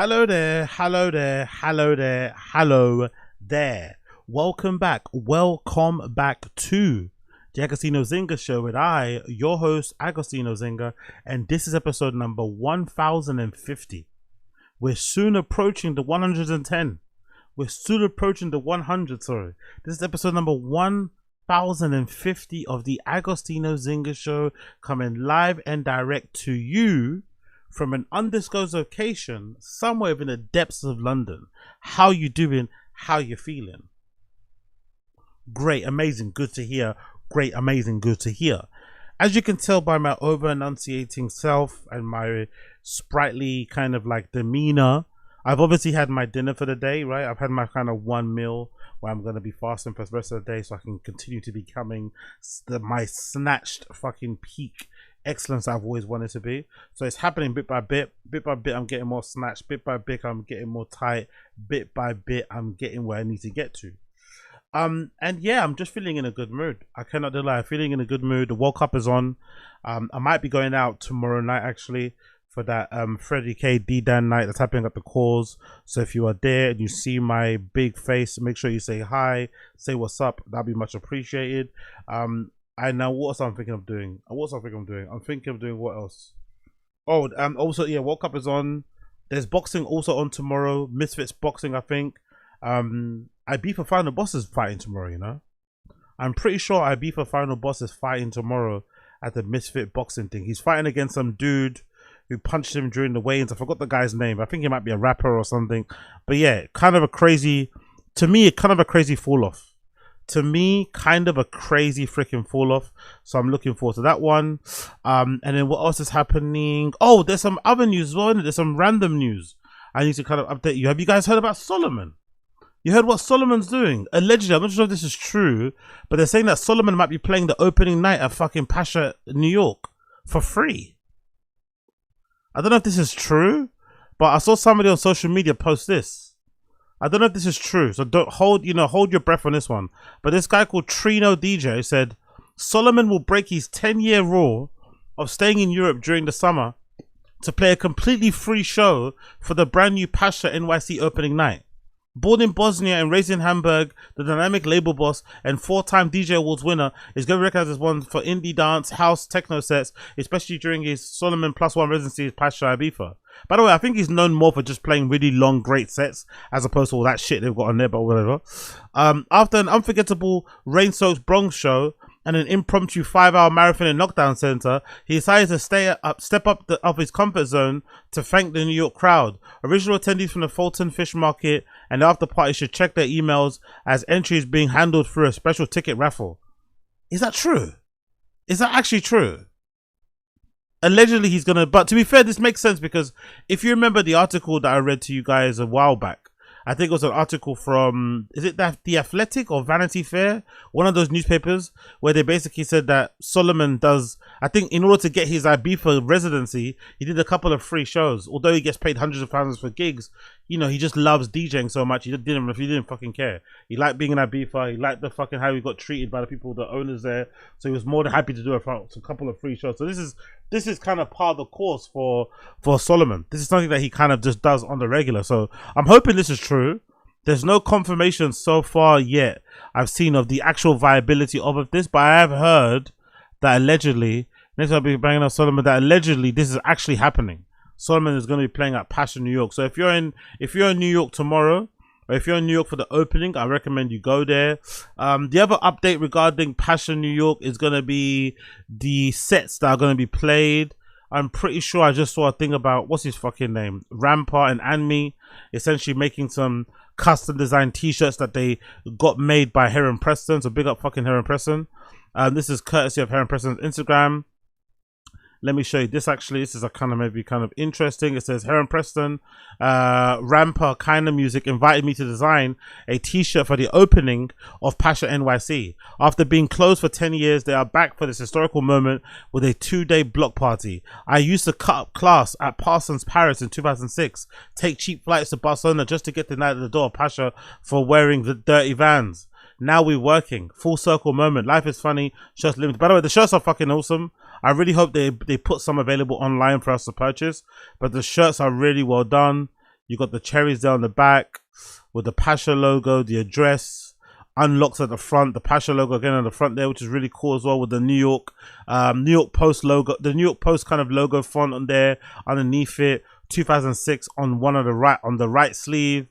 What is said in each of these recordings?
Hello there, hello there, hello there, hello there. Welcome back to the Agostino Zinga Show with your host, Agostino Zinga, and this is episode number 1050. We're soon approaching the 110. We're soon approaching the 100, sorry. This is episode number 1050 of the Agostino Zinga Show, coming live and direct to you from an undisclosed location somewhere in the depths of London. How you doing? How you feeling? Great, amazing, good to hear. Great, amazing, good to hear. As you can tell by my over-enunciating self and my sprightly kind of like demeanor, I've obviously had my dinner for the day, right? I've had my kind of one meal where I'm going to be fasting for the rest of the day so I can continue to becoming my snatched fucking peak excellence I've always wanted to be. So it's happening bit by bit. Bit by bit I'm getting more snatched. Bit by bit I'm getting more tight. Bit by bit I'm getting where I need to get to. And yeah, I'm just feeling in a good mood. I cannot deny, feeling in a good mood. The World Cup is on. I might be going out tomorrow night actually for that Freddie K D-Dan night that's happening at the Cause. So if you are there and you see my big face, make sure you say hi, say what's up. That'd be much appreciated. I know what else I'm thinking of doing. I'm thinking of doing what else? Oh, also, yeah, World Cup is on. There's boxing also on tomorrow. Misfits boxing, I think. IB for Final Boss is fighting tomorrow, you know? I'm pretty sure IB for Final Boss is fighting tomorrow at the Misfit boxing thing. He's fighting against some dude who punched him during the weigh-ins. I forgot the guy's name. I think he might be a rapper or something. But yeah, kind of a crazy fall off. To me, kind of a crazy freaking fall off. So I'm looking forward to that one. And then what else is happening? Oh, there's some other news as well. There's some random news I need to kind of update you. Have you guys heard about Solomun? You heard what Solomun's doing? Allegedly, I'm not sure if this is true, but they're saying that Solomun might be playing the opening night at fucking Pacha New York for free. I don't know if this is true, but I saw somebody on social media post this. I don't know if this is true, so don't hold your breath on this one. But this guy called Trino DJ said Solomun will break his 10-year rule of staying in Europe during the summer to play a completely free show for the brand new Pacha NYC opening night. Born in Bosnia and raised in Hamburg, the dynamic label boss and 4-time DJ Awards winner is going to be recognized as one for indie dance, house, techno sets, especially during his Solomun +1 residency at Pacha Ibiza. By the way, I think he's known more for just playing really long, great sets as opposed to all that shit they've got on there, but whatever. After an unforgettable rain-soaked Bronx show and an impromptu 5-hour marathon in Knockdown Center, he decided to step up his comfort zone to thank the New York crowd. Original attendees from the Fulton Fish Market and the after party should check their emails as entry is being handled through a special ticket raffle. Is that true? Is that actually true? Allegedly he's gonna, but to be fair, this makes sense because if you remember the article that I read to you guys a while back, I think it was an article from, is it that The Athletic or Vanity Fair? One of those newspapers where they basically said that Solomun does, I think in order to get his Ibiza residency, he did a couple of free shows. Although he gets paid hundreds of thousands for gigs, you know, he just loves DJing so much, he didn't fucking care. He liked being in Ibiza, he liked the fucking how he got treated by the people, the owners there. So he was more than happy to do a couple of free shows. So this is kind of part of the course for Solomun. This is something that he kind of just does on the regular. So I'm hoping this is true. There's no confirmation so far yet I've seen of the actual viability of this, but I have heard that allegedly, next I'll be banging up Solomun, that allegedly this is actually happening. Solomun is going to be playing at Pacha New York. So if you're in New York tomorrow, or if you're in New York for the opening, I recommend you go there. The other update regarding Pacha New York is going to be the sets that are going to be played. I'm pretty sure I just saw a thing about, what's his fucking name? Rampa and Anmi, essentially making some custom designed t-shirts that they got made by Heron Preston. So big up fucking Heron Preston. This is courtesy of Heron Preston's Instagram. Let me show you this actually. This is a kind of interesting. It says Heron Preston, Rampa Keinemusik invited me to design a t-shirt for the opening of Pacha NYC. After being closed for 10 years, they are back for this historical moment with a 2-day block party. I used to cut up class at Parsons Paris in 2006, take cheap flights to Barcelona just to get the night at the door of Pacha for wearing the dirty Vans. Now we're working. Full circle moment. Life is funny. Shirts limited. By the way, the shirts are fucking awesome. I really hope they put some available online for us to purchase. But the shirts are really well done. You got the cherries there on the back with the Pacha logo, the address, unlocks at the front, the Pacha logo again on the front there, which is really cool as well, with the New York Post logo, the New York Post kind of logo font on there, underneath it, 2006 on the right sleeve.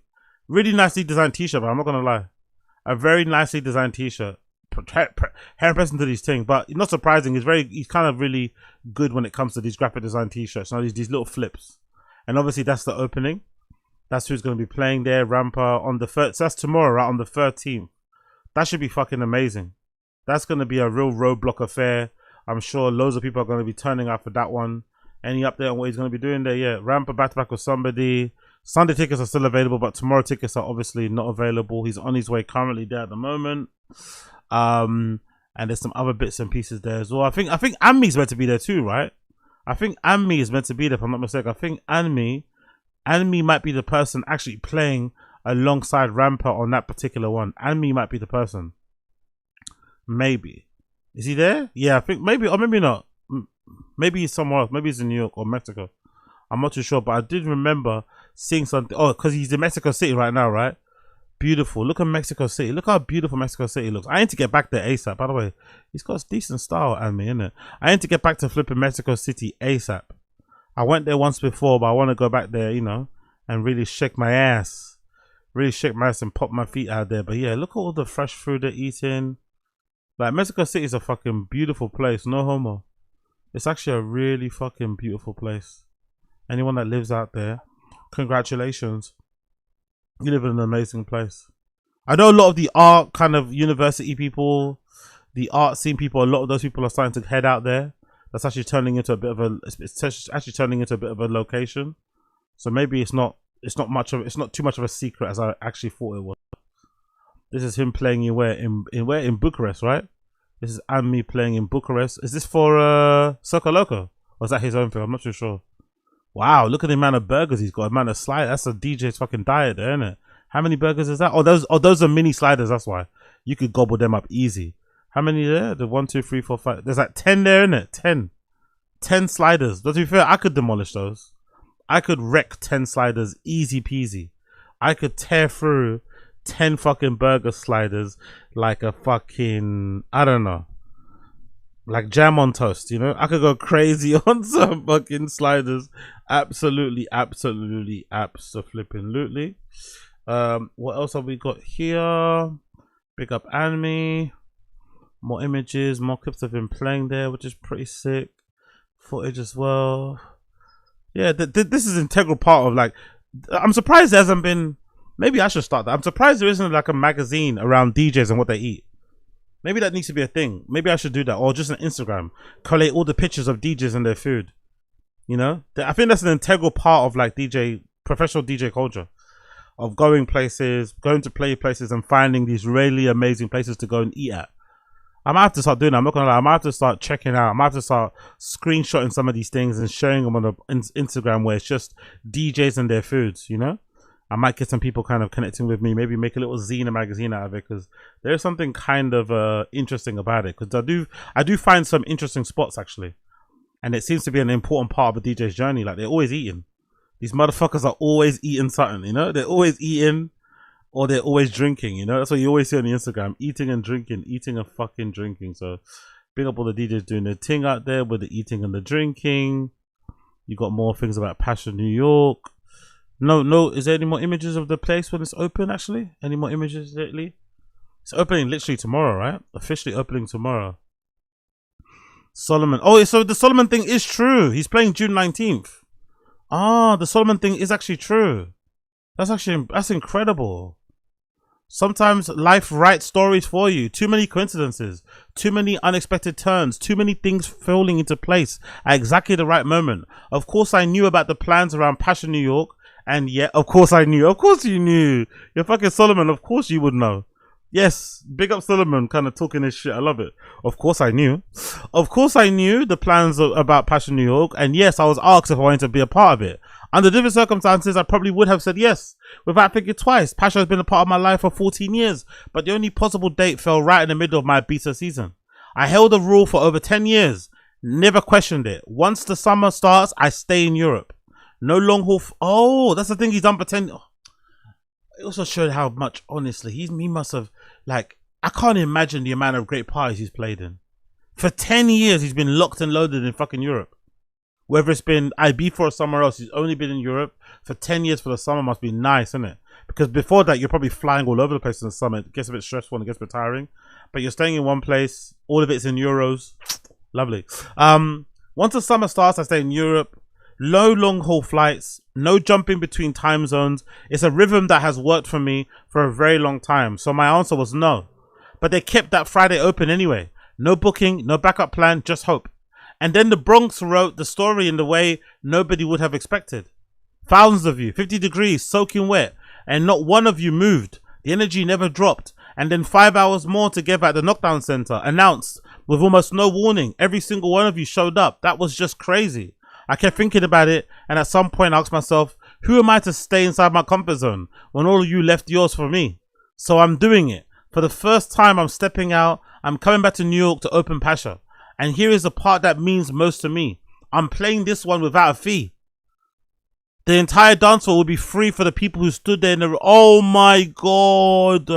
Really nicely designed t-shirt, but I'm not gonna lie, a very nicely designed t-shirt. Heron Preston to these things, but not surprising. He's kind of really good when it comes to these graphic design t-shirts. Now these little flips, and obviously that's the opening. That's who's going to be playing there. Rampa on the 1st. So that's tomorrow, right? On the 13th. That should be fucking amazing. That's going to be a real roadblock affair. I'm sure loads of people are going to be turning out for that one. Any update on what he's going to be doing there? Yeah, Rampa back to back with somebody. Sunday tickets are still available, but tomorrow tickets are obviously not available. He's on his way currently there at the moment. And there's some other bits and pieces there as well. I think Anmi's meant to be there too, right? I think Anmi is meant to be there, if I'm not mistaken. I think Anmi might be the person actually playing alongside Rampa on that particular one. Anmi might be the person. Maybe. Is he there? Yeah, I think maybe, or maybe not. Maybe he's somewhere else. Maybe he's in New York or Mexico. I'm not too sure, but I did remember seeing something. Oh, because he's in Mexico City right now, right? Beautiful. Look at Mexico City. Look how beautiful Mexico City looks. I need to get back there ASAP. By the way, he's got a decent style, Anmi, innit? I need to get back to flipping Mexico City ASAP. I went there once before, but I want to go back there, you know, and really shake my ass. Really shake my ass and pop my feet out there. But yeah, look at all the fresh food they're eating. Like, Mexico City is a fucking beautiful place. No homo. It's actually a really fucking beautiful place. Anyone that lives out there, congratulations. You live in an amazing place. I know a lot of the art kind of university people, the art scene people, a lot of those people are starting to head out there. That's actually turning into a bit of a, it's actually turning into a bit of a location. So maybe it's not too much of a secret as I actually thought it was. This is him playing in Bucharest, right? This is Anmi playing in Bucharest. Is this for Soco Loco? Or is that his own thing? I'm not too sure. Wow, look at the amount of burgers he's got, amount of sliders. That's a DJ's fucking diet there, isn't it? How many burgers is that? Oh, those are mini sliders, that's why. You could gobble them up easy. How many there? The 1, 2, 3, 4, 5. There's like 10 there, isn't it? 10 sliders. But to be fair, I could demolish those. I could wreck 10 sliders easy peasy. I could tear through 10 fucking burger sliders like a fucking, I don't know, like jam on toast, you know? I could go crazy on some fucking sliders. Absolutely. What else have we got here? Big up Anime. More images, more clips of him playing there, which is pretty sick. Footage as well. Yeah, this is an integral part of, like, I'm surprised there hasn't been, maybe I should start that. I'm surprised there isn't like a magazine around DJs and what they eat. Maybe that needs to be a thing. Maybe I should do that. Or just an Instagram. Collate all the pictures of DJs and their food. You know? I think that's an integral part of like professional DJ culture. Of going places, going to play places and finding these really amazing places to go and eat at. I might have to start doing that. I'm not gonna lie. I might have to start checking out. I might have to start screenshotting some of these things and sharing them on the Instagram where it's just DJs and their foods, you know? I might get some people kind of connecting with me, maybe make a little zine, a magazine out of it, because there's something kind of interesting about it. Because I do find some interesting spots actually, and it seems to be an important part of a DJ's journey. Like, they're always eating. These motherfuckers are always eating something, you know. They're always eating, or they're always drinking. You know, that's what you always see on the Instagram: eating and drinking, eating and fucking drinking. So, big up all the DJs doing their thing out there with the eating and the drinking. You got more things about Pacha New York. No, is there any more images of the place when it's open actually? Any more images lately? It's opening literally tomorrow, right? Officially opening tomorrow. Solomun. Oh, so the Solomun thing is true. He's playing June 19th. Ah, the Solomun thing is actually true. That's incredible. Sometimes life writes stories for you. Too many coincidences, too many unexpected turns, too many things falling into place at exactly the right moment. Of course, I knew about the plans around Pacha New York. And yeah, of course I knew. Of course you knew. You're fucking Solomun. Of course you would know. Yes, big up Solomun, kind of talking his shit. I love it. Of course I knew. Of course I knew the plans about Pacha New York. And yes, I was asked if I wanted to be a part of it. Under different circumstances, I probably would have said yes, without thinking twice. Pacha has been a part of my life for 14 years. But the only possible date fell right in the middle of my Ibiza season. I held a rule for over 10 years. Never questioned it. Once the summer starts, I stay in Europe. No long haul. Oh, that's the thing he's done. Pretend. It also showed how much, honestly, he must have, like, I can't imagine the amount of great parties he's played in. For 10 years, he's been locked and loaded in fucking Europe. Whether it's been Ibiza or somewhere else, he's only been in Europe for 10 years for the summer. Must be nice, isn't it? Because before that, you're probably flying all over the place in the summer. It gets a bit stressful and it gets a bit tiring. But you're staying in one place. All of it's in euros. Lovely. Once the summer starts, I stay in Europe. Low long haul flights, no jumping between time zones. It's a rhythm that has worked for me for a very long time. So my answer was no. But they kept that Friday open anyway. No booking, no backup plan, just hope. And then the Bronx wrote the story in the way nobody would have expected. Thousands of you, 50 degrees, soaking wet, and not one of you moved. The energy never dropped. And then 5 hours more together at the knockdown center, announced with almost no warning. Every single one of you showed up. That was just crazy. I kept thinking about it, and at some point I asked myself, who am I to stay inside my comfort zone when all of you left yours for me? So I'm doing it. For the first time, I'm stepping out. I'm coming back to New York to open Pacha. And here is the part that means most to me. I'm playing this one without a fee. The entire dance floor will be free for the people who stood there in the... Oh my God.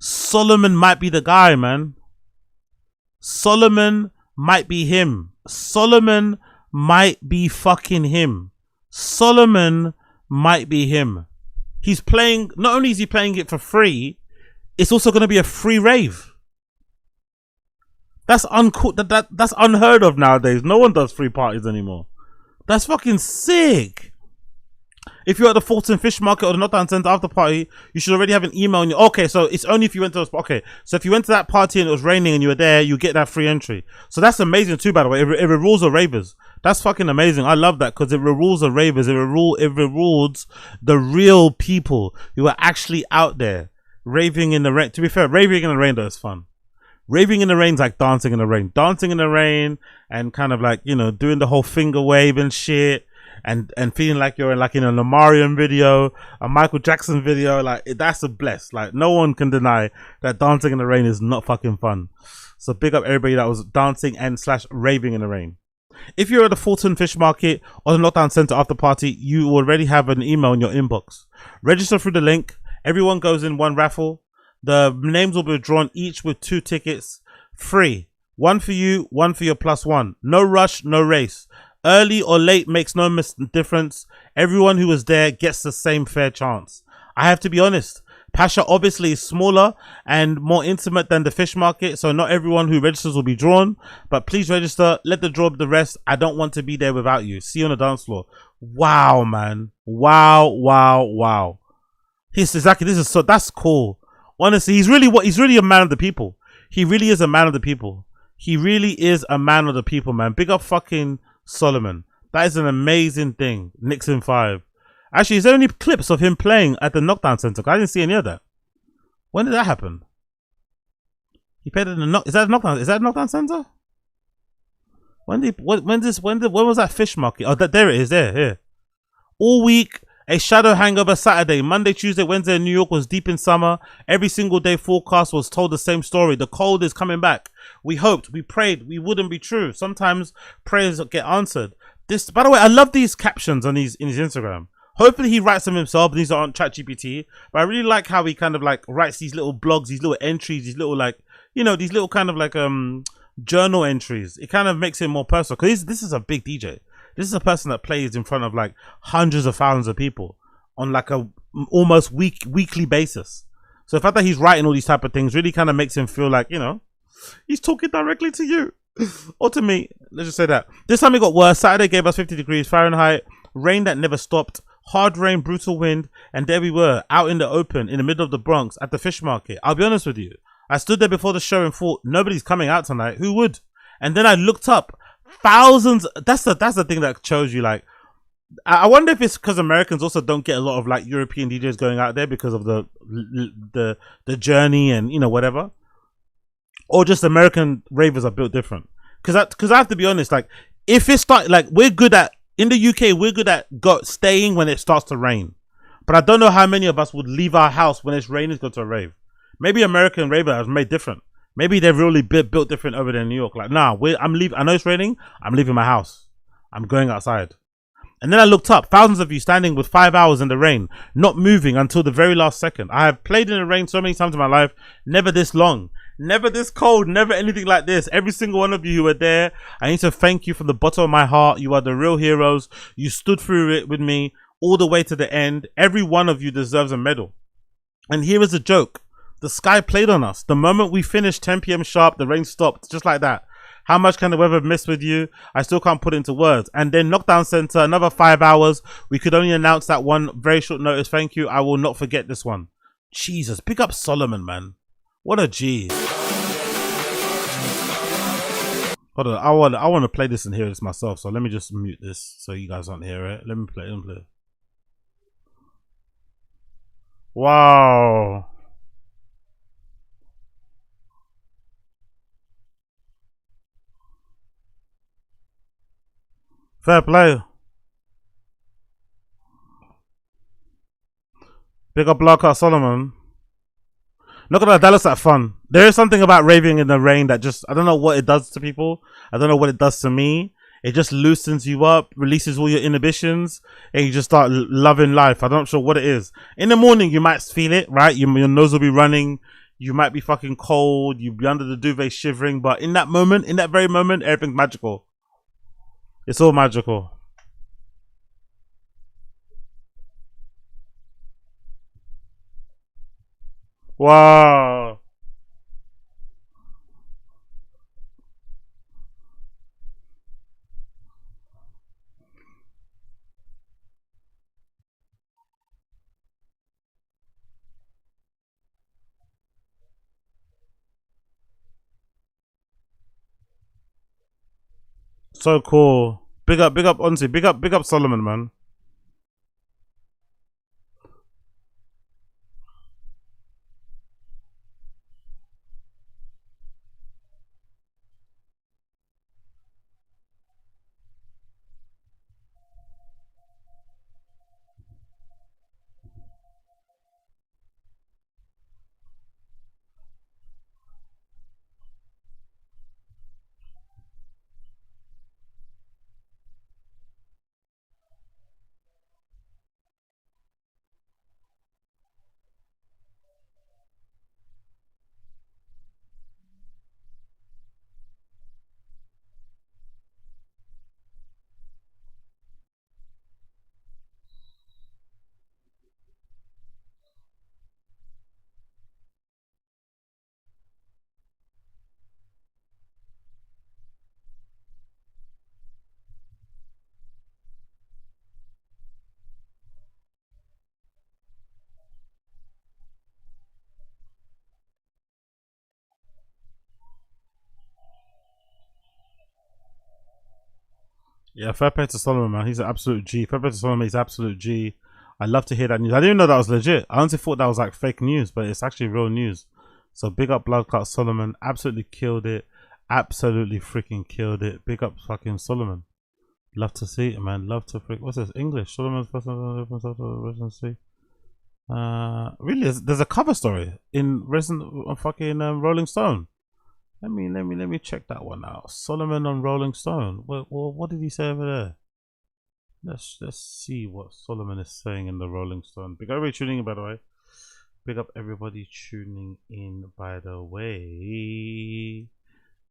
Solomun might be the guy, man. Solomun might be him. Solomun might be fucking him. Solomun might be him. He's playing, not only is he playing it for free, it's also going to be a free rave. That's that's unheard of nowadays. No one does free parties anymore. That's fucking sick. If you're at the Fulton Fish Market or the Knockdown Center after party, you should already have an email on your... Okay, so it's only if you went to... Okay, so if you went to that party and it was raining and you were there, you get that free entry. So that's amazing too, by the way. It rules the ravers. That's fucking amazing. I love that because it rules the ravers. It rules the real people who are actually out there raving in the rain. To be fair, raving in the rain though is fun. Raving in the rain is like dancing in the rain. Dancing in the rain and kind of like, you know, doing the whole finger wave and shit. And feeling like you're in a Lamarian video, a Michael Jackson video, like that's a bless. Like no one can deny that dancing in the rain is not fucking fun. So big up everybody that was dancing and / raving in the rain. If you're at the Fulton Fish Market or the Knockdown Center after party, you already have an email in your inbox. Register through the link. Everyone goes in one raffle. The names will be drawn each with 2 tickets. Free. One for you, one for your +1. No rush, no race. Early or late makes no difference. Everyone who was there gets the same fair chance. I have to be honest. Pacha obviously is smaller and more intimate than the fish market, so not everyone who registers will be drawn. But please register. Let the draw be the rest. I don't want to be there without you. See you on the dance floor. Wow, man. Wow, wow, wow. That's cool. Honestly, he's really a man of the people. He really is a man of the people. He really is a man of the people, man. Big up fucking Solomun. That is an amazing thing. Nixon 5. Actually, is there any clips of him playing at the Knockdown Center? I didn't see any of that. When did that happen? He played at the Is that a Knockdown Center? When was that fish market? Oh, there it is. Here. All week, a shadow hangover Saturday, Monday, Tuesday, Wednesday in New York was deep in summer. Every single day forecast was told the same story. The cold is coming back. We hoped, we prayed, we wouldn't be true. Sometimes prayers get answered. This, by the way, I love these captions on in his Instagram. Hopefully he writes them himself. These are on ChatGPT. But I really like how he kind of like writes these little blogs, these little entries, these little like, you know, these little kind of like journal entries. It kind of makes it more personal because this is a big DJ. This is a person that plays in front of like hundreds of thousands of people on like a almost weekly basis. So the fact that he's writing all these type of things really kind of makes him feel like, you know, he's talking directly to you or to me. Let's just say that. This time it got worse. Saturday gave us 50 degrees Fahrenheit, rain that never stopped, hard rain, brutal wind, and there we were out in the open in the middle of the Bronx at the fish market. I'll be honest with you. I stood there before the show and thought, nobody's coming out tonight. Who would? And then I looked up. Thousands. That's the thing that shows you. Like, I wonder if it's because Americans also don't get a lot of like European DJs going out there because of the journey and, you know, whatever, or just American ravers are built different. Because I have to be honest. Like, if it start like we're good at in the UK, we're good at staying when it starts to rain, but I don't know how many of us would leave our house when it's raining to go to a rave. Maybe American raver is made different. Maybe they're really built different over there in New York. Like, nah, I'm leaving. I know it's raining. I'm leaving my house. I'm going outside. And then I looked up, thousands of you standing with 5 hours in the rain, not moving until the very last second. I have played in the rain so many times in my life, never this long, never this cold, never anything like this. Every single one of you who were there, I need to thank you from the bottom of my heart. You are the real heroes. You stood through it with me all the way to the end. Every one of you deserves a medal. And here is a joke. The sky played on us. The moment we finished 10 p.m. sharp, the rain stopped, just like that. How much can the weather miss with you? I still can't put it into words. And then knockdown center, another 5 hours. We could only announce that one very short notice. Thank you. I will not forget this one. Jesus, pick up Solomun, man. What a G. Hold on, I want to play this and hear this myself. So let me just mute this so you guys don't hear it. Let me play. Wow. Fair play. Big up Block Solomun. Not gonna lie, that looks like fun. There is something about raving in the rain that just, I don't know what it does to people. I don't know what it does to me. It just loosens you up, releases all your inhibitions, and you just start loving life. I'm not sure what it is. In the morning, you might feel it, right? Your nose will be running. You might be fucking cold. You'll be under the duvet shivering. But in that moment, in that very moment, everything's magical. It's all magical. Wow. So cool. Big up, honestly, big up Solomun, man. Yeah, fair play to Solomun, man. He's an absolute G. Fair play to Solomun, he's an absolute G. I love to hear that news. I didn't even know that was legit. I honestly thought that was like fake news, but it's actually real news. So big up Bloodclot Solomun. Absolutely killed it. Absolutely freaking killed it. Big up fucking Solomun. Love to see it, man. Love to freak. What's this? English. Solomun's residency. Really? There's a cover story in fucking Rolling Stone. Let me check that one out. Solomun on Rolling Stone. Well, what did he say over there? Let's see what Solomun is saying in the Rolling Stone. Big up everybody tuning in, by the way. Big up everybody tuning in, by the way.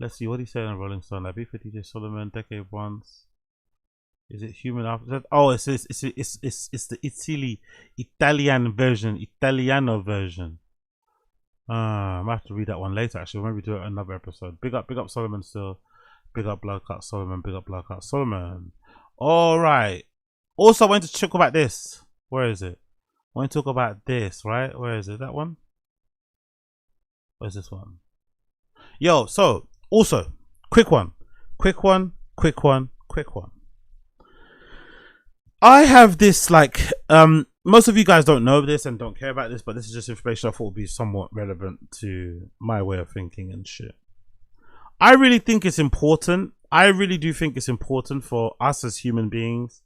Let's see what he said on Rolling Stone. Like beef with DJ Solomun, decade once. Is it human after? Oh, it's the Italian version, Italiano version. I might have to read that one later. Actually, we'll maybe do it another episode. Big up Solomun still. Big up Bloodclot Solomun. Big up Bloodclot Solomun. All right. Also, I wanted to talk about this. Where is it? I want to talk about this. Right? Where is it? That one? Where's this one? Yo. So also, quick one. I have this like most of you guys don't know this and don't care about this, but this is just information I thought would be somewhat relevant to my way of thinking and shit. I really think it's important. I really do think it's important for us as human beings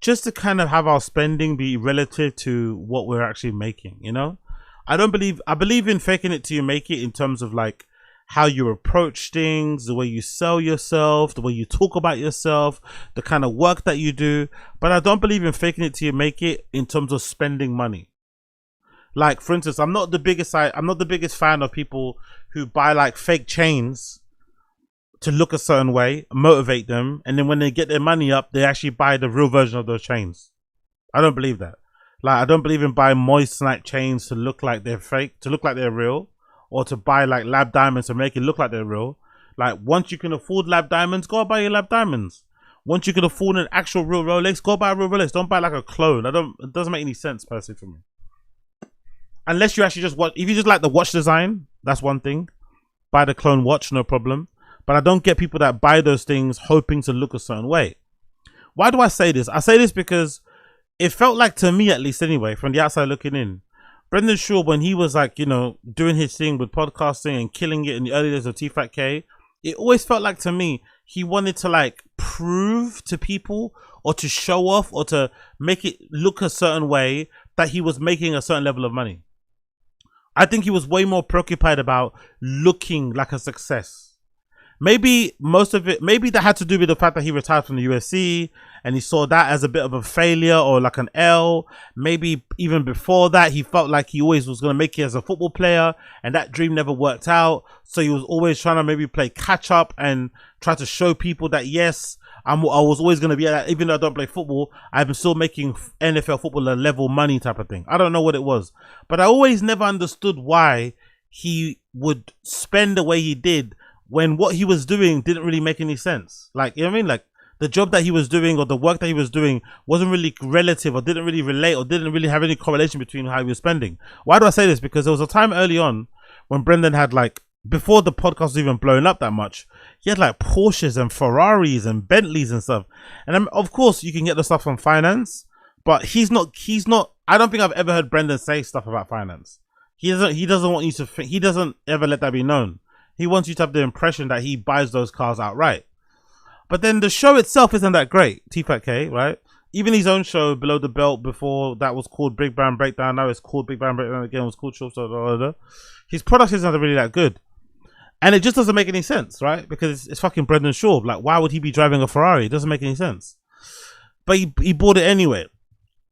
just to kind of have our spending be relative to what we're actually making, you know? I believe in faking it till you make it in terms of like how you approach things, the way you sell yourself, the way you talk about yourself, the kind of work that you do. But I don't believe in faking it till you make it in terms of spending money. Like, for instance, I'm not the biggest fan of people who buy like fake chains to look a certain way, motivate them, and then when they get their money up, they actually buy the real version of those chains. I don't believe that. Like, I don't believe in buying moissanite chains to look like they're fake, to look like they're real, or to buy like lab diamonds to make it look like they're real. Like, once you can afford lab diamonds, go buy your lab diamonds. Once you can afford an actual real Rolex, go buy a real Rolex. Don't buy like a clone. It doesn't make any sense personally for me. Unless you actually just watch, if you just like the watch design, that's one thing. Buy the clone watch, no problem. But I don't get people that buy those things hoping to look a certain way. Why do I say this? I say this because it felt like, to me at least anyway, from the outside looking in, Brendan Schaub, when he was like, you know, doing his thing with podcasting and killing it in the early days of T-Fat-K, it always felt like to me, he wanted to like prove to people or to show off or to make it look a certain way that he was making a certain level of money. I think he was way more preoccupied about looking like a success. Maybe most of it, maybe that had to do with the fact that he retired from the UFC and he saw that as a bit of a failure or like an L. Maybe even before that, he felt like he always was going to make it as a football player and that dream never worked out. So he was always trying to maybe play catch up and try to show people that, yes, I was always going to be at that. Even though I don't play football, I'm still making NFL footballer level money type of thing. I don't know what it was, but I always never understood why he would spend the way he did when what he was doing didn't really make any sense. Like, you know what I mean? Like, the job that he was doing or the work that he was doing wasn't really relative or didn't really relate or didn't really have any correlation between how he was spending. Why do I say this? Because there was a time early on when Brendan had like, before the podcast was even blowing up that much, he had like Porsches and Ferraris and Bentleys and stuff. And of course you can get the stuff from finance, but he's not, I don't think I've ever heard Brendan say stuff about finance. He doesn't want you to think, he doesn't ever let that be known. He wants you to have the impression that he buys those cars outright. But then the show itself isn't that great, T-Fat-K, right? Even his own show, Below the Belt, before that was called Big Bang Breakdown, now it's called Big Bang Breakdown again, it was called Short. His product isn't really that good. And it just doesn't make any sense, right? Because it's fucking Brendan Schaub. Like, why would he be driving a Ferrari? It doesn't make any sense. But he bought it anyway.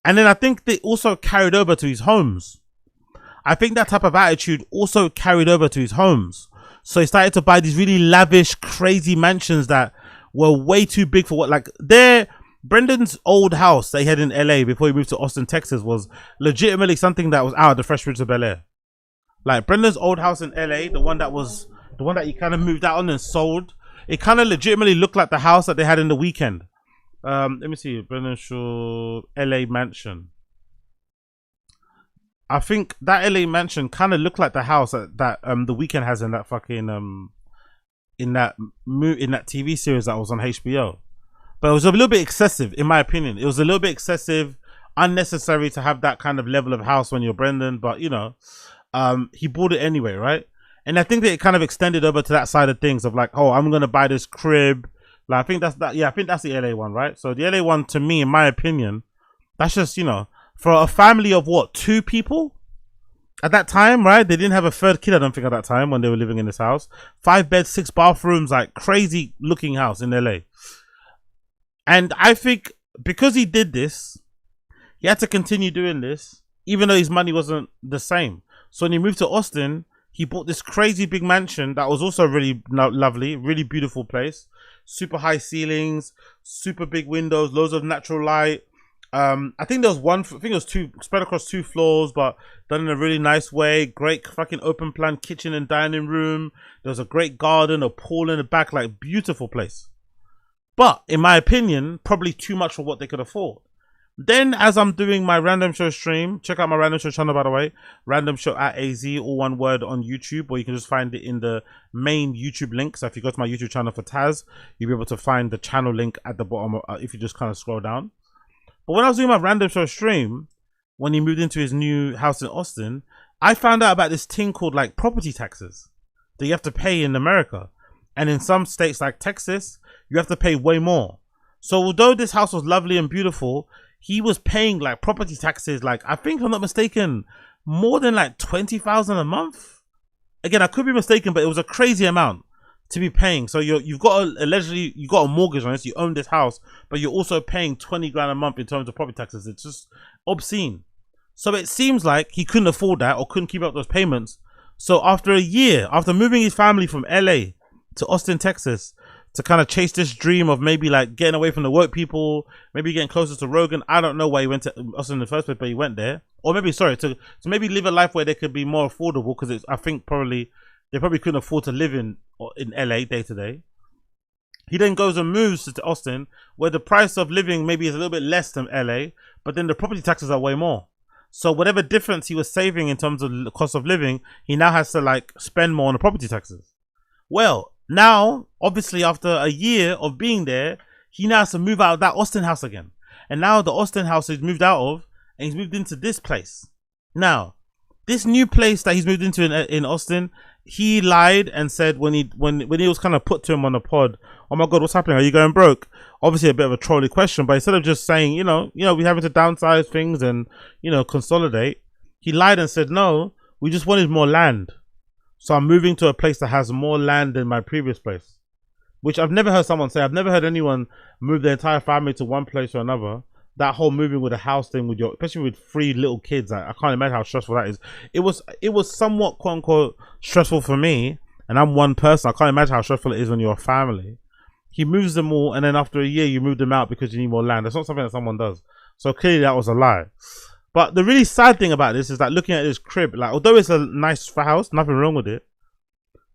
And then I think they also carried over to his homes. I think that type of attitude also carried over to his homes. So he started to buy these really lavish, crazy mansions that were way too big for what, like, Brendan's old house that he had in LA before he moved to Austin, Texas was legitimately something that was out of the Fresh Prince of Bel-Air. Like, Brendan's old house in LA, the one that he kind of moved out on and sold, it kind of legitimately looked like the house that they had in The Weeknd. Let me see, Brendan Shaw, LA mansion. I think that LA mansion kind of looked like the house that The Weeknd has in that fucking in that TV series that was on HBO. But it was a little bit excessive, in my opinion. It was a little bit excessive, unnecessary to have that kind of level of house when you're Brendan. But you know, he bought it anyway, right? And I think that it kind of extended over to that side of things of like, oh, I'm gonna buy this crib. Like, I think that's that. Yeah, I think that's the LA one, right? So the LA one, to me, in my opinion, that's just, you know, for a family of what, 2 people at that time, right? They didn't have a third kid, I don't think, at that time when they were living in this house. 5 beds, 6 bathrooms, like crazy looking house in LA. And I think because he did this, he had to continue doing this, even though his money wasn't the same. So when he moved to Austin, he bought this crazy big mansion that was also really lovely, really beautiful place. Super high ceilings, super big windows, loads of natural light. I think there was one, I think it was 2 spread across 2 floors, but done in a really nice way. Great fucking open plan kitchen and dining room. There was a great garden, a pool in the back, like beautiful place. But in my opinion, probably too much for what they could afford. Then as I'm doing my random show stream, check out my random show channel, by the way, random show at AZ, all one word, on YouTube, or you can just find it in the main YouTube link. So if you go to my YouTube channel for Tazs, you'll be able to find the channel link at the bottom if you just kind of scroll down. But when I was doing my random show stream, when he moved into his new house in Austin, I found out about this thing called like property taxes that you have to pay in America. And in some states like Texas, you have to pay way more. So although this house was lovely and beautiful, he was paying like property taxes, like, I think, if I'm not mistaken, more than like $20,000 a month. again, I could be mistaken, but it was a crazy amount to be paying. So you've got allegedly you got a mortgage on this, you own this house, but you're also paying 20 grand a month in terms of property taxes. It's just obscene. So it seems like he couldn't afford that or couldn't keep up those payments. So after a year, after moving his family from LA to Austin, Texas, to kind of chase this dream of maybe like getting away from the work people, maybe getting closer to Rogan. I don't know why he went to Austin in the first place, but he went there. Or maybe, sorry, to maybe live a life where they could be more affordable, because I think probably they probably couldn't afford to live in LA day to day. He then goes and moves to Austin, where the price of living maybe is a little bit less than LA, but then the property taxes are way more. So whatever difference he was saving in terms of the cost of living, he now has to like spend more on the property taxes. Well, now, obviously, after a year of being there, he now has to move out of that Austin house again. And now the Austin house he's moved out of, and he's moved into this place. Now, this new place that he's moved into in Austin, he lied and said when he was kind of put to him on the pod, oh my God, what's happening? Are you going broke? Obviously a bit of a trolly question, but instead of just saying, you know, we're having to downsize things and, you know, consolidate, he lied and said, no, we just wanted more land. So I'm moving to a place that has more land than my previous place, which I've never heard someone say. I've never heard anyone move their entire family to one place or another. That whole moving with a house thing, with especially with 3 little kids, I can't imagine how stressful that is. It was somewhat quote unquote stressful for me, and I'm one person. I can't imagine how stressful it is when you're a family. He moves them all, and then after a year, you move them out because you need more land. That's not something that someone does. So clearly, that was a lie. But the really sad thing about this is that looking at this crib, like although it's a nice house, nothing wrong with it.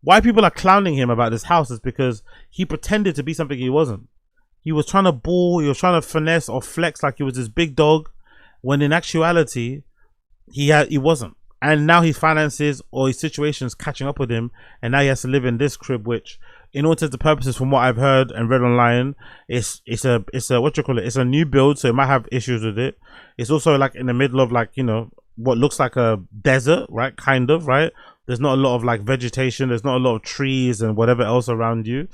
Why people are clowning him about this house is because he pretended to be something he wasn't. He was trying to ball, he was trying to finesse or flex like he was this big dog, when in actuality, he wasn't. And now his finances or his situation's catching up with him, and now he has to live in this crib, which, in all intents and purposes, from what I've heard and read online, it's a what you call it? It's a new build, so it might have issues with it. It's also like in the middle of like, you know, what looks like a desert, right? Kind of, right? There's not a lot of like vegetation. There's not a lot of trees and whatever else around you.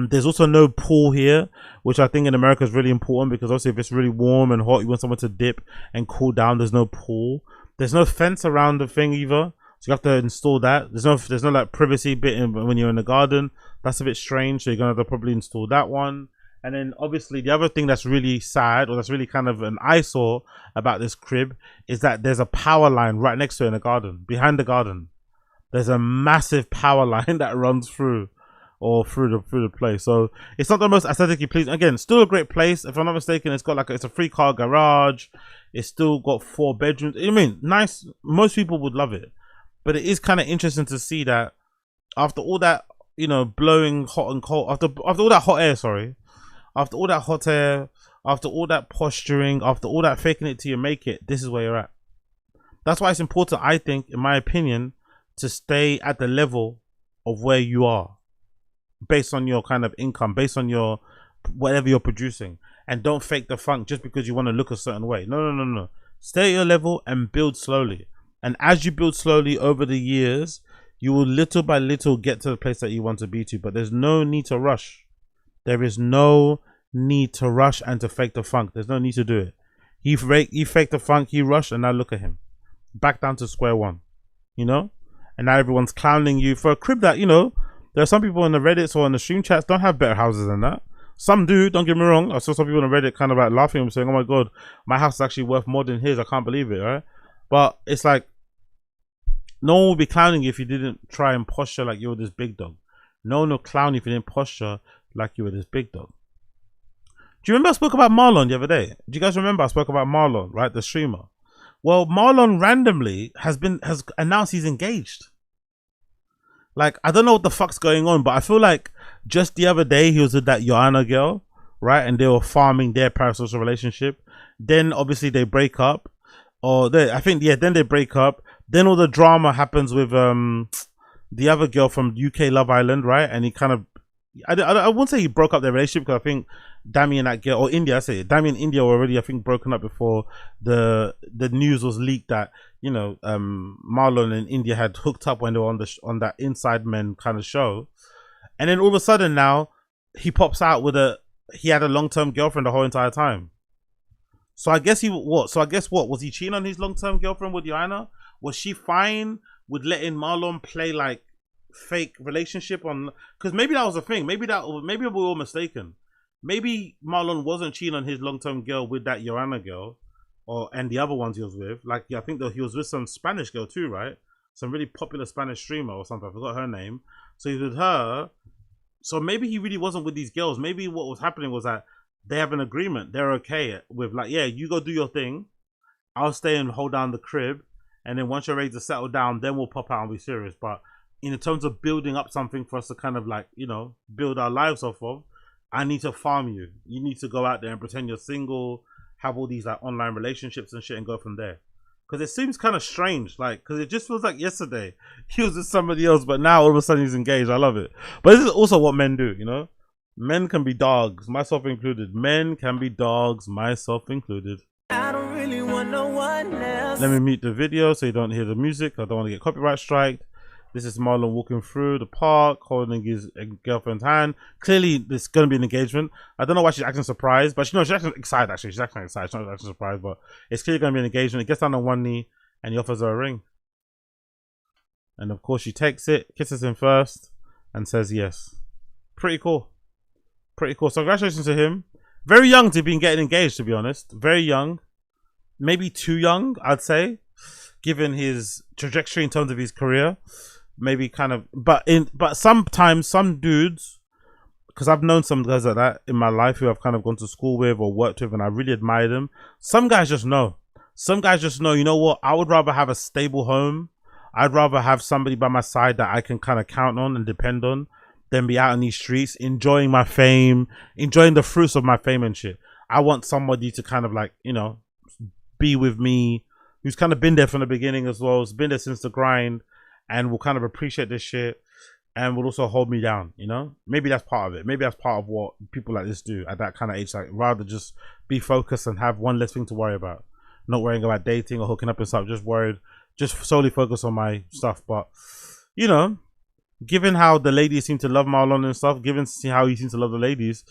There's also no pool here, which I think in America is really important, because obviously if it's really warm and hot, you want someone to dip and cool down. There's no pool. There's no fence around the thing either, so you have to install that. There's no like privacy bit when you're in the garden. That's a bit strange, so you're gonna have to probably install that one. And then obviously the other thing that's really sad, or that's really kind of an eyesore about this crib, is that there's a power line right next to it in the garden, behind the garden. There's a massive power line that runs through the place. So it's not the most aesthetically pleasing. Again, still a great place. If I'm not mistaken, it's got like it's a 3-car garage. It's still got 4 bedrooms. I mean, nice. Most people would love it, but it is kind of interesting to see that after all that, you know, blowing hot and cold, after all that hot air, sorry, after all that hot air, after all that posturing, after all that faking it till you make it, this is where you're at. That's why it's important, I think, in my opinion, to stay at the level of where you are, based on your kind of income, based on your whatever you're producing, and don't fake the funk just because you want to look a certain way. No. Stay at your level and build slowly. And as you build slowly over the years, you will little by little get to the place that you want to be to. But there's no need to rush. There is no need to rush and to fake the funk. There's no need to do it. He faked the funk, he rushed, and now look at him, back down to square one, you know. And now everyone's clowning you for a crib that, you know, there are some people in the Reddits or in the stream chats don't have better houses than that. Some do, don't get me wrong. I saw some people on Reddit kind of like laughing and saying, oh my God, my house is actually worth more than his. I can't believe it, right? But it's like, no one would be clowning you if you didn't try and posture like you were this big dog. No one will clown you if you didn't posture like you were this big dog. Do you remember I spoke about Marlon the other day? Do you guys remember I spoke about Marlon, right? The streamer. Well, Marlon randomly has announced he's engaged. Like, I don't know what the fuck's going on, but I feel like just the other day he was with that Joanna girl, right? And they were farming their parasocial relationship. Then obviously they break up, then they break up. Then all the drama happens with the other girl from UK Love Island, right? And he kind of, I wouldn't say he broke up their relationship, because I think Dami and that girl, or India, I say it, Dami and India were already, I think, broken up before the news was leaked that, you know, Marlon and India had hooked up when they were on that Inside Men kind of show. And then all of a sudden now he pops out with he had a long-term girlfriend the whole entire time. So I guess what was he cheating on his long-term girlfriend with Joanna? Was she fine with letting Marlon play like fake relationship on, because maybe that was a thing. Maybe we're all mistaken. Maybe Marlon wasn't cheating on his long-term girl with that Joanna girl, and the other ones he was with. Like, I think that he was with some Spanish girl too, right? Some really popular Spanish streamer or something. I forgot her name. So he's with her. So maybe he really wasn't with these girls. Maybe what was happening was that they have an agreement. They're okay with like, yeah, you go do your thing. I'll stay and hold down the crib. And then once you're ready to settle down, then we'll pop out and be serious. But in terms of building up something for us to kind of like, you know, build our lives off of, I need to farm you. You need to go out there and pretend you're single, have all these like online relationships and shit, and go from there. Because it seems kind of strange, like, because it just feels like yesterday he was with somebody else, but now all of a sudden he's engaged. I love it. But this is also what men do, you know? Men can be dogs, myself included. Men can be dogs, myself included. I don't really want no one else. Let me mute the video so you don't hear the music. I don't want to get copyright striked. This is Marlon walking through the park, holding his girlfriend's hand. Clearly, there's going to be an engagement. I don't know why she's acting surprised, but she's acting excited, actually. She's acting excited. She's not acting surprised, but it's clearly going to be an engagement. He gets down on one knee, and he offers her a ring. And, of course, she takes it, kisses him first, and says yes. Pretty cool. Pretty cool. So, congratulations to him. Very young to be getting engaged, to be honest. Very young. Maybe too young, I'd say, given his trajectory in terms of his career. Maybe kind of, but sometimes some dudes, because I've known some guys like that in my life who I've kind of gone to school with or worked with, and I really admire them. Some guys just know. Some guys just know, you know what? I would rather have a stable home. I'd rather have somebody by my side that I can kind of count on and depend on than be out in these streets enjoying my fame, enjoying the fruits of my fame and shit. I want somebody to kind of like, you know, be with me, who's kind of been there from the beginning as well, has been there since the grind, and will kind of appreciate this shit and will also hold me down, you know? Maybe that's part of it. Maybe that's part of what people like this do at that kind of age. Like, rather just be focused and have one less thing to worry about. Not worrying about dating or hooking up and stuff. Just solely focus on my stuff. But, you know, given how the ladies seem to love Marlon and stuff, given how he seems to love the ladies,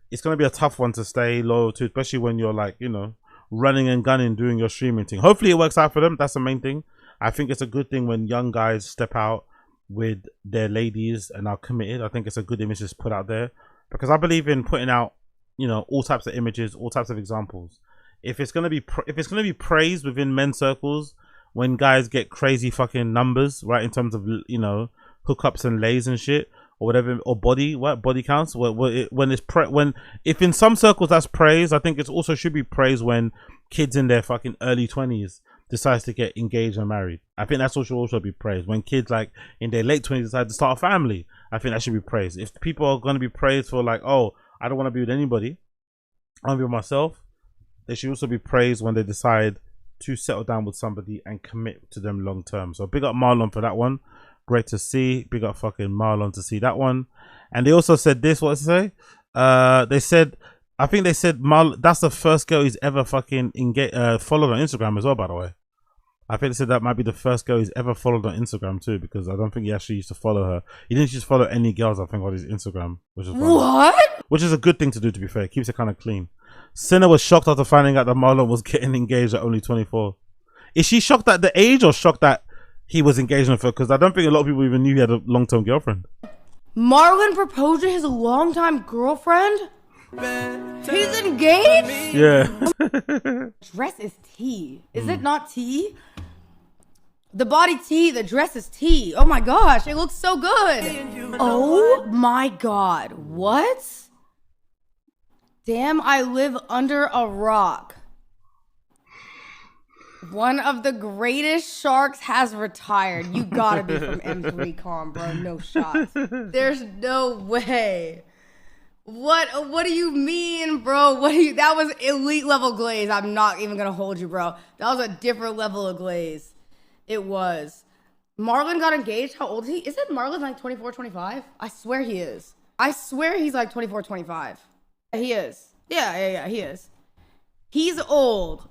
it's going to be a tough one to stay loyal to, especially when you're like, you know, running and gunning, doing your streaming thing. Hopefully it works out for them. That's the main thing. I think it's a good thing when young guys step out with their ladies and are committed. I think it's a good image to put out there, because I believe in putting out, you know, all types of images, all types of examples. If it's gonna be praised within men's circles, when guys get crazy fucking numbers, right, in terms of, you know, hookups and lays and shit or whatever, or body counts. If in some circles that's praised, I think it also should be praised when kids in their fucking early 20s decides to get engaged and married. I think that should also be praised. When kids like in their late 20s decide to start a family, I think that should be praised. If people are going to be praised for like, oh, I don't want to be with anybody, I want to be with myself, they should also be praised when they decide to settle down with somebody and commit to them long term. So big up Marlon for that one. Great to see. Big up fucking Marlon to see that one. And they also said this, what did they say? They said, I think they said that's the first girl he's ever fucking followed on Instagram as well, by the way. I think they said that might be the first girl he's ever followed on Instagram too, because I don't think he actually used to follow her. He didn't just follow any girls, I think, on his Instagram, which is what? Which is a good thing to do, to be fair. Keeps it kind of clean. Sinner was shocked after finding out that Marlon was getting engaged at only 24. Is she shocked at the age or shocked that he was engaged with her? Because I don't think a lot of people even knew he had a long-term girlfriend. Marlon proposed to his longtime girlfriend? He's engaged? Yeah. Dress is tea. Is it not tea? The body tea, the dress is tea. Oh my gosh, it looks so good. Oh my god, what? Damn, I live under a rock. One of the greatest sharks has retired. You gotta be from M3Com, bro. No shot. There's no way. What do you mean, bro? That was elite level glaze. I'm not even gonna hold you, bro. That was a different level of glaze. It was. Marlon got engaged. How old is he? Isn't Marlon like 24, 25? I swear he is. I swear he's like 24, 25. He is. Yeah, he is. He's old.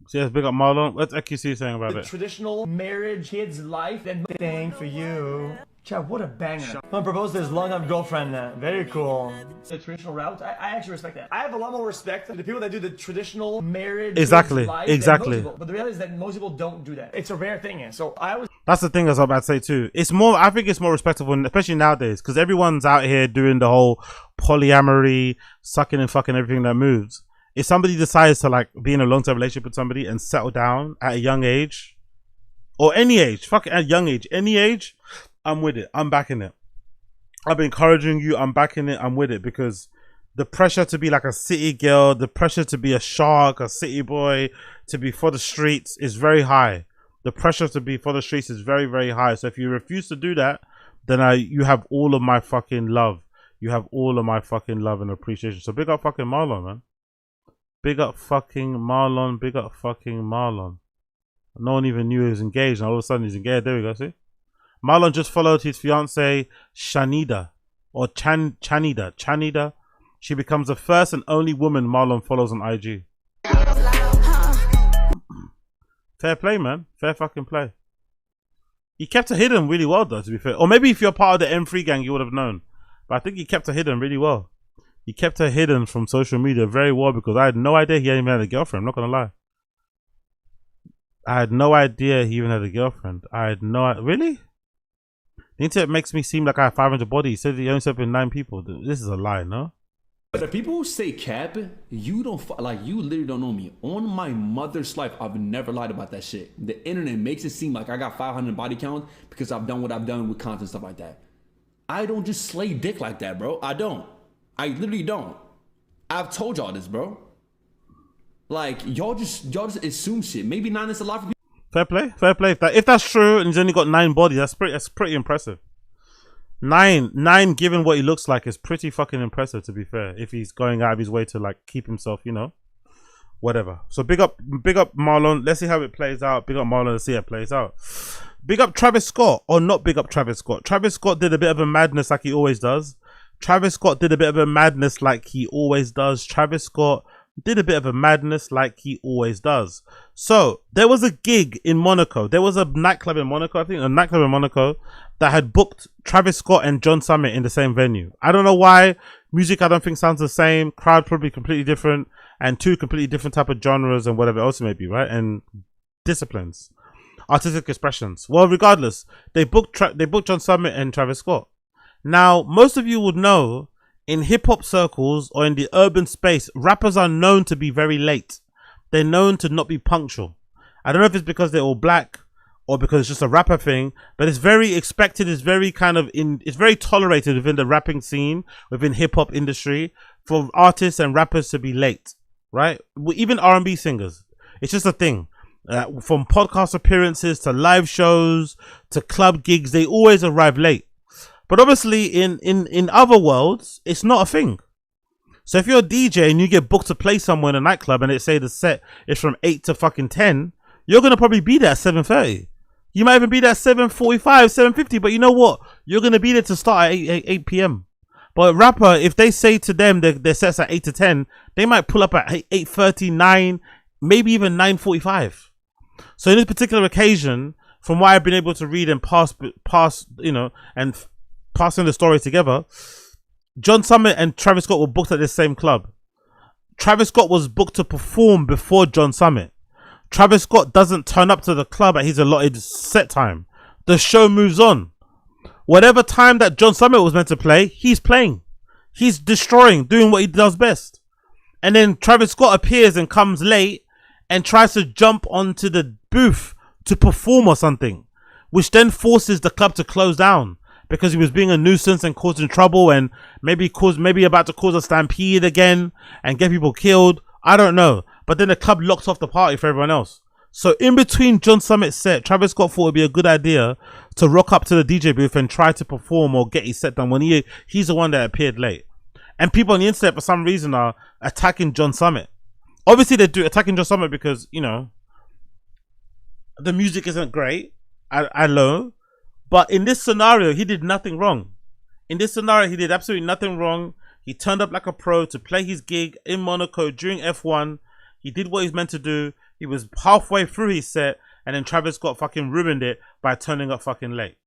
So yes, big up Marlon. What's EQC saying about it? Traditional marriage, kids' life, and thing for you. Chad, what a banger. I'm proposed to his long-time girlfriend. Very cool. The traditional route, I actually respect that. I have a lot more respect for the people that do the traditional marriage. Exactly. But the reality is that most people don't do that. It's a rare thing. So that's the thing as I'm about to say too. It's more, I think it's more respectable, especially nowadays, because everyone's out here doing the whole polyamory, sucking and fucking everything that moves. If somebody decides to like be in a long-term relationship with somebody and settle down at a young age, or any age, fuck it, at a young age, any age, I'm with it. I'm backing it. I've been encouraging you. I'm backing it. I'm with it, because the pressure to be like a city girl, the pressure to be a shark, a city boy, to be for the streets is very high. The pressure to be for the streets is very, very high. So if you refuse to do that, then you have all of my fucking love. You have all of my fucking love and appreciation. So big up fucking Marlon, man. Big up fucking Marlon. Big up fucking Marlon. No one even knew he was engaged, and all of a sudden he's engaged. There we go, see? Marlon just followed his fiancée, Shanida, or Chanida. She becomes the first and only woman Marlon follows on IG. Fair play, man. Fair fucking play. He kept her hidden really well, though, to be fair. Or maybe if you're part of the M3 gang, you would have known. But I think he kept her hidden really well. He kept her hidden from social media very well, because I had no idea he even had a girlfriend. I'm not going to lie. I had no idea he even had a girlfriend. I had no idea. Really? The internet makes me seem like I have 500 bodies. He said he only slept with 9 people. This is a lie, no? But the people who say cap, you don't, like, you literally don't know me. On my mother's life, I've never lied about that shit. The internet makes it seem like I got 500 body count because I've done what I've done with content and stuff like that. I don't just slay dick like that, bro. I don't. I literally don't. I've told y'all this, bro. Like, y'all just assume shit. Maybe 9 is a lot for people. Fair play, fair play. If that's true and he's only got 9 bodies, that's pretty impressive. 9 given what he looks like is pretty fucking impressive, to be fair. If he's going out of his way to like keep himself, you know, whatever. So big up Marlon. Let's see how it plays out. Big up Marlon. Let's see how it plays out. Big up Travis Scott, or not big up Travis Scott. Travis Scott did a bit of a madness like he always does. Travis Scott did a bit of a madness like he always does. Travis Scott did a bit of a madness like he always does. So there was a gig in Monaco. There was a nightclub in Monaco, I think a nightclub in Monaco, that had booked Travis Scott and John Summit in the same venue. I don't know why. Music, I don't think, sounds the same. Crowd probably completely different, and 2 completely different type of genres and whatever else it may be, right? And disciplines, artistic expressions. Well, regardless, they booked John Summit and Travis Scott. Now, most of you would know, in hip-hop circles or in the urban space, rappers are known to be very late. They're known to not be punctual. I don't know if it's because they're all black or because it's just a rapper thing, but it's very expected. It's very it's very tolerated within the rapping scene, within hip-hop industry, for artists and rappers to be late, right? Even R&B singers. It's just a thing. From podcast appearances to live shows to club gigs, they always arrive late. But obviously in other worlds, it's not a thing. So if you're a DJ and you get booked to play somewhere in a nightclub and it say the set is from 8 to fucking 10, you're going to probably be there at 7:30. You might even be there at 7:45, 7:50, but you know what? You're going to be there to start at 8 p.m. But a rapper, if they say to them their set's at 8 to 10, they might pull up at 8:30, 9, maybe even 9:45. So in this particular occasion, from what I've been able to read and pass, you know, and passing the story together, John Summit and Travis Scott were booked at this same club. Travis Scott was booked to perform before John Summit. Travis Scott doesn't turn up to the club at his allotted set time. The show moves on. Whatever time that John Summit was meant to play, he's playing. He's destroying, doing what he does best. And then Travis Scott appears and comes late and tries to jump onto the booth to perform or something, which then forces the club to close down because he was being a nuisance and causing trouble and maybe about to cause a stampede again and get people killed. I don't know. But then the club locks off the party for everyone else. So in between John Summit's set, Travis Scott thought it would be a good idea to rock up to the DJ booth and try to perform or get his set done when he's the one that appeared late. And people on the internet for some reason are attacking John Summit. Obviously they do attacking John Summit because, you know, the music isn't great. I know. But in this scenario, he did nothing wrong. In this scenario, he did absolutely nothing wrong. He turned up like a pro to play his gig in Monaco during F1. He did what he's meant to do. He was halfway through his set, and then Travis Scott fucking ruined it by turning up fucking late.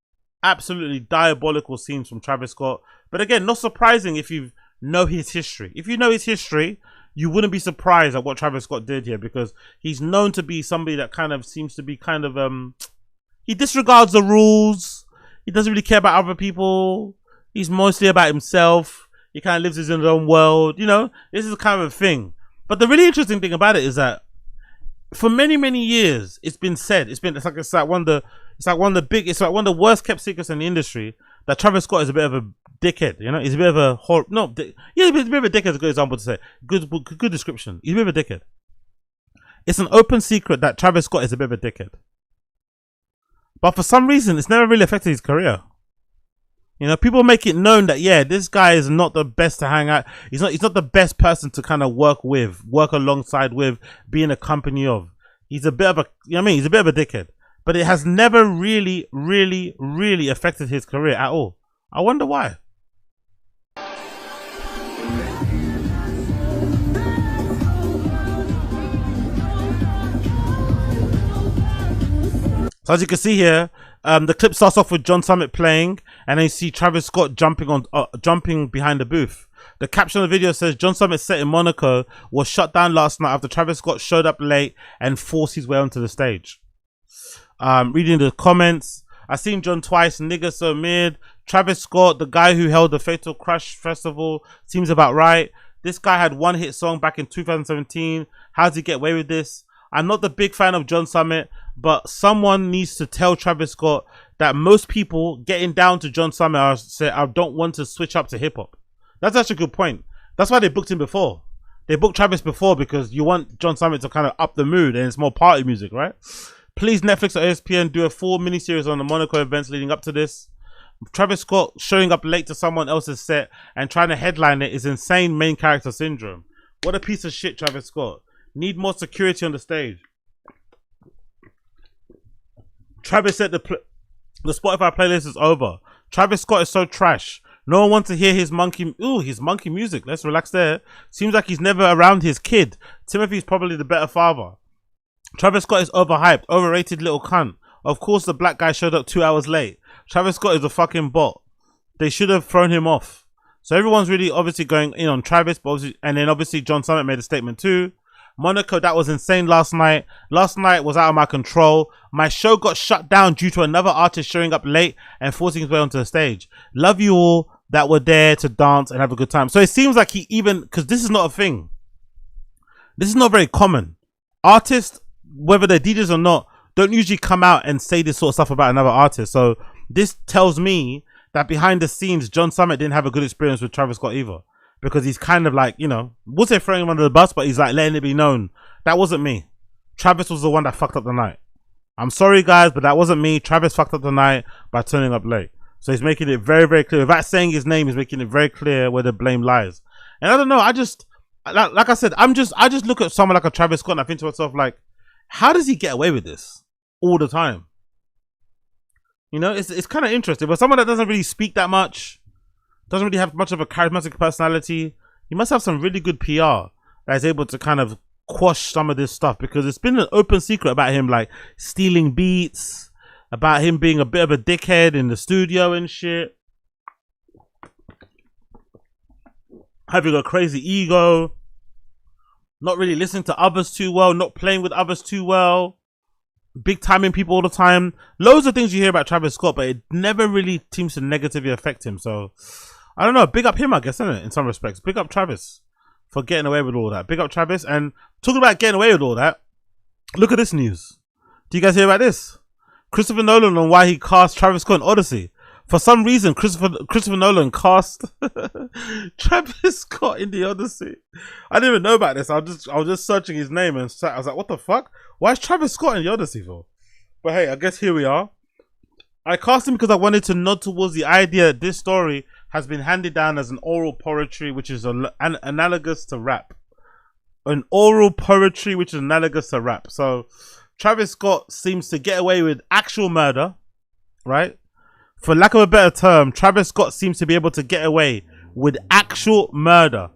absolutely diabolical scenes from Travis Scott. But again, not surprising if you know his history. If you know his history, you wouldn't be surprised at what Travis Scott did here, because he's known to be somebody that kind of seems to be kind of he disregards the rules. He doesn't really care about other people. He's mostly about himself. He kind of lives in his own world. You know, this is kind of a thing. But the really interesting thing about it is that for many, many years, it's been said, it's like one of the worst kept secrets in the industry, that Travis Scott is a bit of a dickhead. You know, he's a bit of a he's a bit of a dickhead is a good example to say. Good description. He's a bit of a dickhead. It's an open secret that Travis Scott is a bit of a dickhead. But for some reason, it's never really affected his career. You know, people make it known that, yeah, this guy is not the best to hang out. He's not the best person to kind of work alongside with, be in a company of. He's a bit of a, you know what I mean? He's a bit of a dickhead. But it has never really, really, really affected his career at all. I wonder why. So as you can see here, the clip starts off with John Summit playing, and then you see Travis Scott jumping behind the booth. The caption of the video says, John Summit's set in Monaco was shut down last night after Travis Scott showed up late and forced his way onto the stage. Reading the comments, I seen John twice, nigga so mid. Travis Scott, the guy who held the Fatal Crush Festival, seems about right. This guy had one hit song back in 2017. How does he get away with this? I'm not the big fan of John Summit, but someone needs to tell Travis Scott that most people getting down to John Summit I don't want to switch up to hip hop. That's actually a good point. That's why they booked him before. They booked Travis before because you want John Summit to kind of up the mood, and it's more party music, right? Please, Netflix or ESPN, do a full miniseries on the Monaco events leading up to this. Travis Scott showing up late to someone else's set and trying to headline it is insane main character syndrome. What a piece of shit, Travis Scott. Need more security on the stage. Travis said the Spotify playlist is over. Travis Scott is so trash. No one wants to hear his monkey music. Let's relax there. Seems like he's never around his kid. Timothy's probably the better father. Travis Scott is overhyped, overrated little cunt. Of course the black guy showed up 2 hours late. Travis Scott is a fucking bot. They should have thrown him off. So everyone's really obviously going in on Travis, but and then obviously John Summit made a statement too. Monaco, that was insane last night. Last night was out of my control. My show got shut down due to another artist showing up late and forcing his way onto the stage. Love you all that were there to dance and have a good time. So it seems like he even, because this is not a thing. This is not very common. Artists, whether they're DJs or not, don't usually come out and say this sort of stuff about another artist. So this tells me that behind the scenes, John Summit didn't have a good experience with Travis Scott either. Because he's kind of like, you know, we'll say throwing him under the bus, but he's like letting it be known. That wasn't me. Travis was the one that fucked up the night. I'm sorry, guys, but that wasn't me. Travis fucked up the night by turning up late. So he's making it very, very clear. Without saying his name, he's making it very clear where the blame lies. And I don't know. I just, like I said, I just look at someone like a Travis Scott and I think to myself, like, how does he get away with this all the time? You know, it's kind of interesting. But someone that doesn't really speak that much, doesn't really have much of a charismatic personality, he must have some really good PR that is able to kind of quash some of this stuff, because it's been an open secret about him like stealing beats, about him being a bit of a dickhead in the studio and shit, having a crazy ego, not really listening to others too well, not playing with others too well, big timing people all the time. Loads of things you hear about Travis Scott, but it never really seems to negatively affect him. So I don't know, big up him, I guess, isn't it, in some respects. Big up Travis for getting away with all that. Big up Travis. And talking about getting away with all that, look at this news. Do you guys hear about this? Christopher Nolan on why he cast Travis Scott in Odyssey. For some reason, Christopher Nolan cast Travis Scott in the Odyssey. I didn't even know about this. I was just searching his name and I was like, what the fuck? Why is Travis Scott in the Odyssey for? But hey, I guess here we are. I cast him because I wanted to nod towards the idea that this story has been handed down as an oral poetry, which is analogous to rap. An oral poetry, which is analogous to rap. So Travis Scott seems to get away with actual murder, right? For lack of a better term, Travis Scott seems to be able to get away with actual murder.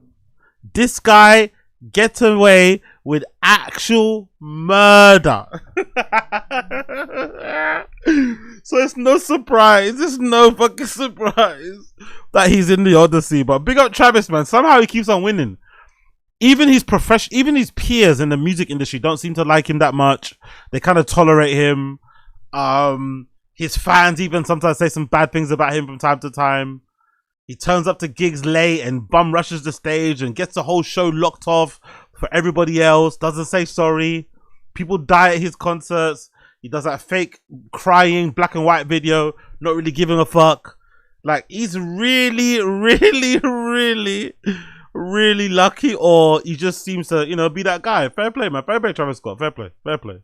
This guy gets away with actual murder. So it's no surprise. It's no fucking surprise that he's in the Odyssey. But big up Travis, man. Somehow he keeps on winning. Even his peers in the music industry don't seem to like him that much. They kind of tolerate him. His fans even sometimes say some bad things about him from time to time. He turns up to gigs late and bum rushes the stage and gets the whole show locked off for everybody else. Doesn't say sorry. People die at his concerts. He does that fake crying black and white video, not really giving a fuck. Like, he's really, really, really, really lucky, or he just seems to, you know, be that guy. Fair play, man. Fair play, Travis Scott. Fair play. Fair play.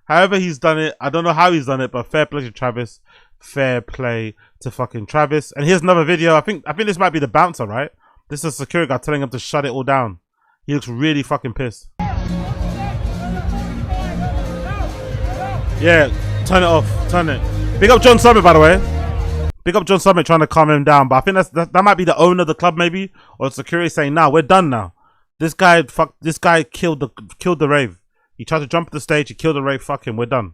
However he's done it, I don't know how he's done it, but fair play to Travis. Fair play to fucking Travis. And here's another video. I think this might be the bouncer, right? This is a security guy telling him to shut it all down. He looks really fucking pissed. Yeah, turn it off. Turn it. Big up John Summit, by the way. Big up John Summit trying to calm him down. But I think that might be the owner of the club, maybe, or security saying, "Nah, we're done now. This guy killed the rave. He tried to jump the stage. He killed the rave. Fuck him. We're done."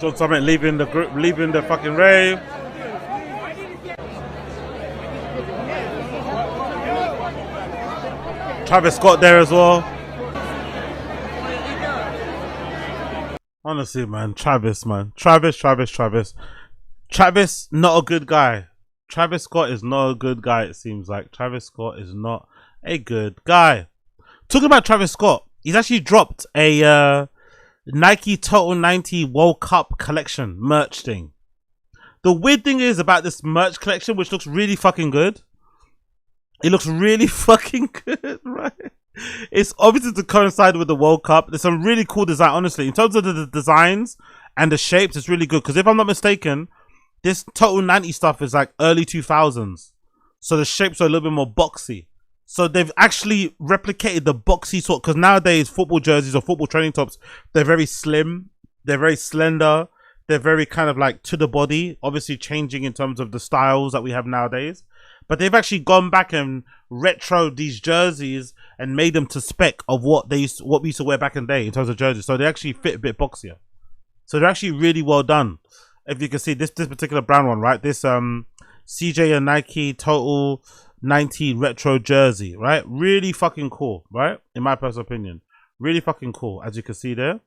John Summit leaving the group, leaving the fucking rave. Travis Scott there as well. Honestly, man, Travis, man. Travis, not a good guy. Travis Scott is not a good guy, it seems like. Travis Scott is not a good guy. Talking about Travis Scott, he's actually dropped a Nike Total 90 World Cup collection merch thing. The weird thing is about this merch collection, which looks really fucking good. It looks really fucking good, right? It's obviously to coincide with the World Cup. There's some really cool design, honestly. In terms of the designs and the shapes, it's really good. Because if I'm not mistaken, this Total 90 stuff is like early 2000s. So the shapes are a little bit more boxy. So they've actually replicated the boxy sort. Because nowadays, football jerseys or football training tops, they're very slim. They're very slender. They're very kind of like to the body. Obviously changing in terms of the styles that we have nowadays. But they've actually gone back and retroed these jerseys and made them to spec of what we used to wear back in the day in terms of jerseys. So they actually fit a bit boxier. So they're actually really well done. If you can see this particular brand one, right? This CJ and Nike Total 90 retro jersey, right? Really fucking cool, right? In my personal opinion, really fucking cool. As you can see there,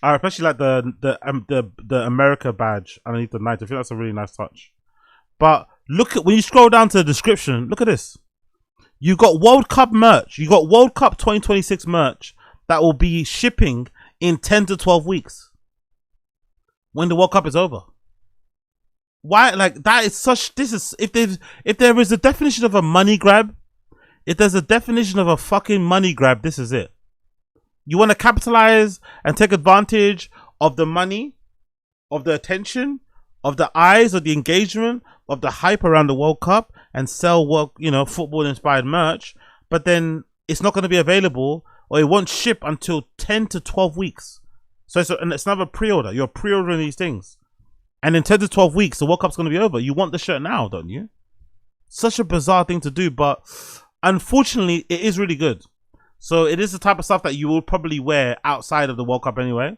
I especially like the America badge underneath the 90. I think that's a really nice touch. But look at when you scroll down to the description. Look at this. You got World Cup merch. You got World Cup 2026 merch that will be shipping in 10 to 12 weeks when the World Cup is over. Why? Like, that is such. This is if there is a definition of a money grab. If there's a definition of a fucking money grab, this is it. You want to capitalize and take advantage of the money, of the attention, of the eyes, of the engagement, of the hype around the World Cup, and sell football inspired merch, but then it's not going to be available, or it won't ship until 10 to 12 weeks. So it's another pre-order. You're pre-ordering these things, and in 10 to 12 weeks the World Cup's going to be over. You want the shirt now, don't you? Such a bizarre thing to do, but unfortunately it is really good. So it is the type of stuff that you will probably wear outside of the World Cup anyway,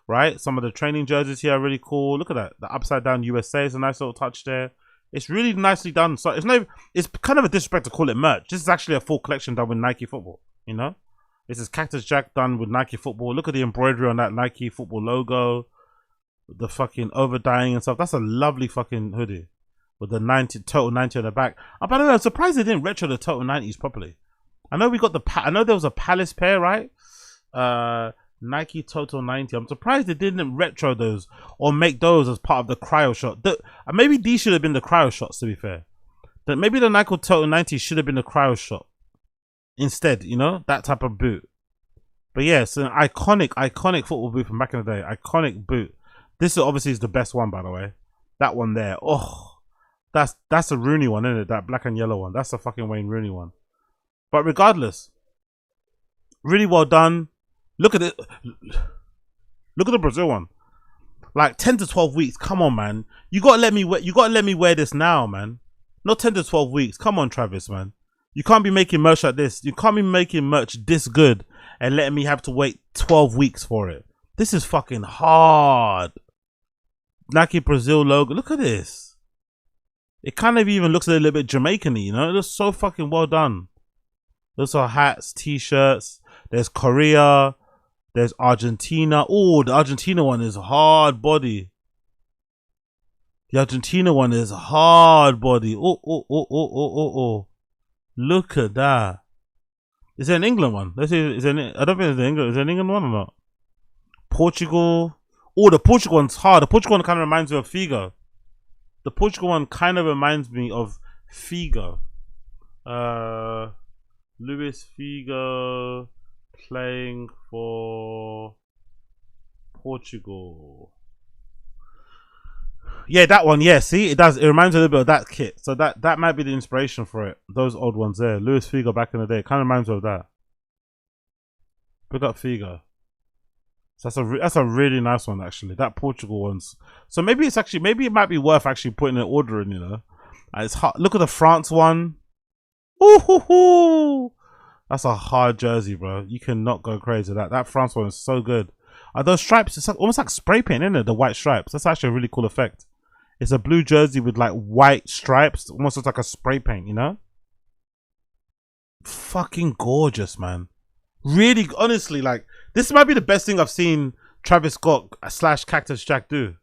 right? Some of the training jerseys here are really cool. Look at that. The upside down USA is a nice little touch there. It's really nicely done. So it's kind of a disrespect to call it merch. This is actually a full collection done with Nike football, you know? This is Cactus Jack done with Nike football. Look at the embroidery on that Nike football logo. The fucking overdying and stuff. That's a lovely fucking hoodie with the Total 90 on the back. But I don't know, I'm surprised they didn't retro the Total 90s properly. I know I know there was a Palace pair, right? Nike Total 90. I'm surprised they didn't retro those or make those as part of the cryo shot. Maybe these should have been the cryo shots, to be fair. Maybe the Nike Total 90 should have been the cryo shot instead, you know, that type of boot. But yeah, it's an iconic football boot from back in the day. Iconic boot. This obviously is the best one, by the way. That one there. Oh, that's a Rooney one, isn't it? That black and yellow one. That's the fucking Wayne Rooney one. But regardless, really well done. Look at it. Look at the Brazil one. Like 10 to 12 weeks. Come on, man. You gotta let me wear this now, man. Not 10 to 12 weeks. Come on, Travis, man. You can't be making merch like this. You can't be making merch this good and letting me have to wait 12 weeks for it. This is fucking hard. Nike Brazil logo. Look at this. It kind of even looks a little bit Jamaican-y, you know? It looks so fucking well done. Those are hats, t-shirts. There's Korea. There's Argentina. Oh, the Argentina one is hard body. The Argentina one is hard body. Oh. Look at that. Is it an England one? Let's see. I don't think it's an England. Is it an England one or not? Portugal. Oh, the Portugal one's hard. The Portugal one kind of reminds me of Figo. The Portugal one kind of reminds me of Figo. Luis Figo playing for Portugal. Yeah, that one. Yeah, see, it does. It reminds me a little bit of that kit. So that might be the inspiration for it. Those old ones there. Luis Figo back in the day. Kind of reminds me of that. Pick up Figo. So that's a really nice one actually. That Portugal one's. So maybe it might be worth actually putting an order in. You know, it's hard. Look at the France one. Ooh, that's a hard jersey, bro. You cannot go crazy with that. That France one is so good. Are those stripes? It's almost like spray paint, isn't it? The white stripes. That's actually a really cool effect. It's a blue jersey with like white stripes. Almost looks like a spray paint, you know? Fucking gorgeous, man. Really, honestly, like, this might be the best thing I've seen Travis Scott / Cactus Jack do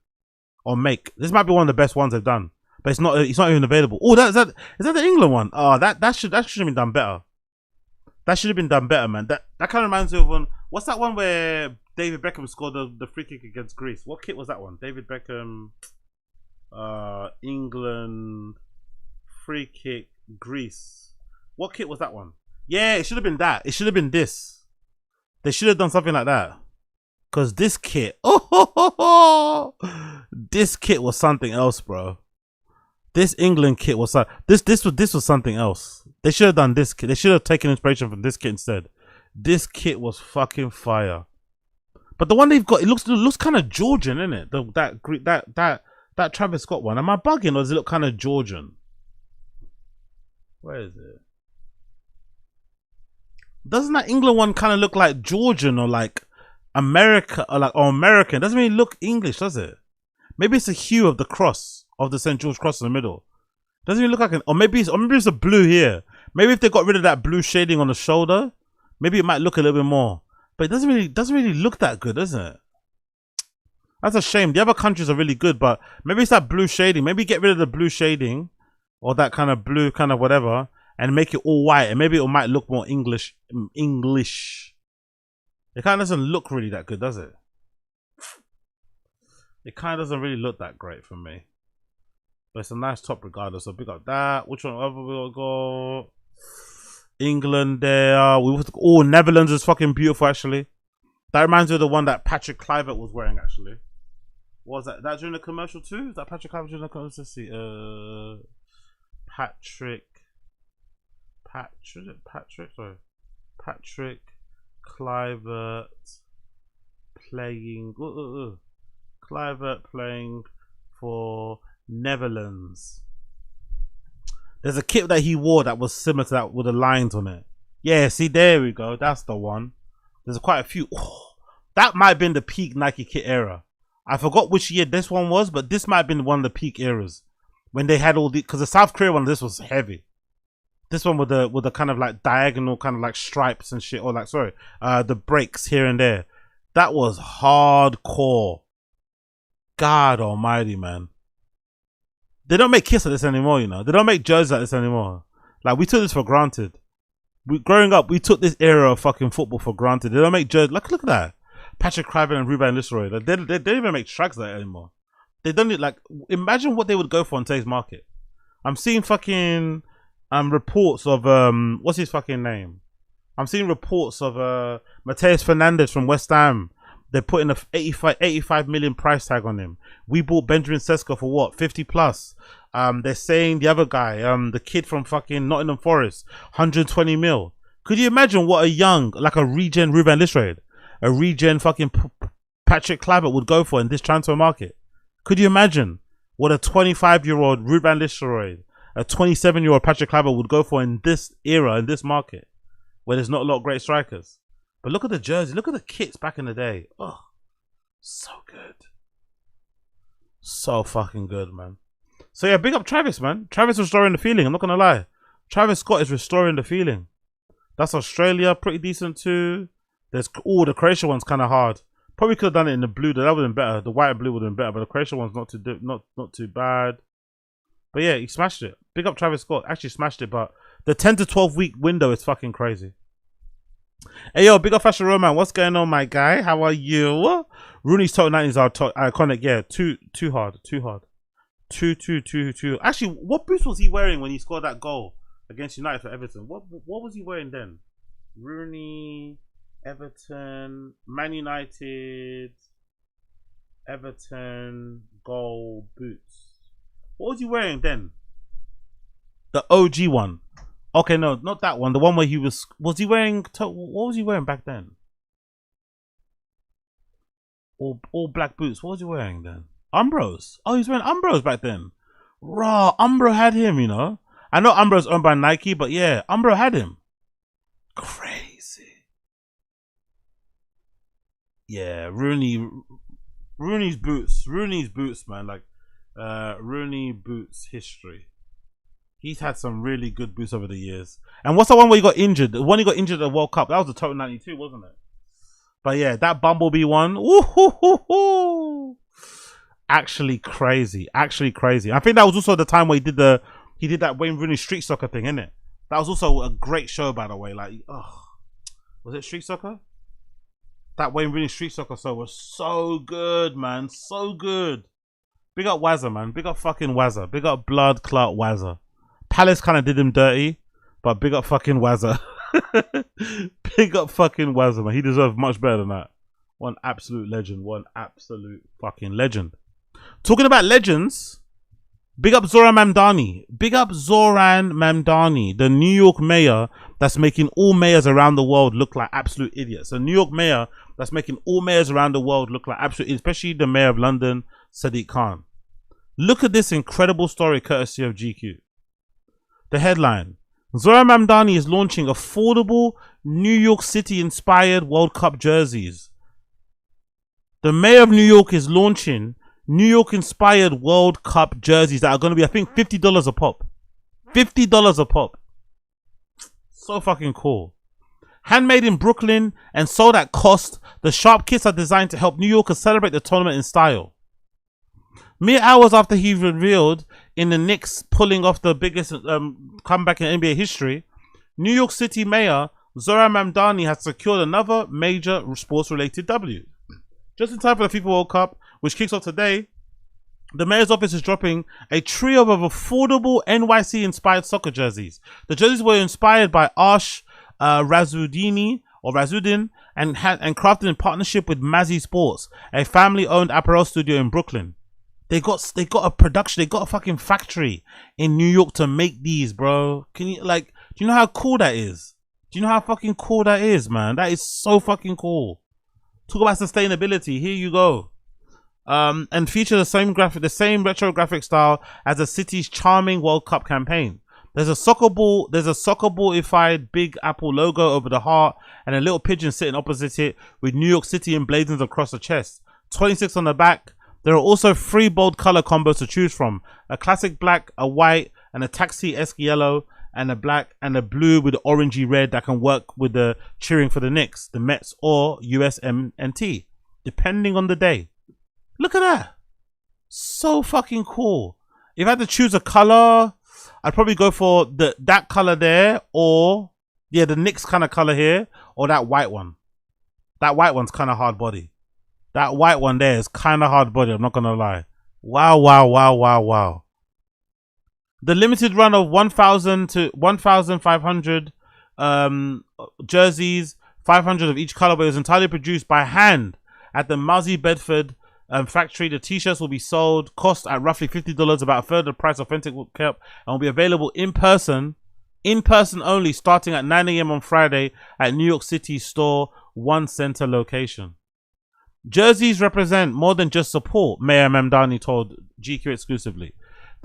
or make. This might be one of the best ones they've done, but it's not even available. Oh, is that the England one? Oh, that should have been done better. That should have been done better, man. That kind of reminds me of one. What's that one where David Beckham scored the free kick against Greece? What kit was that one? David Beckham, England, free kick, Greece. What kit was that one? Yeah, it should have been that. It should have been this. They should have done something like that. Cause this kit, this kit was something else, bro. This England kit was this was something else. They should have done this kit. They should have taken inspiration from this kit instead. This kit was fucking fire. But the one they've got, it looks kind of Georgian, isn't it? That Travis Scott one. Am I bugging or does it look kind of Georgian? Where is it? Doesn't that England one kind of look like Georgian or like America or American? Doesn't really look English, does it? Maybe it's the hue of the cross of the St. George cross in the middle. Doesn't even look like or maybe it's a blue here. Maybe if they got rid of that blue shading on the shoulder, maybe it might look a little bit more. But it doesn't really look that good, does it? That's a shame. The other countries are really good, but maybe it's that blue shading. Maybe get rid of the blue shading or that kind of blue kind of whatever and make it all white, and maybe it might look more English. It kind of doesn't look really that good, does it? It kind of doesn't really look that great for me. But it's a nice top regardless. So big up that. Which one other we gotta go? England there. Oh, Netherlands is fucking beautiful actually. That reminds me of the one that Patrick Kluivert was wearing actually. What was that? That during the commercial too? Is that Patrick Kluivert during the commercial? Let's see. Patrick Kluivert playing. Kluivert playing for Netherlands. There's a kit that he wore that was similar to that with the lines on it. Yeah, see, there we go. That's the one. There's quite a few. Oh, that might have been the peak Nike kit era. I forgot which year this one was, but this might have been one of the peak eras when they had all the. Because the South Korea one, this was heavy. This one with the kind of like diagonal kind of like stripes and shit, or like the breaks here and there. That was hardcore. God Almighty, man. They don't make kits like this anymore, you know. They don't make jerseys like this anymore. Like, we took this for granted. Growing up, we took this era of fucking football for granted. They don't make jerseys. Look at that. Patrick Kluivert and Ruben Nistelrooy. Like, they don't even make strikes like that anymore. They don't need, like, imagine what they would go for on today's market. I'm seeing fucking reports of what's his fucking name? I'm seeing reports of Mateus Fernandes from West Ham. They're putting a 85 million price tag on him. We bought Benjamin Sesko for what? 50 plus. They're saying the other guy, the kid from fucking Nottingham Forest, 120 mil. Could you imagine what a young, like a regen Ruben Nistelrooy, a regen fucking Patrick Kluivert would go for in this transfer market? Could you imagine what a 25-year-old Ruben Nistelrooy, a 27-year-old Patrick Kluivert would go for in this era, in this market, where there's not a lot of great strikers. But look at the jersey. Look at the kits back in the day. Oh, so good. So fucking good, man. So yeah, big up Travis, man. Travis restoring the feeling. I'm not gonna lie. Travis Scott is restoring the feeling. That's Australia, pretty decent too. There's the Croatia one's kind of hard. Probably could have done it in the blue. That would have been better. The white and blue would have been better, but the Croatia one's not too bad. But yeah, he smashed it. Big up Travis Scott. Actually smashed it, but the 10 to 12 week window is fucking crazy. Hey yo, big up Fashion Roman. What's going on, my guy? How are you? Rooney's total 90s are iconic. Yeah, too hard. Too. Actually, what boots was he wearing when he scored that goal against United for Everton? What was he wearing then? Rooney, Everton, Man United, Everton goal boots. What was he wearing then? The OG one. Okay, no, not that one. The one where he was he wearing? What was he wearing back then? All black boots. What was he wearing then? Umbros. Oh, he was wearing Umbros back then. Raw. Umbro had him, you know. I know Umbro's owned by Nike, but yeah, Umbro had him. Crazy. Yeah, Rooney's boots, man. Like, Rooney boots history. He's had some really good boots over the years. And what's the one where he got injured? The one he got injured at the World Cup. That was the total 92, wasn't it? But yeah, that Bumblebee one. Ooh, actually crazy. I think that was also the time where he did that Wayne Rooney street soccer thing, innit? That was also a great show, by the way. Like, was it street soccer? That Wayne Rooney street soccer show was so good, man. So good. Big up Wazza, man. Big up fucking Wazza. Big up Blood Clot Wazza. Palace kind of did him dirty, but big up fucking Wazza. Big up fucking Wazza, man. He deserves much better than that. One absolute legend. One absolute fucking legend. Talking about legends, big up Zohran Mamdani. Big up Zohran Mamdani, the New York mayor that's making all mayors around the world look like absolute idiots. A New York mayor that's making all mayors around the world look like absolute, especially the mayor of London, Sadiq Khan. Look at this incredible story courtesy of GQ. The headline: Zohran Mamdani is launching affordable New York City inspired World Cup jerseys. The mayor of New York is launching New York inspired World Cup jerseys that are going to be, I think, $50 a pop. $50 a pop. So fucking cool. Handmade in Brooklyn and sold at cost, the sharp kits are designed to help New Yorkers celebrate the tournament in style. Mere hours after he revealed in the Knicks pulling off the biggest comeback in NBA history, New York City Mayor Zohran Mamdani has secured another major sports-related W. Just in time for the FIFA World Cup, which kicks off today, the mayor's office is dropping a trio of affordable NYC-inspired soccer jerseys. The jerseys were inspired by Arsh Razudini and crafted in partnership with Mazzy Sports, a family-owned apparel studio in Brooklyn. They got a production. They got a fucking factory in New York to make these, bro. Can you, like, do you know how cool that is? Do you know how fucking cool that is, man? That is so fucking cool. Talk about sustainability. Here you go. And feature the same retro graphic style as the city's charming World Cup campaign. There's a soccer ball-ified Big Apple logo over the heart and a little pigeon sitting opposite it with New York City emblazoned across the chest. 26 on the back. There are also 3 bold color combos to choose from: a classic black, a white, and a taxi-esque yellow, and a black and a blue with orangey red that can work with the cheering for the Knicks, the Mets, or USMNT, depending on the day. Look at that. So fucking cool. If I had to choose a color, I'd probably go for that color there, or yeah, the Knicks kind of color here, or that white one. That white one's kind of hard body. That white one there is kind of hard body, I'm not gonna lie. Wow. The limited run of 1,000 to 1,500 jerseys, 500 of each colorway, was entirely produced by hand at the Muzzy Bedford factory. The t-shirts will be sold, cost at roughly $50, about a third of the price Authentic will keep, and will be available in person only, starting at 9 a.m. on Friday at New York City store One Center location. Jerseys represent more than just support, Mayor Mamdani told GQ exclusively.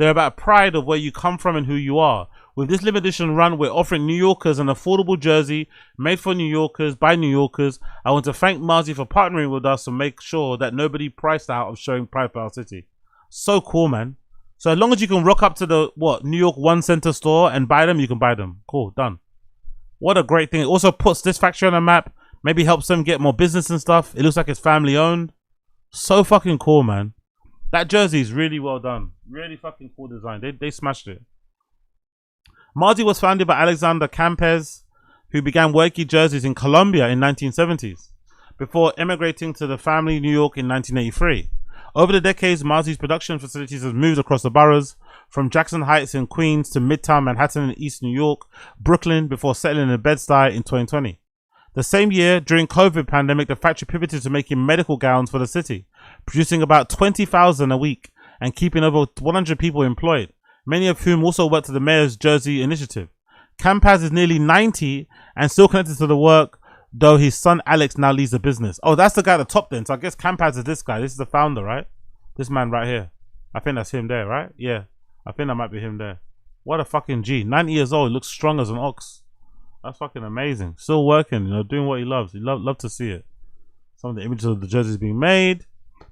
They're about pride of where you come from and who you are. With this limited edition run, we're offering New Yorkers an affordable jersey made for New Yorkers by New Yorkers. I want to thank Marzi for partnering with us to make sure that nobody priced out of showing pride for our city. So cool, man. So as long as you can rock up to the New York One Center store and buy them, you can buy them. Cool, done. What a great thing. It also puts this factory on the map. Maybe helps them get more business and stuff. It looks like it's family owned. So fucking cool, man. That jersey is really well done. Really fucking cool design. They smashed it. Marzi was founded by Alexander Campes, who began working jerseys in Colombia in 1970s, before emigrating to the family New York in 1983. Over the decades, Marzi's production facilities have moved across the boroughs, from Jackson Heights in Queens to Midtown Manhattan in East New York, Brooklyn, before settling in Bed-Stuy in 2020. The same year, during COVID pandemic, the factory pivoted to making medical gowns for the city, producing about 20,000 a week and keeping over 100 people employed, many of whom also worked at the Mayor's Jersey Initiative. Campaz is nearly 90 and still connected to the work, though his son Alex now leads the business. Oh, that's the guy at the top then. So I guess Campaz is this guy. This is the founder, right? This man right here. I think that's him there, right? Yeah, I think that might be him there. What a fucking G. 90 years old, looks strong as an ox. That's fucking amazing. Still working, you know, doing what he loves. You love to see it. Some of the images of the jerseys being made.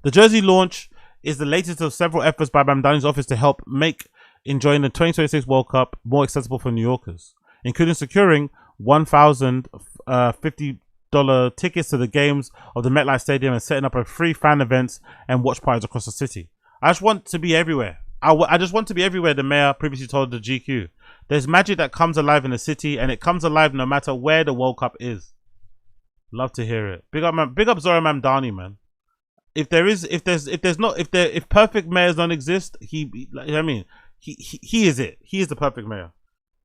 The jersey launch is the latest of several efforts by Mamdani's office to help make enjoying the 2026 World Cup more accessible for New Yorkers, including securing $1,050 tickets to the games of the MetLife Stadium and setting up a free fan events and watch parties across the city. I just want to be everywhere. I just want to be everywhere, the mayor previously told the GQ. There's magic that comes alive in the city, and it comes alive no matter where the World Cup is. Love to hear it. Big up Zohran Mamdani, man. If perfect mayors don't exist, he is it. He is the perfect mayor.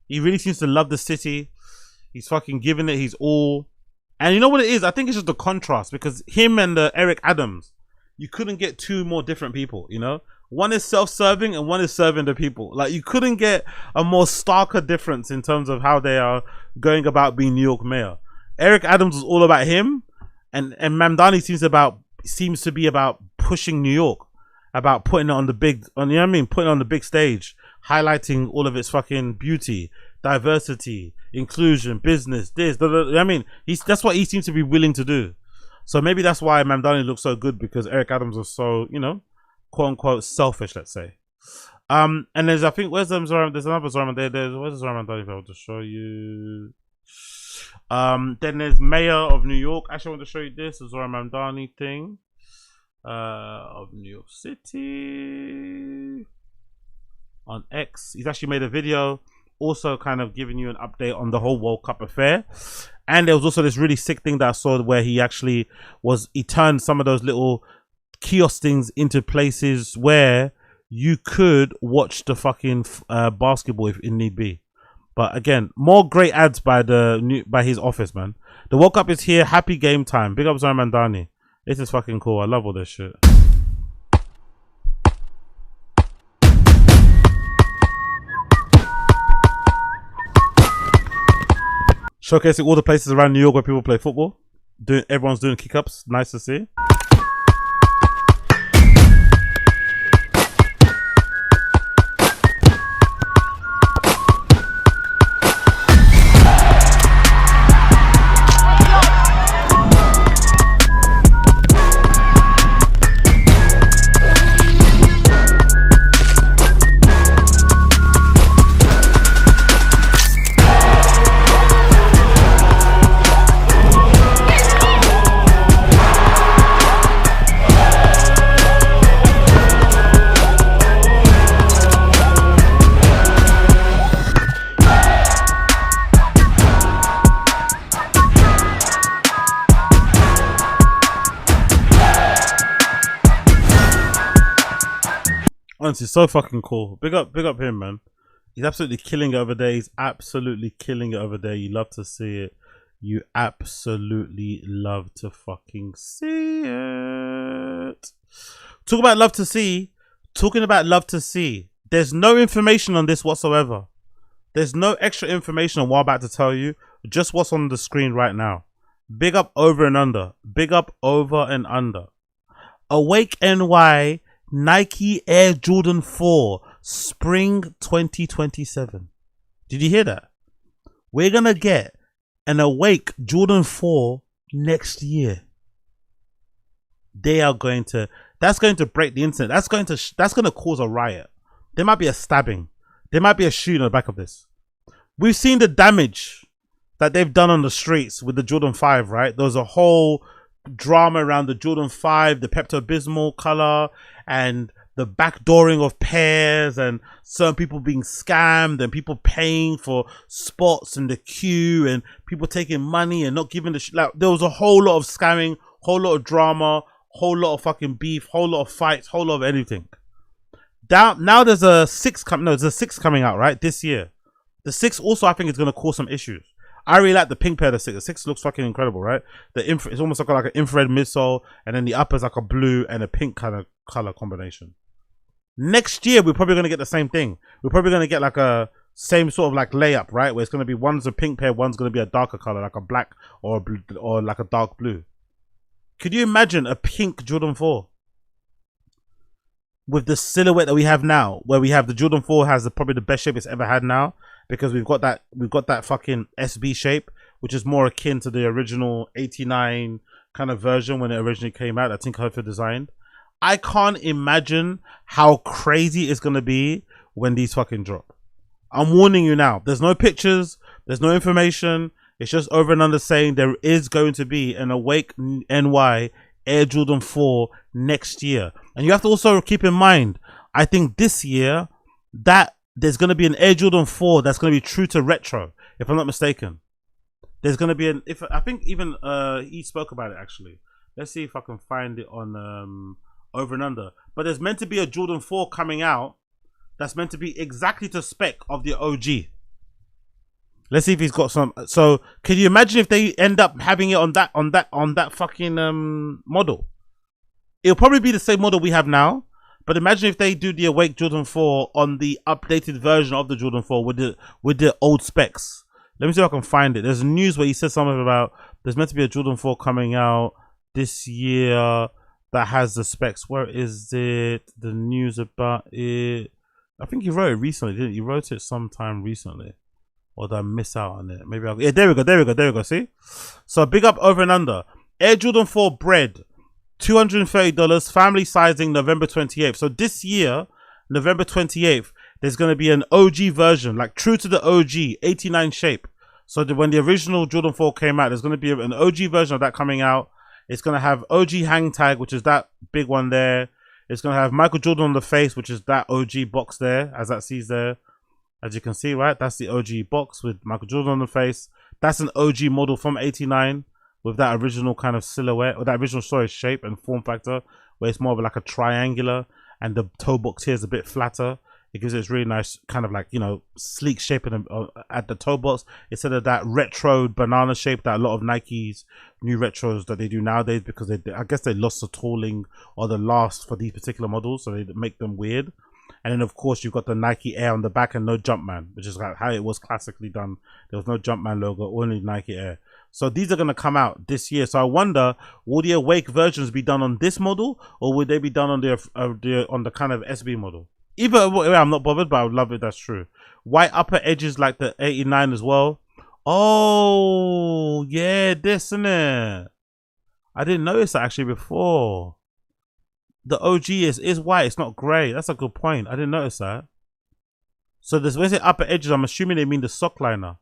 He really seems to love the city. He's fucking giving it his all. And you know what it is? I think it's just the contrast, because him and Eric Adams, you couldn't get two more different people, you know? One is self-serving and one is serving the people. Like, you couldn't get a more starker difference in terms of how they are going about being New York mayor. Eric Adams was all about him, and Mamdani seems to be about pushing New York, about putting it on the big, you know what I mean? Putting it on the big stage, highlighting all of its fucking beauty, diversity, inclusion, business, this, I mean, that's what he seems to be willing to do. So maybe that's why Mamdani looks so good, because Eric Adams was so, you know, quote unquote selfish, let's say. And there's, I think, there's another Zohran there. Where's the Zohran Mamdani? If I want to show you. Then there's Mayor of New York. Actually, I want to show you this, the Zohran Mamdani thing. Of New York City. On X. He's actually made a video also kind of giving you an update on the whole World Cup affair. And there was also this really sick thing that I saw where he turned some of those little kiosk things into places where you could watch the fucking basketball if need be. But again, more great ads by his office, man. The World Cup is here. Happy game time. Big up Zohran Mamdani. This is fucking cool. I love all this shit. Showcasing all the places around New York where people play football. Everyone's doing kick-ups. Nice to see. Honestly, so fucking cool. Big up him, man. He's absolutely killing it over there. He's absolutely killing it over there. You love to see it. You absolutely love to fucking see it. Talking about love to see. There's no information on this whatsoever. There's no extra information on what I'm about to tell you. Just what's on the screen right now. Big up Over and Under. Big up Over and Under. Awake NY Nike Air Jordan 4 spring 2027. Did you hear that? We're gonna get an Awake Jordan 4 next year. They are going to. That's going to break the internet. That's going to cause a riot. There might be a stabbing. There might be a shooting on the back of this. We've seen the damage that they've done on the streets with the Jordan 5, right? There was a whole drama around the Jordan 5, the Pepto-Bismol color, and the backdooring of pairs, and certain people being scammed, and people paying for spots in the queue, and people taking money and not giving the shit. Like, there was a whole lot of scamming, whole lot of drama, whole lot of fucking beef, whole lot of fights, whole lot of anything. Now there's a 6 coming out, right, this year. The 6 also, I think, is going to cause some issues. I really like the pink pair of the 6. The 6 looks fucking incredible, right? It's almost like an infrared midsole, and then the upper's like a blue and a pink kind of color combination. Next year, we're probably going to get the same thing. We're probably going to get like a same sort of like layup, right? Where it's going to be, one's a pink pair, one's going to be a darker color, like a black or a blue, or like a dark blue. Could you imagine a pink Jordan 4? With the silhouette that we have now, where we have the Jordan 4 has probably the best shape it's ever had now, because we've got that fucking SB shape, which is more akin to the original 89 kind of version when it originally came out, I think Herford designed. I can't imagine how crazy it's gonna be when these fucking drop. I'm warning you now. There's no pictures, there's no information. It's just over and under saying there is going to be an Awake NY Air Jordan 4 next year. And you have to also keep in mind, I think this year that there's going to be an Air Jordan 4 that's going to be true to retro, if I'm not mistaken. There's going to be I think even he spoke about it actually. Let's see if I can find it on Over and Under. But there's meant to be a Jordan 4 coming out that's meant to be exactly to spec of the OG. Let's see if he's got some. So can you imagine if they end up having it on that fucking model? It'll probably be the same model we have now, but imagine if they do the Awake Jordan 4 on the updated version of the Jordan 4 with the old specs. Let me see if I can find it. There's news where he said something about there's meant to be a Jordan 4 coming out this year that has the specs. Where is it? The news about it. I think he wrote it recently, didn't he? He wrote it sometime recently. Or did I miss out on it? Maybe yeah, there we go. See? So big up Over and Under. Air Jordan 4 bread, $230, family sizing, November 28th. So this year, November 28th, there's going to be an OG version, like true to the OG, 89 shape. So when the original Jordan 4 came out, there's going to be an OG version of that coming out. It's going to have OG hang tag, which is that big one there. It's going to have Michael Jordan on the face, which is that OG box there, as that sees there. As you can see, right, that's the OG box with Michael Jordan on the face. That's an OG model from 89 with that original kind of silhouette, or that original shape and form factor, where it's more of like a triangular, and the toe box here is a bit flatter. It gives it this really nice kind of like, you know, sleek shape at the toe box, instead of that retro banana shape that a lot of Nike's new retros that they do nowadays, because I guess they lost the tooling or the last for these particular models, so they make them weird. And then, of course, you've got the Nike Air on the back and no Jumpman, which is like how it was classically done. There was no Jumpman logo, only Nike Air. So these are going to come out this year. So I wonder, will the Awake versions be done on this model, or would they be done on the kind of SB model? Either way, I'm not bothered, but I would love it. That's true. White upper edges like the 89 as well. Oh, yeah, this, isn't it? I didn't notice that actually before. The OG is white, it's not grey. That's a good point. I didn't notice that. So this, when they say upper edges, I'm assuming they mean the sock liner.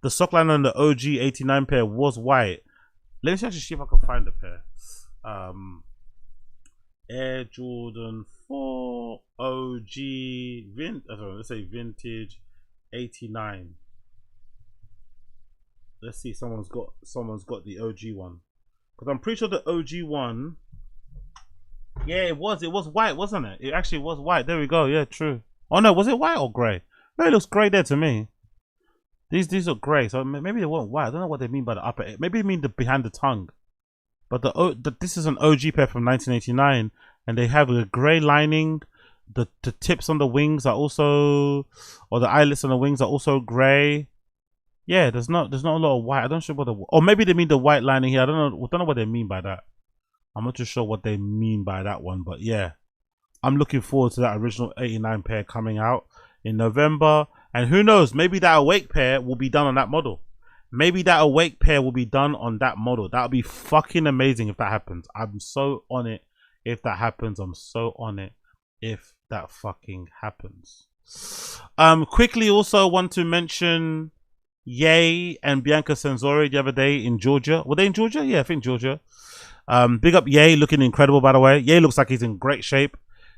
The sock liner on the OG 89 pair was white. Let me actually see if I can find the pair. Air Jordan 4 OG let's say vintage 89. Let's see, someone's got the OG one. Because I'm pretty sure the OG one, yeah, it was white, wasn't it? It actually was white. There we go. Yeah, true. Oh no, was it white or grey? No, it looks grey there to me. These look grey, so maybe they weren't white. I don't know what they mean by the upper. Maybe they mean the behind the tongue. But this is an OG pair from 1989, and they have a grey lining. The tips on the wings are also, or the eyelets on the wings are also grey. Yeah, there's not a lot of white. I don't know what or maybe they mean the white lining here. I don't know what they mean by that. I'm not too sure what they mean by that one, but yeah. I'm looking forward to that original 89 pair coming out in November. And who knows, maybe that Awake pair will be done on that model. Maybe that Awake pair will be done on that model. That would be fucking amazing if that happens. I'm so on it if that happens. I'm so on it if that fucking happens. Quickly also want to mention Ye and Bianca Censori the other day in Georgia. Were they in Georgia? Yeah, I think Georgia. Big up Ye, looking incredible by the way. Ye looks like he's in great shape.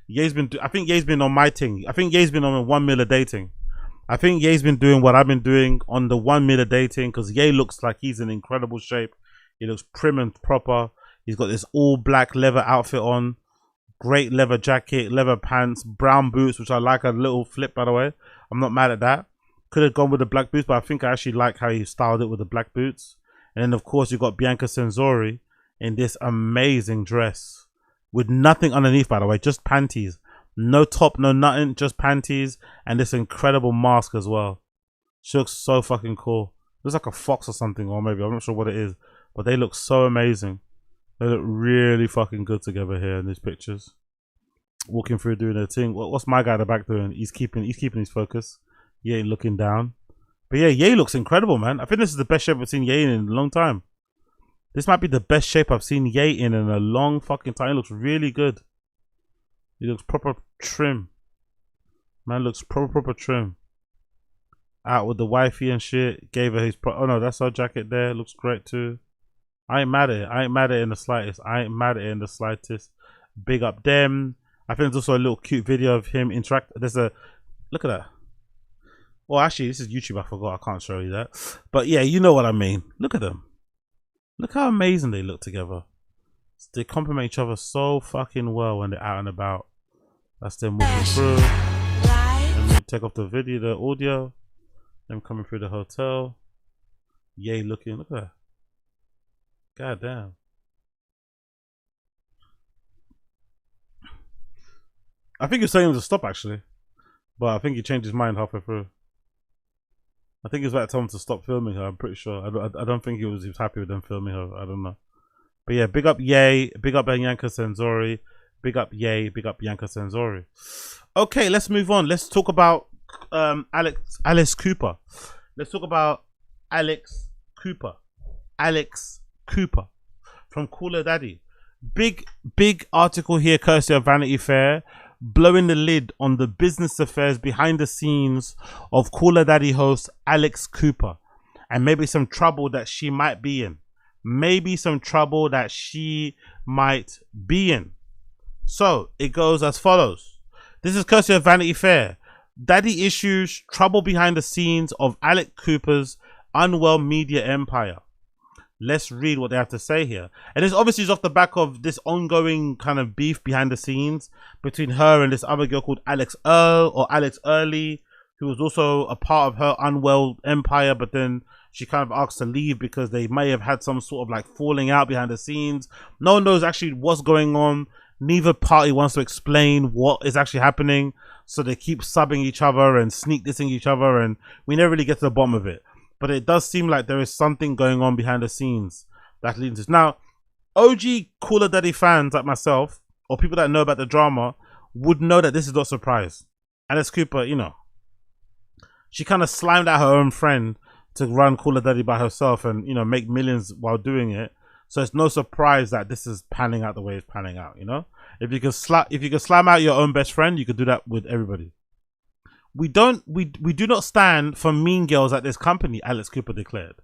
I think Ye's been on my thing. I think Ye's been on 1 mil dating. I think Ye's been doing what I've been doing on the 1 mil dating, because Ye looks like he's in incredible shape. He looks prim and proper. He's got this all black leather outfit on, great leather jacket, leather pants, brown boots, which I like a little flip by the way. I'm not mad at that. Could have gone with the black boots, but I think I actually like how he styled it with the black boots. And then of course you got Bianca Censori in this amazing dress with nothing underneath by the way, just panties. No top, no nothing, just panties, and this incredible mask as well. She looks so fucking cool. Looks like a fox or something, or maybe, I'm not sure what it is, but they look so amazing. They look really fucking good together here in these pictures. Walking through doing their thing. What's my guy at the back doing? He's keeping his focus. He ain't looking down. But yeah, Ye looks incredible, man. I think this is the best shape I've seen Ye in a long time. This might be the best shape I've seen Ye in a long fucking time. It looks really good. He looks proper trim. Man looks proper trim. Out with the wifey and shit. Gave her his oh no, that's her jacket there. Looks great too. I ain't mad at it. I ain't mad at it in the slightest. I ain't mad at it in the slightest. Big up them. I think there's also a little cute video of him interact. There's a look at that. Well, actually, this is YouTube. I forgot. I can't show you that. But yeah, you know what I mean. Look at them. Look how amazing they look together. They complement each other so fucking well when they're out and about. That's them walking through. And we take off the video, the audio. Them coming through the hotel. Yay, looking. Look at that. God damn. I think he was telling him to stop actually. But I think he changed his mind halfway through. I think he was about to tell him to stop filming her. I'm pretty sure. I don't think he was happy with them filming her. I don't know. But yeah, big up Ye, big up Bianca Censori, big up Ye, big up Bianca Censori. Okay, let's move on. Let's talk about Alice Cooper. Let's talk about Alex Cooper. Alex Cooper from Cooler Daddy. Big article here, courtesy of Vanity Fair, blowing the lid on the business affairs behind the scenes of Cooler Daddy host Alex Cooper, and maybe some trouble that she might be in. Maybe some trouble that she might be in. So it goes as follows. This is courtesy of Vanity Fair. Daddy issues trouble behind the scenes of Alex Cooper's Unwell media empire. Let's read what they have to say here. And this obviously is off the back of this ongoing kind of beef behind the scenes between her and this other girl called Alex Earl, or Alex Early, who was also a part of her Unwell empire, but then she kind of asked to leave because they may have had some sort of like falling out behind the scenes. No one knows actually what's going on. Neither party wants to explain what is actually happening. So they keep subbing each other and sneak dissing each other, and we never really get to the bottom of it. But it does seem like there is something going on behind the scenes that leads to this. Now, OG Cooler Daddy fans like myself, or people that know about the drama, would know that this is not a surprise. Alice Cooper, you know, she kind of slimed out her own friend to run Cooler Daddy by herself and, you know, make millions while doing it. So it's no surprise that this is panning out the way it's panning out, you know? If you can slime out your own best friend, you could do that with everybody. We do not stand for mean girls at this company, Alex Cooper declared.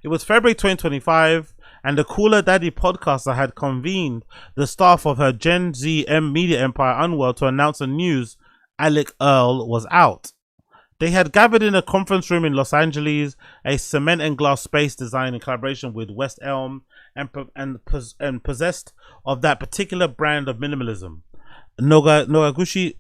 It was February 2025, and the Cooler Daddy podcaster had convened the staff of her Gen Z media empire Unwell to announce the news Alec Earl was out. They had gathered in a conference room in Los Angeles, a cement and glass space designed in collaboration with West Elm and possessed of that particular brand of minimalism. Noguchi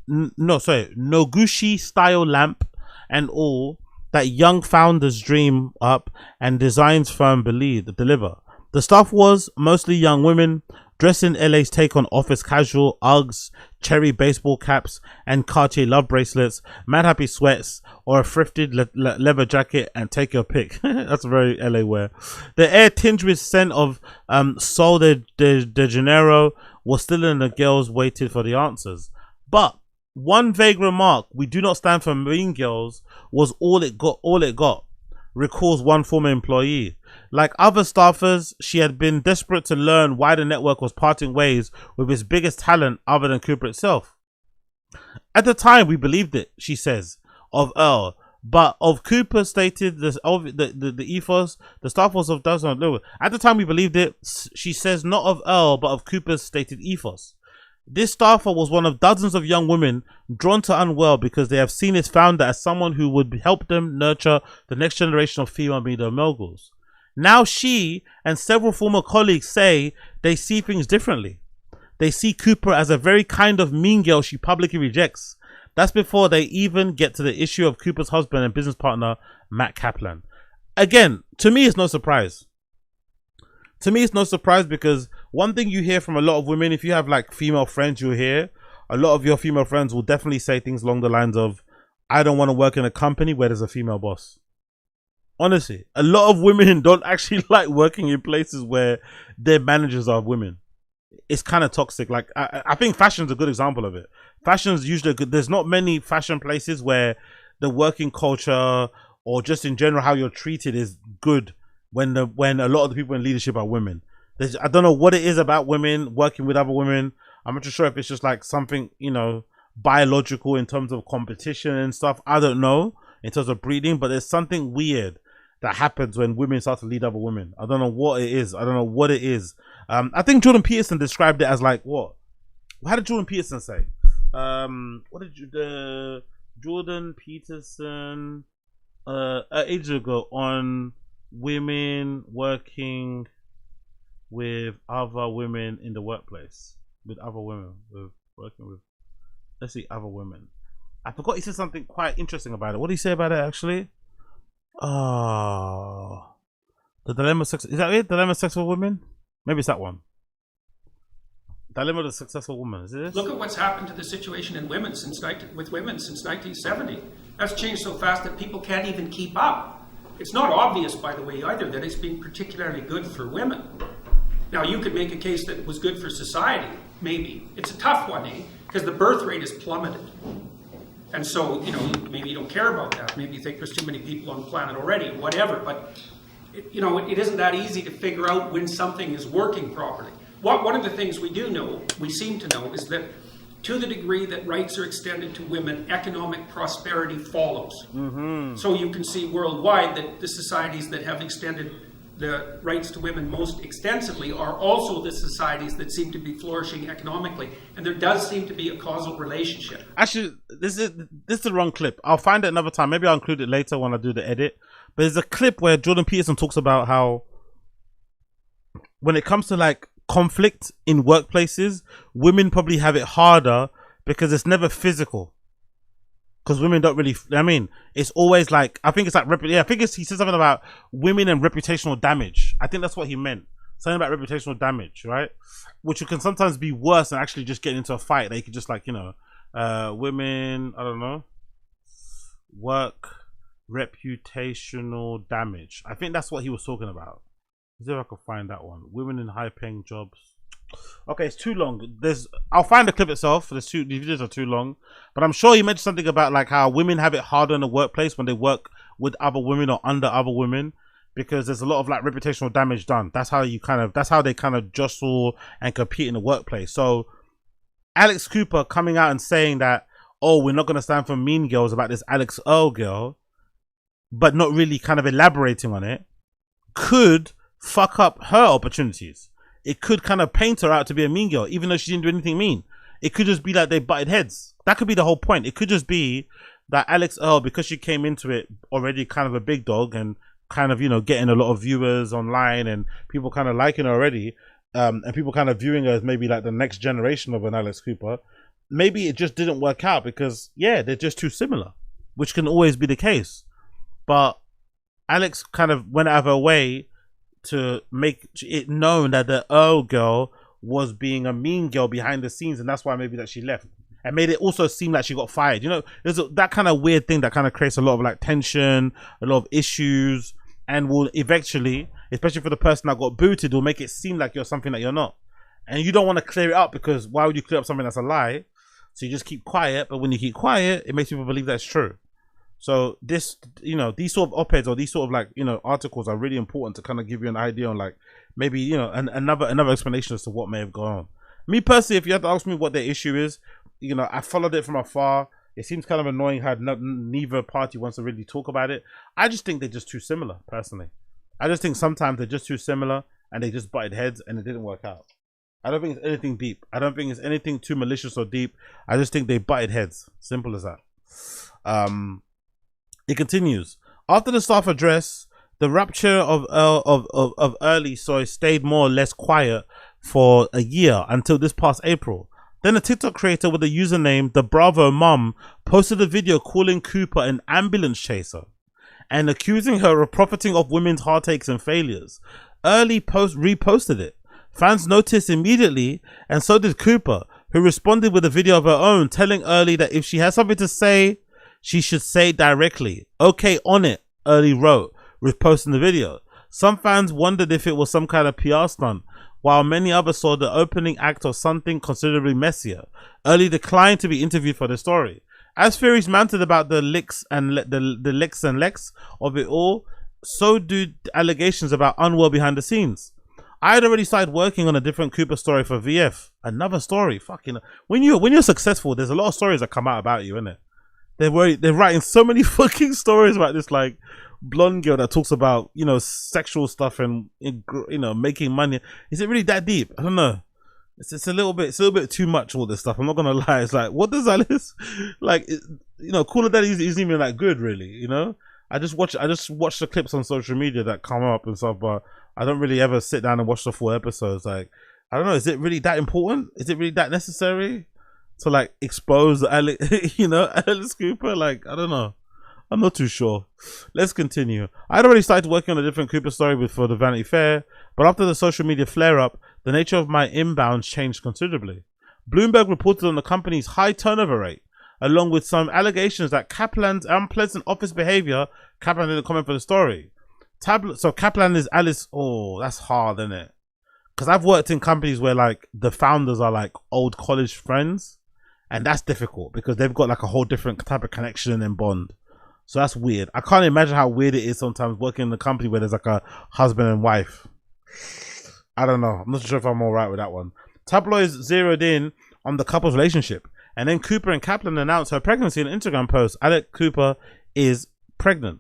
style lamp and all that young founders dream up and designs firm deliver. The staff was mostly young women dressed in LA's take on office casual, Uggs, cherry baseball caps, and Cartier love bracelets, Mad Happy sweats, or a thrifted leather jacket, and take your pick. That's very LA wear. The air tinged with scent of Sol de Janeiro was still in the girls waited for the answers. But one vague remark, "We do not stand for mean girls," was all it got, recalls one former employee. Like other staffers, she had been desperate to learn why the network was parting ways with its biggest talent other than Cooper itself. "At the time, we believed it," she says, of Earl. But of Cooper stated this, of the ethos, the staff was of Tazs. At the time, we believed it, she says, not of Earl, but of Cooper's stated ethos. This staffer was one of dozens of young women drawn to Unwell because they have seen its founder as someone who would help them nurture the next generation of female media moguls. Now she and several former colleagues say they see things differently. They see Cooper as a very kind of mean girl she publicly rejects. That's before they even get to the issue of Cooper's husband and business partner, Matt Kaplan. Again, to me, it's no surprise. To me, it's no surprise because one thing you hear from a lot of women, if you have like female friends, you'll hear a lot of your female friends will definitely say things along the lines of, "I don't want to work in a company where there's a female boss." Honestly, a lot of women don't actually like working in places where their managers are women. It's kind of toxic. Like I think fashion's a good example of it. Fashion's usually good. There's not many fashion places where the working culture or just in general how you're treated is good when a lot of the people in leadership are women. I don't know what it is about women working with other women. I'm not too sure if it's just like something, you know, biological in terms of competition and stuff. I don't know in terms of breeding, but there's something weird that happens when women start to lead other women. I don't know what it is. I think Jordan Peterson described it as like what? How did Jordan Peterson say? What did Jordan Peterson ages ago on women working with other women in the workplace, let's see, other women. I forgot, he said something quite interesting about it. What did he say about it actually? Oh, the dilemma of sex. Is that it? Dilemma of successful women? Maybe it's that one. Dilemma of the successful woman. Is it this? Look at what's happened to the situation in women since 1970. That's changed so fast that people can't even keep up. It's not obvious, by the way, either, that it's been particularly good for women. Now, you could make a case that it was good for society, maybe. It's a tough one, eh? Because the birth rate has plummeted. And so, you know, maybe you don't care about that. Maybe you think there's too many people on the planet already, whatever. But, you know, it isn't that easy to figure out when something is working properly. One of the things we seem to know, is that to the degree that rights are extended to women, economic prosperity follows. Mm-hmm. So you can see worldwide that the societies that have extended the rights to women most extensively are also the societies that seem to be flourishing economically. And there does seem to be a causal relationship. Actually, this is the wrong clip. I'll find it another time. Maybe I'll include it later when I do the edit. But there's a clip where Jordan Peterson talks about how when it comes to like conflict in workplaces, women probably have it harder because it's never physical. Because women don't really, I mean, it's always like, I think it's like, he said something about women and reputational damage. I think that's what he meant. Something about reputational damage, right? Which can sometimes be worse than actually just getting into a fight. They could just like, you know, women, I don't know, work reputational damage. I think that's what he was talking about. See if I can find that one. Women in high-paying jobs. Okay, it's too long. I'll find the clip itself. These videos are too long. But I'm sure he mentioned something about like how women have it harder in the workplace when they work with other women or under other women, because there's a lot of like reputational damage done. That's how they kind of jostle and compete in the workplace. So Alex Cooper coming out and saying that, oh, we're not going to stand for mean girls about this Alex Earl girl, but not really kind of elaborating on it, could fuck up her opportunities. It could kind of paint her out to be a mean girl, even though she didn't do anything mean. It could just be like they butted heads. That could be the whole point. It could just be that Alex Earl, because she came into it already kind of a big dog and kind of, you know, getting a lot of viewers online and people kind of liking her already, and people kind of viewing her as maybe like the next generation of an Alex Cooper. Maybe it just didn't work out because, yeah, they're just too similar, which can always be the case. But Alex kind of went out of her way to make it known that the Earl girl was being a mean girl behind the scenes, and that's why maybe that she left, and made it also seem like she got fired. You know, there's that kind of weird thing that kind of creates a lot of like tension, a lot of issues, and will eventually, especially for the person that got booted, will make it seem like you're something that you're not, and you don't want to clear it up because why would you clear up something that's a lie? So you just keep quiet, but when you keep quiet, it makes people believe that's true. So this, these sort of op-eds or these sort of like, articles are really important to kind of give you an idea on like maybe, another explanation as to what may have gone on. Me personally, if you had to ask me what their issue is, I followed it from afar. It seems kind of annoying how neither party wants to really talk about it. I just think they're just too similar, personally. I just think sometimes they're just too similar and they just butted heads and it didn't work out. I don't think it's anything deep. I don't think it's anything too malicious or deep. I just think they butted heads. Simple as that. It continues. After the staff address, the rapture of early so it stayed more or less quiet for a year until this past April. Then a TikTok creator with the username The Bravo Mum posted a video calling Cooper an ambulance chaser and accusing her of profiting off women's heartaches and failures. Early reposted it. Fans noticed immediately, and so did Cooper, who responded with a video of her own, telling Early that if she has something to say, she should say it directly. Okay, on it, Early wrote, reposting the video. Some fans wondered if it was some kind of PR stunt, while many others saw the opening act of something considerably messier. Early declined to be interviewed for the story. As theories mounted about the licks and the licks and lex of it all, so do allegations about Unwell behind the scenes. I had already started working on a different Cooper story for VF. Another story, fucking. When you're successful, there's a lot of stories that come out about you, innit? They're writing so many fucking stories about this like blonde girl that talks about sexual stuff and making money. Is it really that deep? I don't know. It's a little bit too much, all this stuff. I'm not gonna lie. It's like, what does Alice like? Cooler Daddy isn't even that good, really. I just watch the clips on social media that come up and stuff, but I don't really ever sit down and watch the full episodes. Like, I don't know. Is it really that important? Is it really that necessary to like expose Alice Cooper? Like, I don't know. I'm not too sure. Let's continue. I'd already started working on a different Cooper story for the Vanity Fair, but after the social media flare-up, the nature of my inbounds changed considerably. Bloomberg reported on the company's high turnover rate, along with some allegations that Kaplan's unpleasant office behavior. Kaplan didn't comment for the story. So Kaplan is Alice. Oh, that's hard, isn't it? Because I've worked in companies where like the founders are like old college friends, and that's difficult because they've got like a whole different type of connection and bond. So that's weird. I can't imagine how weird it is sometimes working in a company where there's like a husband and wife. I don't know. I'm not sure if I'm all right with that one. Tabloids zeroed in on the couple's relationship, and then Cooper and Kaplan announced her pregnancy in an Instagram post. Alex Cooper is pregnant.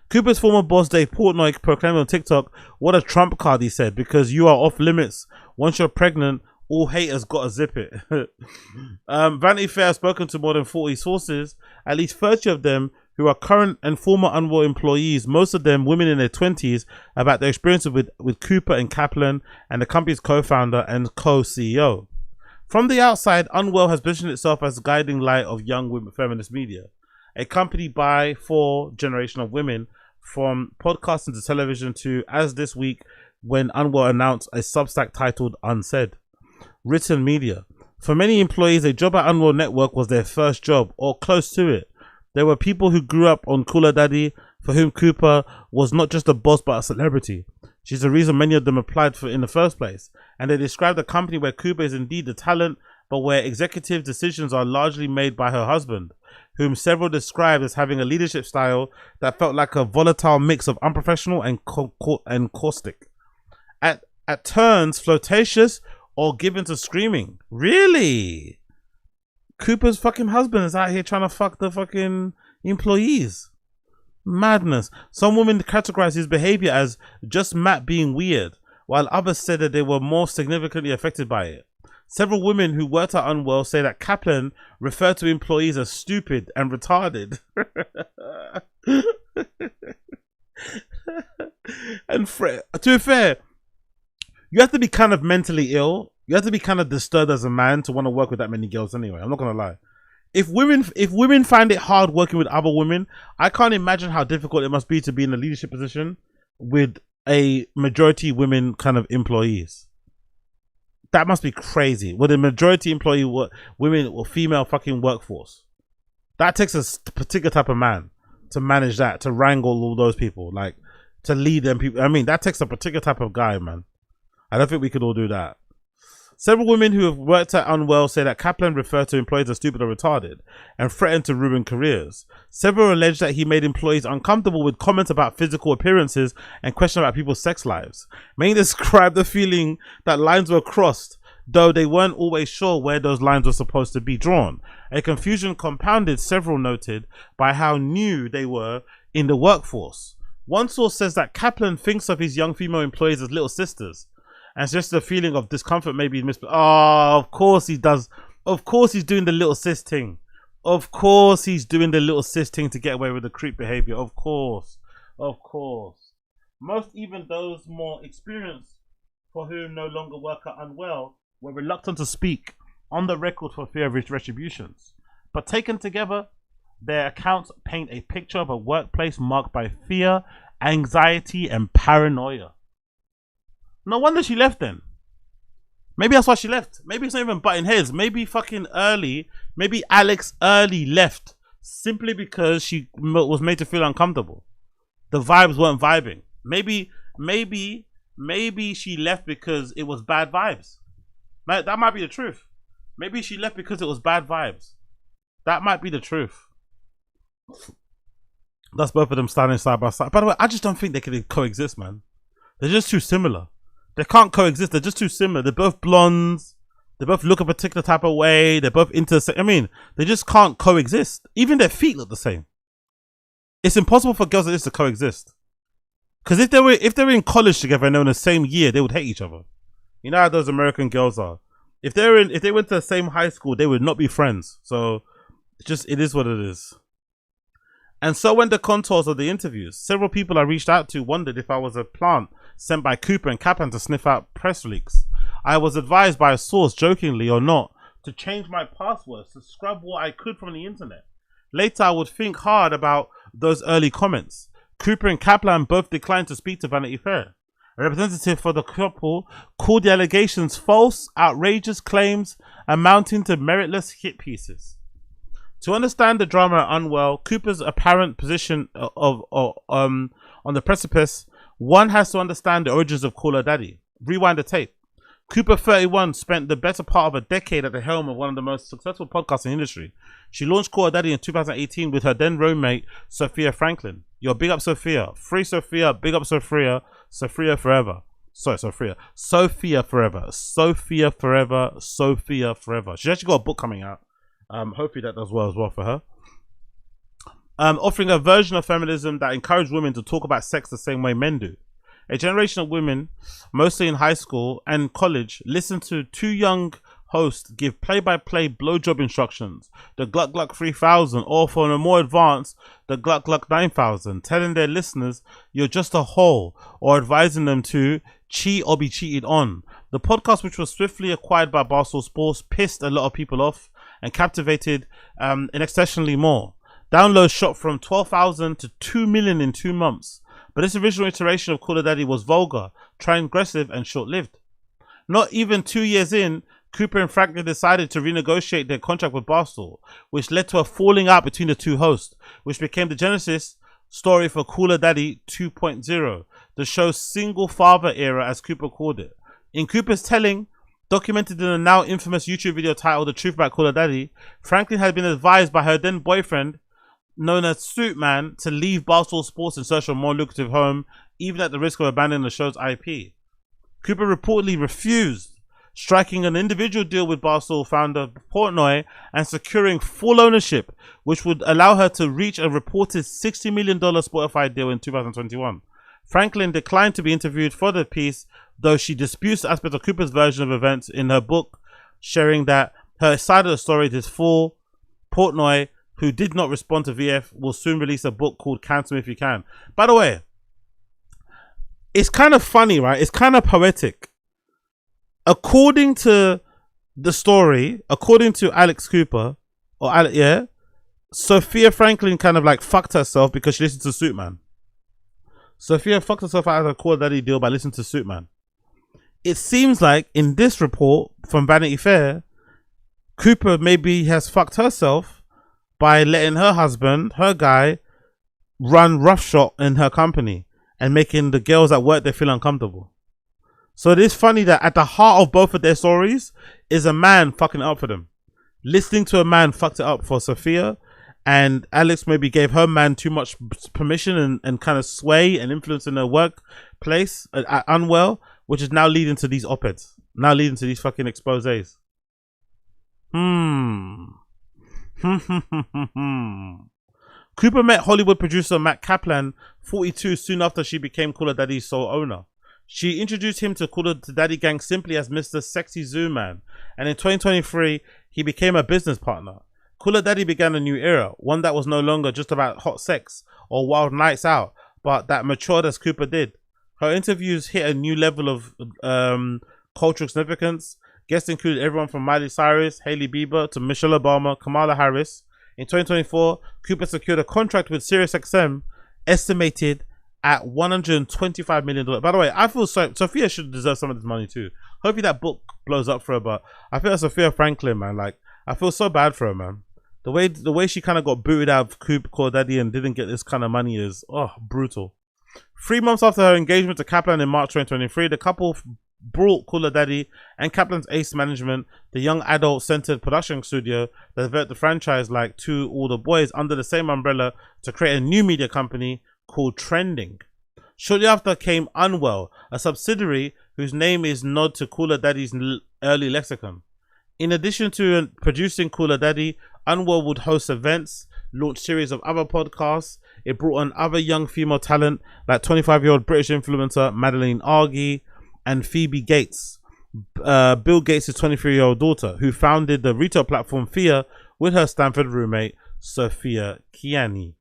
Cooper's former boss Dave Portnoy proclaimed on TikTok, "What a trump card," he said, "because you are off limits. Once you're pregnant, all haters gotta zip it." Vanity Fair has spoken to more than 40 sources, at least 30 of them who are current and former Unwell employees, most of them women in their 20s, about their experiences with Cooper and Kaplan and the company's co-founder and co-CEO. From the outside, Unwell has positioned itself as a guiding light of young women feminist media, a company by for generation of women, from podcasting to television to, as this week, when Unwell announced a Substack titled Unsaid. Written media. For many employees, a job at Unwell Network was their first job, or close to it. There were people who grew up on Cooler Daddy, for whom Cooper was not just a boss but a celebrity. She's the reason many of them applied for in the first place. And they described a company where Cooper is indeed the talent, but where executive decisions are largely made by her husband, whom several described as having a leadership style that felt like a volatile mix of unprofessional and caustic. At turns, flirtatious or given to screaming. Really? Cooper's fucking husband is out here trying to fuck the fucking employees. Madness. Some women categorized his behavior as just Matt being weird, while others said that they were more significantly affected by it. Several women who worked at Unwell say that Kaplan referred to employees as stupid and retarded. And to be fair, you have to be kind of mentally ill. You have to be kind of disturbed as a man to want to work with that many girls anyway. I'm not going to lie. If women find it hard working with other women, I can't imagine how difficult it must be to be in a leadership position with a majority women kind of employees. That must be crazy. With a majority employee women or female fucking workforce. That takes a particular type of man to manage that, to wrangle all those people, like to lead them people. I mean, that takes a particular type of guy, man. I don't think we could all do that. Several women who have worked at Unwell say that Kaplan referred to employees as stupid or retarded and threatened to ruin careers. Several allege that he made employees uncomfortable with comments about physical appearances and questions about people's sex lives. Many described the feeling that lines were crossed, though they weren't always sure where those lines were supposed to be drawn. A confusion compounded, several noted, by how new they were in the workforce. One source says that Kaplan thinks of his young female employees as little sisters, and it's just a feeling of discomfort maybe. Oh, of course he does. Of course he's doing the little sis thing. Of course he's doing the little sis thing to get away with the creep behavior. Of course. Of course. Most, even those more experienced for whom no longer work at Unwell, were reluctant to speak on the record for fear of retributions. But taken together, their accounts paint a picture of a workplace marked by fear, anxiety, and paranoia. No wonder she left then. Maybe that's why she left. Maybe it's not even butting heads. Maybe maybe Alex Early left simply because she was made to feel uncomfortable. The vibes weren't vibing. Maybe she left because it was bad vibes. That might be the truth. Maybe she left because it was bad vibes. That might be the truth. That's both of them standing side by side. By the way, I just don't think they can coexist, man. They're just too similar. They can't coexist. They're just too similar. They're both blondes. They both look a particular type of way. They're both intersect. I mean, they just can't coexist. Even their feet look the same. It's impossible for girls like this to coexist. Because if they were in college together and they were in the same year, they would hate each other. You know how those American girls are. If they went to the same high school, they would not be friends. So it is what it is. And so when the contours of the interviews, several people I reached out to wondered if I was a plant sent by Cooper and Kaplan to sniff out press leaks. I was advised by a source, jokingly or not, to change my passwords to scrub what I could from the internet. Later, I would think hard about those early comments. Cooper and Kaplan both declined to speak to Vanity Fair. A representative for the couple called the allegations false, outrageous claims amounting to meritless hit pieces. To understand the drama at Unwell, Cooper's apparent position on the precipice, one has to understand the origins of Call Her Daddy. Rewind the tape. Cooper, 31, spent the better part of a decade at the helm of one of the most successful podcasts in the industry. She launched Call Her Daddy in 2018 with her then roommate, Sophia Franklin. Yo, big up Sophia. Free Sophia, big up Sophia. Sophia forever. Sorry, Sophia. Sophia forever. Sophia forever. Sophia forever. She's actually got a book coming out. Hopefully that does well as well for her. Offering a version of feminism that encouraged women to talk about sex the same way men do. A generation of women, mostly in high school and college, listen to two young hosts give play-by-play blowjob instructions, the Gluck Gluck 3000, or for a more advanced, the Gluck Gluck 9000, telling their listeners you're just a whore, or advising them to cheat or be cheated on. The podcast, which was swiftly acquired by Barstool Sports, pissed a lot of people off and captivated exceptionally more. Downloads shot from 12,000 to 2 million in 2 months. But this original iteration of Call Her Daddy was vulgar, transgressive, and short-lived. Not even 2 years in, Cooper and Franklin decided to renegotiate their contract with Barstool, which led to a falling out between the two hosts, which became the genesis story for Call Her Daddy 2.0, the show's single father era, as Cooper called it. In Cooper's telling, documented in a now infamous YouTube video titled The Truth About Call Her Daddy, Franklin had been advised by her then boyfriend, known as Suit Man, to leave Barstool Sports in search of a more lucrative home, even at the risk of abandoning the show's IP. Cooper reportedly refused, striking an individual deal with Barstool founder Portnoy and securing full ownership, which would allow her to reach a reported $60 million Spotify deal in 2021. Franklin declined to be interviewed for the piece, though she disputes aspects of Cooper's version of events in her book, sharing that her side of the story is full. Portnoy, who did not respond to VF, will soon release a book called Cancel Me If You Can. By the way, it's kind of funny, right? It's kind of poetic. According to the story, according to Alex Cooper, Sophia Franklin kind of like fucked herself because she listened to Suit Man. Sophia fucked herself out of a Call Her Daddy deal by listening to Suit Man. It seems like in this report from Vanity Fair, Cooper maybe has fucked herself by letting her husband, her guy, run roughshod in her company and making the girls at work they feel uncomfortable. So it is funny that at the heart of both of their stories is a man fucking it up for them. Listening to a man fucked it up for Sophia, and Alex maybe gave her man too much permission and kind of sway and influence in her workplace at Unwell, which is now leading to these op-eds, now leading to these fucking exposés. Cooper met Hollywood producer Matt Kaplan, 42, soon after she became Cooler Daddy's sole owner. She introduced him to Cooler Daddy gang simply as Mr. Sexy Zoo Man, and in 2023, he became a business partner. Cooler Daddy began a new era, one that was no longer just about hot sex or wild nights out, but that matured as Cooper did. Her interviews hit a new level of cultural significance. Guests included everyone from Miley Cyrus, Hailey Bieber to Michelle Obama, Kamala Harris. In 2024, Cooper secured a contract with SiriusXM, estimated at $125 million. By the way, I feel so Sophia should deserve some of this money too. Hopefully that book blows up for her, but I feel like Sophia Franklin, man, like I feel so bad for her, man. The way she kind of got booted out of Cooler Daddy and didn't get this kind of money is brutal. 3 months after her engagement to Kaplan in March 2023, the couple brought Cooler Daddy and Kaplan's Ace Management, the young adult-centered production studio that developed the franchise like Two Older Boys, under the same umbrella to create a new media company called Trending. Shortly after came Unwell, a subsidiary whose name is nod to Cooler Daddy's early lexicon. In addition to producing Cooler Daddy, Unwell would host events, launch series of other podcasts. It brought on other young female talent like 25-year-old British influencer Madeline Argy and Phoebe Gates, Bill Gates' 23-year-old daughter, who founded the retail platform Fia with her Stanford roommate Sophia Kiani.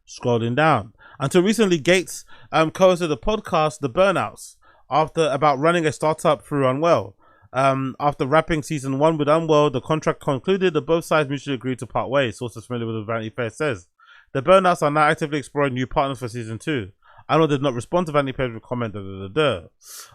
Scrolling down. Until recently, Gates co-hosted the podcast The Burnouts about running a startup through Unwell. After wrapping season 1 with Unwell, the contract concluded that both sides mutually agreed to part ways, sources familiar with the Vanity Fair says. The Burnouts are now actively exploring new partners for season 2. Unwell did not respond to Vanity Fair's comment.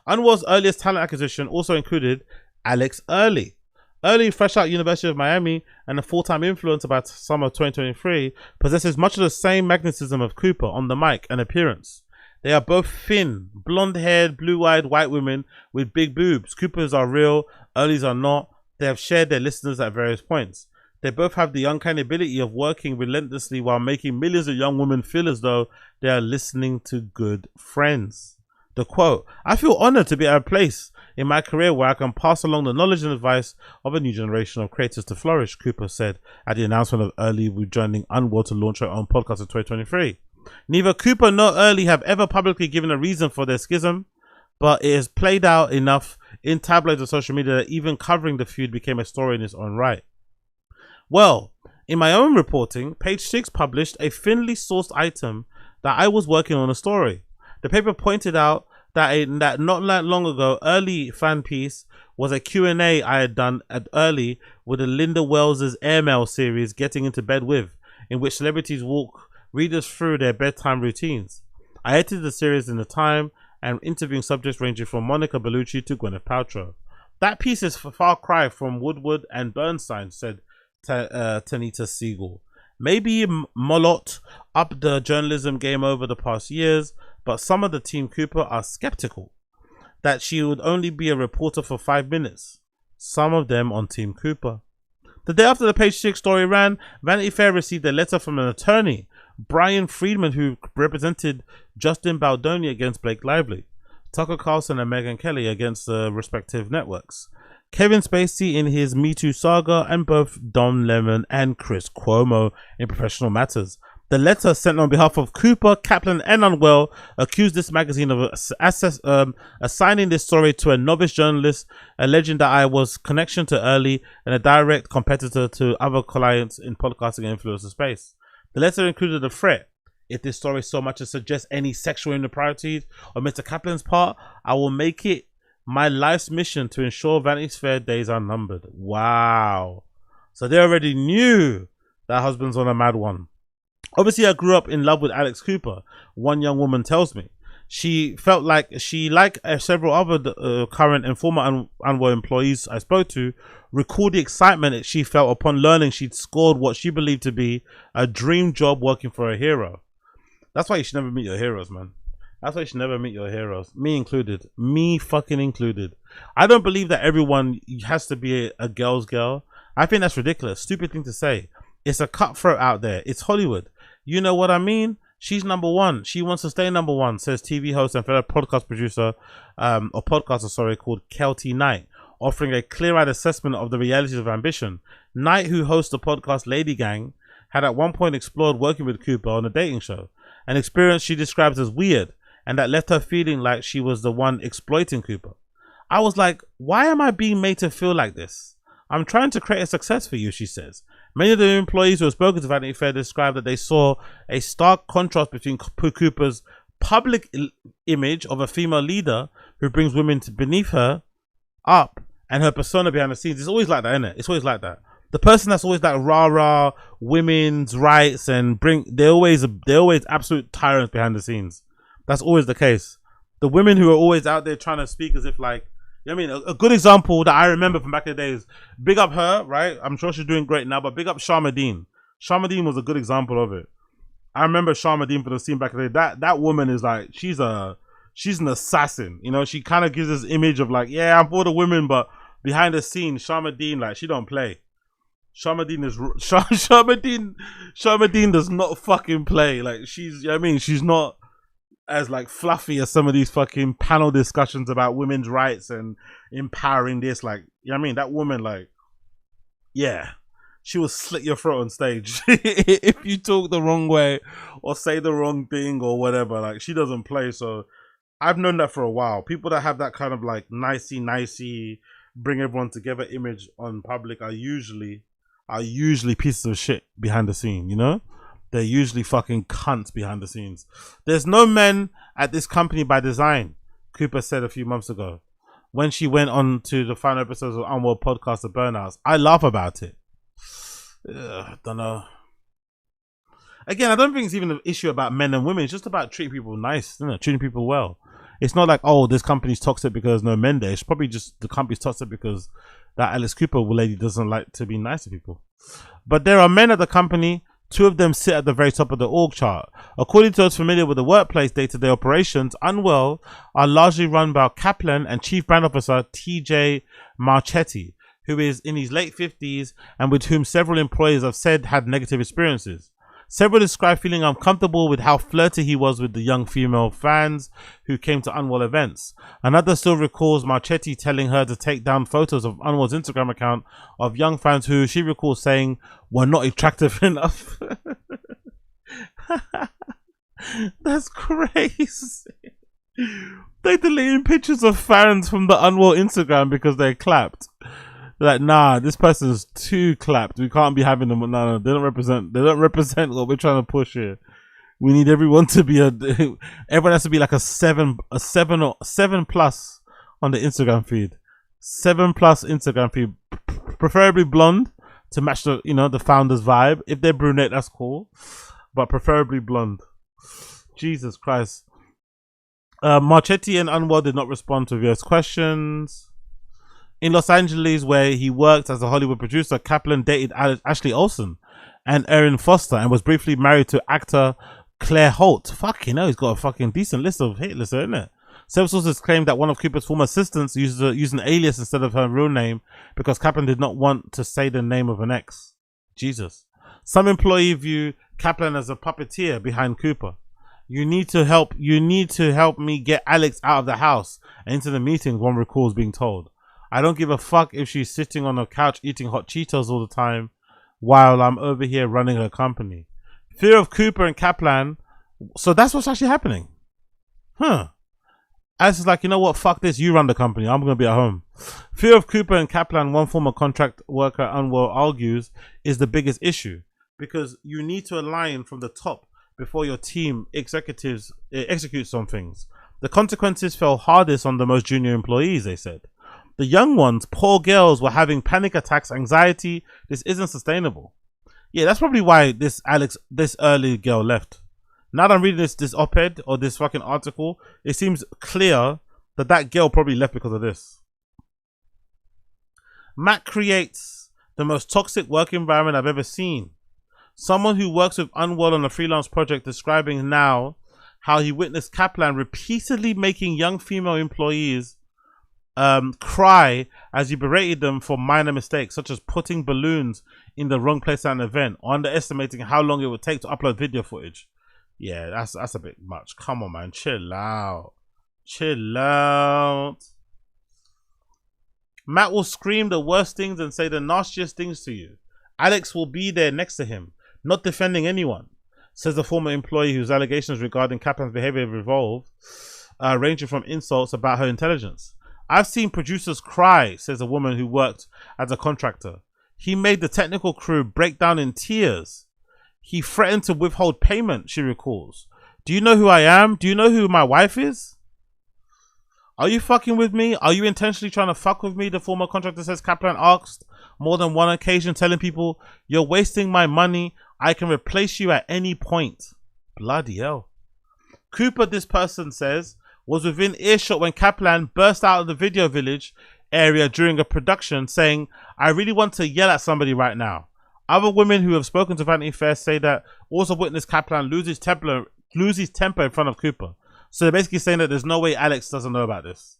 Unwell's earliest talent acquisition also included Alex Early. Early, fresh out University of Miami and a full-time influencer by summer 2023, possesses much of the same magnetism of Cooper on the mic and appearance. They are both thin, blonde-haired, blue-eyed white women with big boobs. Coopers are real, Earlys are not. They have shared their listeners at various points. They both have the uncanny ability of working relentlessly while making millions of young women feel as though they are listening to good friends. The quote, "I feel honored to be at a place in my career where I can pass along the knowledge and advice of a new generation of creators to flourish," Cooper said at the announcement of Early joining Unwell to launch her own podcast in 2023. Neither Cooper nor Early have ever publicly given a reason for their schism, but it has played out enough in tabloids and social media that even covering the feud became a story in its own right. Well, in my own reporting, Page 6 published a thinly sourced item that I was working on a story. The paper pointed out that not that long ago, Early fan piece was a Q&A I had done at Early with the Linda Wells' Airmail series Getting Into Bed With, in which celebrities walk readers through their bedtime routines. I edited the series in the time and interviewing subjects ranging from Monica Bellucci to Gwyneth Paltrow. That piece is a far cry from Woodward and Bernstein, said Tanita Siegel. Maybe Molot upped the journalism game over the past years, but some of the Team Cooper are skeptical that she would only be a reporter for 5 minutes. Some of them on Team Cooper. The day after the Page 6 story ran, Vanity Fair received a letter from an attorney, Brian Friedman, who represented Justin Baldoni against Blake Lively, Tucker Carlson and Megyn Kelly against the respective networks, Kevin Spacey in his Me Too saga, and both Don Lemon and Chris Cuomo in professional matters. The letter, sent on behalf of Cooper, Kaplan, and Unwell, accused this magazine of assigning this story to a novice journalist, alleging that I was connection to Early and a direct competitor to other clients in podcasting and influencer space. The letter included a threat: "If this story so much as suggests any sexual improprieties on Mr. Kaplan's part, I will make it my life's mission to ensure Vanity Fair days are numbered." Wow. So they already knew that husband's on a mad one. Obviously, I grew up in love with Alex Cooper, one young woman tells me. She felt like she, like several other current and former Unwell employees I spoke to, recalled the excitement that she felt upon learning she'd scored what she believed to be a dream job working for a hero. That's why you should never meet your heroes, man. That's why you should never meet your heroes. Me included. Me fucking included. I don't believe that everyone has to be a girl's girl. I think that's ridiculous. Stupid thing to say. It's a cutthroat out there. It's Hollywood. You know what I mean? She's number one. She wants to stay number one, says TV host and fellow podcast producer, or podcaster, sorry, called Kelty Knight, offering a clear-eyed assessment of the realities of ambition. Knight, who hosts the podcast Lady Gang, had at one point explored working with Cooper on a dating show, an experience she describes as weird, and that left her feeling like she was the one exploiting Cooper. I was like, why am I being made to feel like this? I'm trying to create a success for you, she says. Many of the employees who have spoken to Vanity Fair described that they saw a stark contrast between Cooper's public image of a female leader who brings women beneath her up and her persona behind the scenes. It's always like that, isn't it? It's always like that. The person that's always like rah-rah women's rights and they're always absolute tyrants behind the scenes. That's always the case. The women who are always out there trying to speak as if like, you know what I mean? A good example that I remember from back in the days, big up her, right? I'm sure she's doing great now, but big up Sharmadine. Sharmadine was a good example of it. I remember Sharmadine for the scene back in the day. That woman is like, she's an assassin. You know, she kind of gives this image of like, yeah, I'm for the women, but behind the scenes, Sharmadine, like, she don't play. Sharmadine does not fucking play. Like, she's, you know what I mean? She's not as like fluffy as some of these fucking panel discussions about women's rights and empowering this. Like, you know what I mean? That woman, like, yeah, she will slit your throat on stage if you talk the wrong way or say the wrong thing or whatever. Like, she doesn't play. So I've known that for a while. People that have that kind of like nicey bring everyone together image on public are usually pieces of shit behind the scene, you know? They're usually fucking cunts behind the scenes. There's no men at this company by design, Cooper said a few months ago when she went on to the final episodes of Unwell podcast, The Burnouts. I laugh about it. Don't know. Again, I don't think it's even an issue about men and women. It's just about treating people nice, isn't it? Treating people well. It's not like, oh, this company's toxic because no men there. It's probably just the company's toxic because that Alice Cooper lady doesn't like to be nice to people. But there are men at the company. Two of them sit at the very top of the org chart. According to those familiar with the workplace day-to-day operations, Unwell are largely run by Kaplan and Chief Brand Officer TJ Marchetti, who is in his late 50s and with whom several employees have said had negative experiences. Several describe feeling uncomfortable with how flirty he was with the young female fans who came to Unwell events. Another still recalls Marchetti telling her to take down photos of Unwell's Instagram account of young fans who she recalls saying were not attractive enough. That's crazy. They deleting pictures of fans from the Unwell Instagram because they clapped. Like, nah, this person's too clapped. We can't be having them. No, they don't represent what we're trying to push here. We need everyone to be everyone has to be like a seven plus on the Instagram feed. 7+ Instagram feed, preferably blonde to match the, you know, the founder's vibe. If they're brunette, that's cool, but preferably blonde. Jesus Christ. Marchetti and Unwell did not respond to various questions. In Los Angeles, where he worked as a Hollywood producer, Kaplan dated Ashley Olsen and Erin Foster and was briefly married to actor Claire Holt. Fucking hell, he's got a fucking decent list of hit lists, isn't it? Several sources claimed that one of Cooper's former assistants used an alias instead of her real name because Kaplan did not want to say the name of an ex. Jesus. Some employee view Kaplan as a puppeteer behind Cooper. You need to help me get Alex out of the house and into the meeting, one recalls being told. I don't give a fuck if she's sitting on a couch eating hot Cheetos all the time while I'm over here running her company. Fear of Cooper and Kaplan. So that's what's actually happening. Huh. Alice is like, you know what? Fuck this. You run the company. I'm going to be at home. Fear of Cooper and Kaplan, one former contract worker at Unwell argues, is the biggest issue because you need to align from the top before your team executives execute some things. The consequences fell hardest on the most junior employees, they said. The young ones, poor girls, were having panic attacks, anxiety. This isn't sustainable. Yeah, that's probably why this early girl left. Now that I'm reading this op-ed or this fucking article, it seems clear that girl probably left because of this. Matt creates the most toxic work environment I've ever seen. Someone who works with Unwell on a freelance project describing now how he witnessed Kaplan repeatedly making young female employees cry as he berated them for minor mistakes, such as putting balloons in the wrong place at an event, or underestimating how long it would take to upload video footage. Yeah, that's a bit much. Come on, man. Chill out. Chill out. Matt will scream the worst things and say the nastiest things to you. Alex will be there next to him, not defending anyone, says a former employee whose allegations regarding Kaplan's behavior have evolved, ranging from insults about her intelligence. I've seen producers cry, says a woman who worked as a contractor. He made the technical crew break down in tears. He threatened to withhold payment, she recalls. Do you know who I am? Do you know who my wife is? Are you fucking with me? Are you intentionally trying to fuck with me? The former contractor says Kaplan asked more than one occasion, telling people, you're wasting my money. I can replace you at any point. Bloody hell. Cooper, this person says, was within earshot when Kaplan burst out of the video village area during a production saying, I really want to yell at somebody right now. Other women who have spoken to Vanity Fair say that also witnessed Kaplan lose his temper in front of Cooper. So they're basically saying that there's no way Alex doesn't know about this.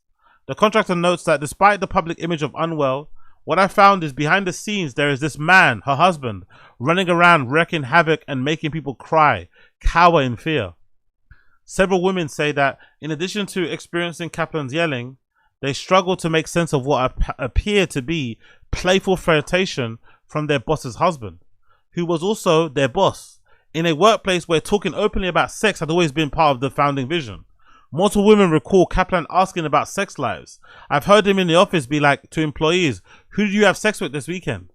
The contractor notes that despite the public image of Unwell, what I found is behind the scenes there is this man, her husband, running around wreaking havoc and making people cry, cower in fear. Several women say that in addition to experiencing Kaplan's yelling, they struggle to make sense of what appear to be playful flirtation from their boss's husband, who was also their boss, in a workplace where talking openly about sex had always been part of the founding vision. Multiple women recall Kaplan asking about sex lives. I've heard him in the office be like to employees, who did you have sex with this weekend?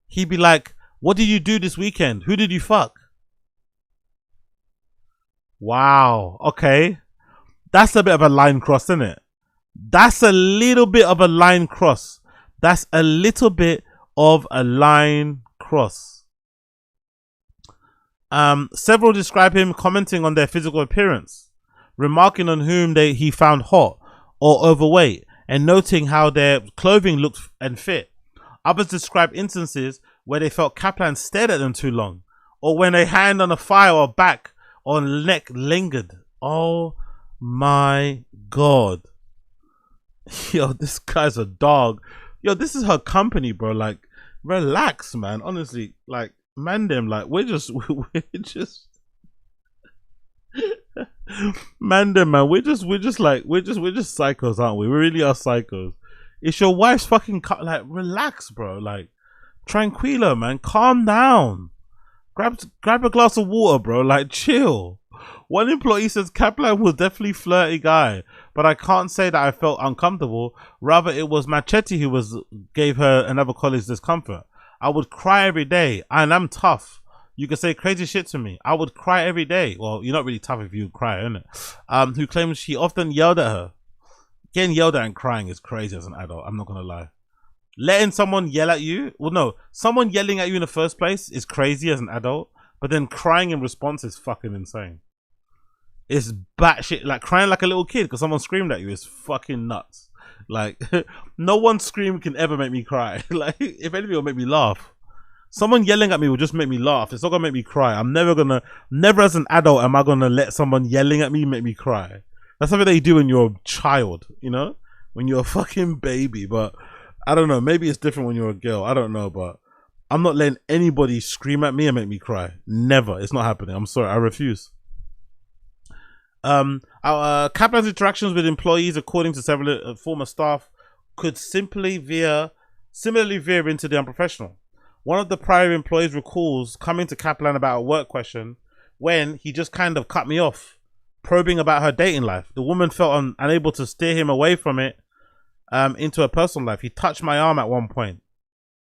He'd be like, what did you do this weekend? Who did you fuck? Wow. Okay. That's a bit of a line cross, isn't it? That's a little bit of a line cross. That's a little bit of a line cross. Several describe him commenting on their physical appearance, remarking on whom he found hot or overweight, and noting how their clothing looked and fit. Others describe instances where they felt Kaplan stared at them too long, or when a hand on a thigh or back or neck lingered. Oh my god. Yo, this guy's a dog. Yo, this is her company, bro. Like, relax, man. Honestly, like, man, them, like, we're just man, them, man. We're just psychos, aren't we? We really are psychos. It's your wife's fucking like, relax, bro. Like, tranquilo, man. Calm down. Grab a glass of water, bro. Like, chill. One employee says Kaplan was definitely a flirty guy, but I can't say that I felt uncomfortable. Rather, it was Machete who gave her another colleague's discomfort. I would cry every day, and I'm tough. You can say crazy shit to me. I would cry every day. Well, you're not really tough if you cry, innit? Who claims she often yelled at her. Getting yelled at and crying is crazy as an adult. I'm not gonna lie. Letting someone yell at you, well, no, someone yelling at you in the first place is crazy as an adult, but then crying in response is fucking insane. It's batshit, like crying like a little kid because someone screamed at you is fucking nuts. Like, no one scream can ever make me cry. Like, if anything, it'll make me laugh. Someone yelling at me will just make me laugh. It's not gonna make me cry. Never as an adult am I gonna let someone yelling at me make me cry. That's something that you do when you're a child, you know? When you're a fucking baby. But I don't know, maybe it's different when you're a girl. I don't know, but I'm not letting anybody scream at me and make me cry. Never. It's not happening. I'm sorry. I refuse. Kaplan's interactions with employees, according to several former staff, could similarly veer into the unprofessional. One of the prior employees recalls coming to Kaplan about a work question when he just kind of cut me off, probing about her dating life. The woman felt unable to steer him away from it into her personal life. He touched my arm at one point.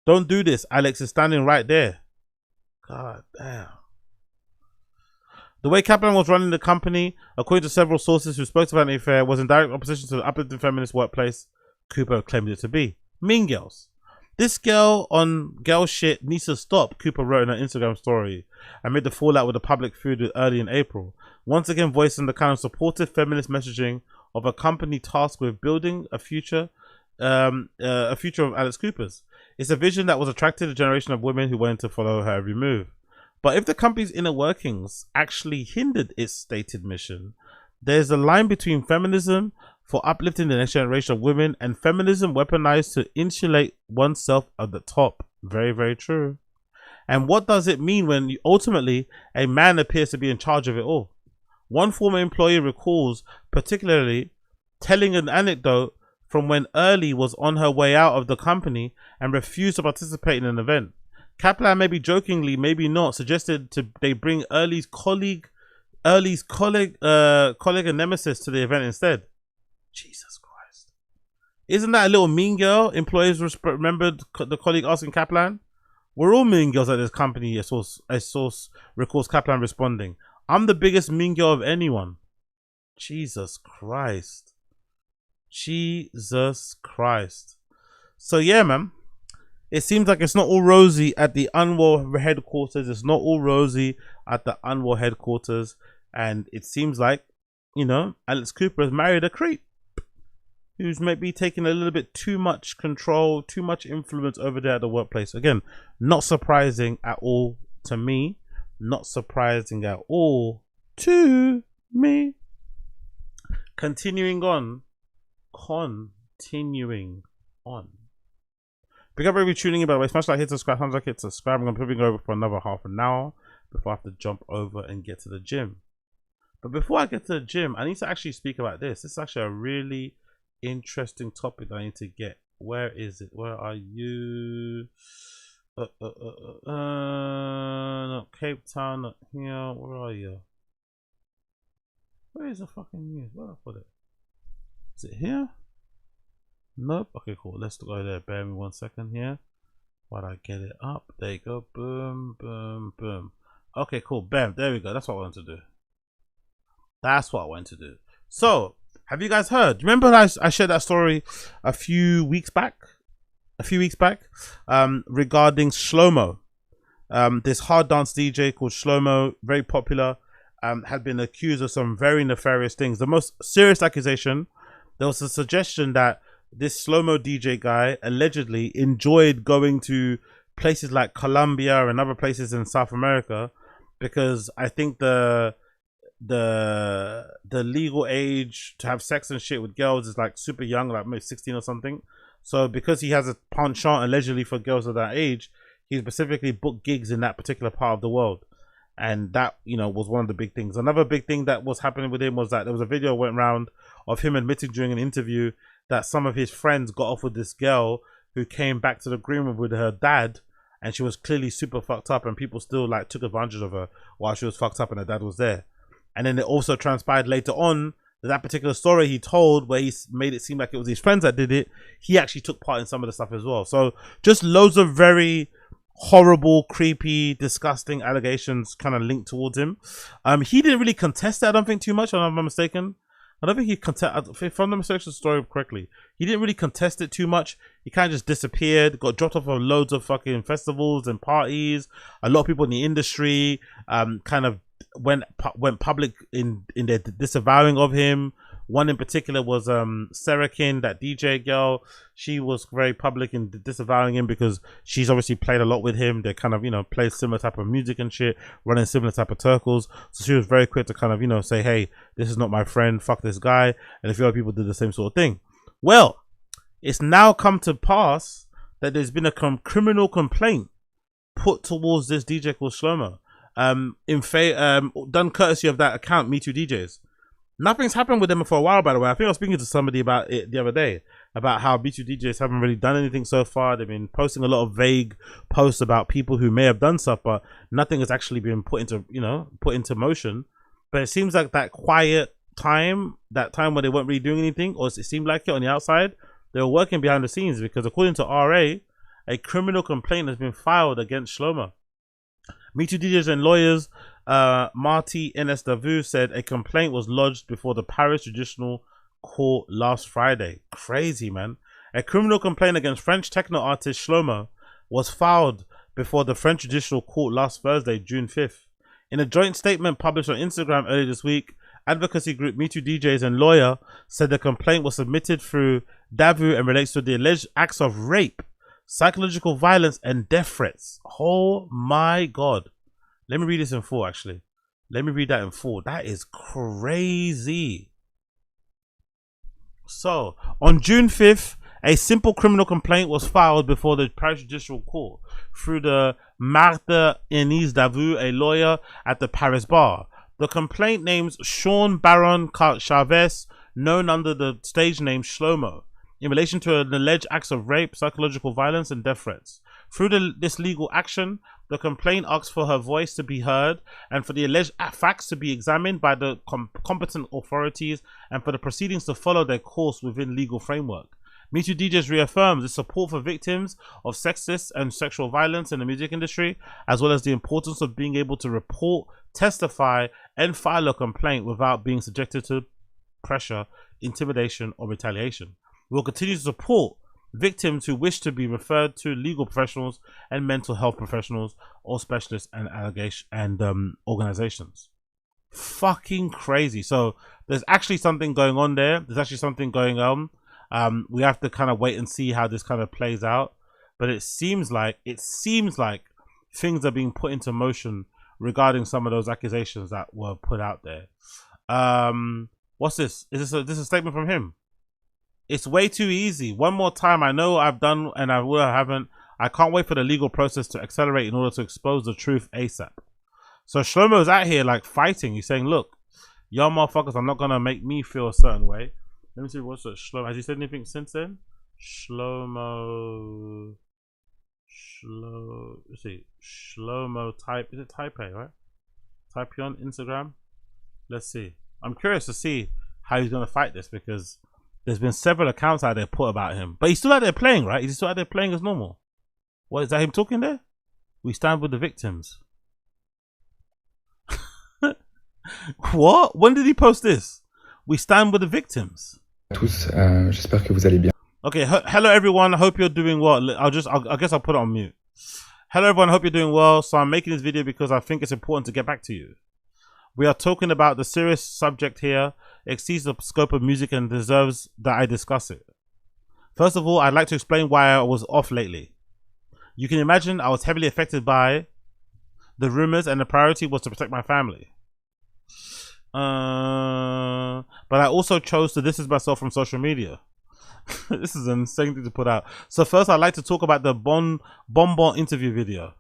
Don't do this. Alex is standing right there. God damn. The way Kaplan was running the company, according to several sources who spoke to Vanity Fair, was in direct opposition to the uplifting feminist workplace Cooper claimed it to be. Mean Girls. This girl on girl shit needs to stop, Cooper wrote in her Instagram story amid the fallout with the public food early in April, once again voicing the kind of supportive feminist messaging of a company tasked with building a future of Alex Cooper's. It's a vision that was attracted to a generation of women who wanted to follow her every move. But if the company's inner workings actually hindered its stated mission, there's a line between feminism for uplifting the next generation of women and feminism weaponized to insulate oneself at the top. Very, very true. And what does it mean when ultimately a man appears to be in charge of it all? One former employee recalls particularly telling an anecdote from when Early was on her way out of the company and refused to participate in an event. Kaplan, maybe jokingly, maybe not, suggested they bring Early's colleague and nemesis to the event instead. Jesus Christ. Isn't that a little mean girl? Employees remembered the colleague asking Kaplan. We're all mean girls at this company, a source recalls Kaplan responding. I'm the biggest mean girl of anyone. Jesus Christ. Jesus Christ. So yeah, man. It seems like it's not all rosy at the Unwell headquarters. It's not all rosy at the Unwell headquarters. And it seems like, you know, Alex Cooper has married a creep who's maybe taking a little bit too much control, too much influence over there at the workplace. Again, not surprising at all to me. Not surprising at all to me. Continuing on. Big up everybody tuning in, by the way. Smash like, hit subscribe, thumbs up, hit subscribe. I'm going to be over for another half an hour before I have to jump over and get to the gym. But before I get to the gym, I need to actually speak about this. This is actually a really interesting topic that I need to get. Where is it? Where are you? Not Cape Town, not here. Where are you? Where is the fucking news? Where did I put it? Is it here? Nope. Okay, cool. Let's go there. Bear me 1 second here while I get it up. There you go. Boom, boom, boom. Okay, cool. Bam. There we go. That's what I wanted to do. That's what I wanted to do. So, have you guys heard? Remember I shared that story a few weeks back? Regarding Shlømo. This hard dance DJ called Shlømo, very popular, had been accused of some very nefarious things. The most serious accusation, there was a suggestion that this Shlømo DJ guy allegedly enjoyed going to places like Colombia and other places in South America because I think the legal age to have sex and shit with girls is like super young, like maybe 16 or something. So because he has a penchant allegedly for girls of that age, he specifically booked gigs in that particular part of the world. And that, you know, was one of the big things. Another big thing that was happening with him was that there was a video went around of him admitting during an interview that some of his friends got off with this girl who came back to the green room with her dad, and she was clearly super fucked up, and people still like took advantage of her while she was fucked up and her dad was there. And then it also transpired later on that particular story he told, where he made it seem like it was his friends that did it, he actually took part in some of the stuff as well. So just loads of very horrible, creepy, disgusting allegations kind of linked towards him. He didn't really contest it, I don't think, too much, if I'm not mistaken. I don't think he contested, if I'm not mistaken the story correctly, he didn't really contest it too much. He kind of just disappeared, got dropped off of loads of fucking festivals and parties. A lot of people in the industry kind of went public in their disavowing of him. One in particular was Serakin, that DJ girl. She was very public in disavowing him because she's obviously played a lot with him. They kind of, you know, play similar type of music and shit, running similar type of circles. So she was very quick to kind of, you know, say, hey, this is not my friend, fuck this guy. And a few other people did the same sort of thing. Well, it's now come to pass that there's been a criminal complaint put towards this DJ called Shlømo, done courtesy of that account, Me Too DJs. Nothing's happened with them for a while, by the way. I think I was speaking to somebody about it the other day, about how B2 DJs haven't really done anything so far. They've been posting a lot of vague posts about people who may have done stuff, but nothing has actually been put into motion. But it seems like that quiet time, that time when they weren't really doing anything, or it seemed like it on the outside, they were working behind the scenes, because according to RA, a criminal complaint has been filed against Shlømo. Me Too DJs and lawyers Marty Ns Davu said a complaint was lodged before the Paris Judicial Court last Friday. Crazy, man. A criminal complaint against French techno artist Shlømo was filed before the French Judicial Court last Thursday, June 5th. In a joint statement published on Instagram earlier this week, advocacy group Me Too DJs and lawyer said the complaint was submitted through Davu and relates to the alleged acts of rape, psychological violence and death threats. Oh my God. Let me read this in full, actually. Let me read that in full. That is crazy. So, on June 5th, a simple criminal complaint was filed before the Paris Judicial Court through the Marthe Enise Davout, a lawyer at the Paris bar. The complaint names Sean Baron Chavez, known under the stage name Shlømo, in relation to an alleged acts of rape, psychological violence, and death threats. Through this legal action, the complaint asks for her voice to be heard and for the alleged facts to be examined by the competent authorities and for the proceedings to follow their course within legal framework. Me Too DJs reaffirms the support for victims of sexist and sexual violence in the music industry, as well as the importance of being able to report, testify, and file a complaint without being subjected to pressure, intimidation, or retaliation. We will continue to support victims who wish to be referred to legal professionals and mental health professionals or specialists and organizations. Fucking crazy. So there's actually something going on there. There's actually something going on. We have to kind of wait and see how this kind of plays out. But it seems like things are being put into motion regarding some of those accusations that were put out there. What's this? Is this a statement from him? It's way too easy. One more time, I know I've done and I haven't. I can't wait for the legal process to accelerate in order to expose the truth ASAP. So Shlømo's out here like fighting. He's saying, look, y'all motherfuckers are not going to make me feel a certain way. Let me see what's it. Shlømo. Has he said anything since then? Shlømo. Let's see. Shlømo type. Is it Taipei, right? Taipei on Instagram. Let's see. I'm curious to see how he's going to fight this because there's been several accounts out there put about him. But he's still out there playing, right? He's still out there playing as normal. What, is that him talking there? We stand with the victims. What? When did he post this? We stand with the victims. Tous, j'espère que vous allez bien. Okay, hello everyone. I hope you're doing well. I guess I'll put it on mute. Hello everyone. I hope you're doing well. So I'm making this video because I think it's important to get back to you. We are talking about the serious subject here. Exceeds the scope of music and deserves that I discuss it. First of all, I'd like to explain why I was off lately. You can imagine I was heavily affected by the rumors and the priority was to protect my family. But I also chose to distance myself from social media. This is an insane thing to put out. So first, I'd like to talk about the Bonbon interview video.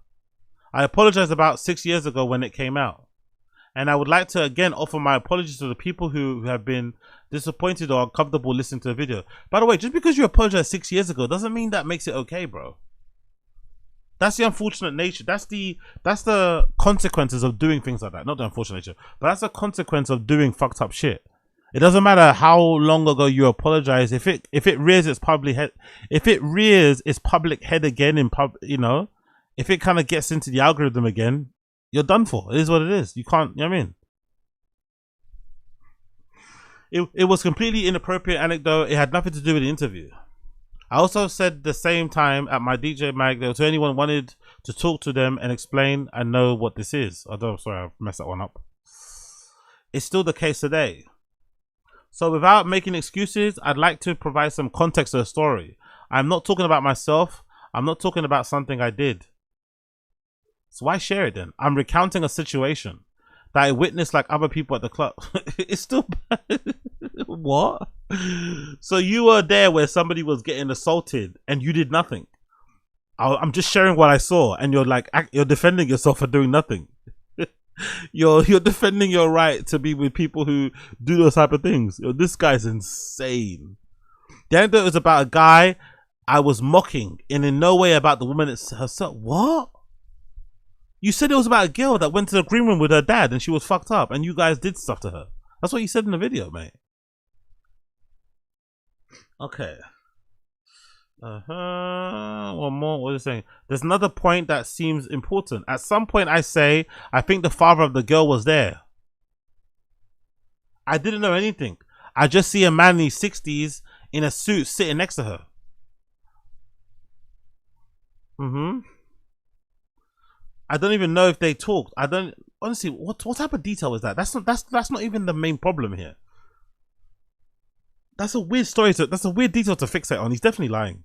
I apologized about 6 years ago when it came out. And I would like to again offer my apologies to the people who have been disappointed or uncomfortable listening to the video. By the way, just because you apologized 6 years ago doesn't mean that makes it okay, bro. That's the unfortunate nature. That's the consequences of doing things like that. Not the unfortunate nature, but that's a consequence of doing fucked up shit. It doesn't matter how long ago you apologize. If it rears its public head, again in if it kind of gets into the algorithm again, you're done for. It is what it is. You can't. You know what I mean? It was completely inappropriate anecdote. It had nothing to do with the interview. I also said the same time at my DJ mag that to anyone wanted to talk to them and explain and know what this is. Sorry, I messed that one up. It's still the case today. So without making excuses, I'd like to provide some context to the story. I'm not talking about myself. I'm not talking about something I did. So why share it then? I'm recounting a situation that I witnessed like other people at the club. It's still bad. What? So you were there where somebody was getting assaulted and you did nothing. I'm just sharing what I saw and you're like, you're defending yourself for doing nothing. You're defending your right to be with people who do those type of things. This guy's insane. The anecdote was about a guy I was mocking and in no way about the woman herself. What? You said it was about a girl that went to the green room with her dad and she was fucked up and you guys did stuff to her. That's what you said in the video, mate. Okay. One more. What is it saying? There's another point that seems important. At some point I say, I think the father of the girl was there. I didn't know anything. I just see a man in his 60s in a suit sitting next to her. I don't even know if they talked. I don't honestly. What type of detail is that? That's not even the main problem here. That's a weird story. That's a weird detail to fixate on. He's definitely lying.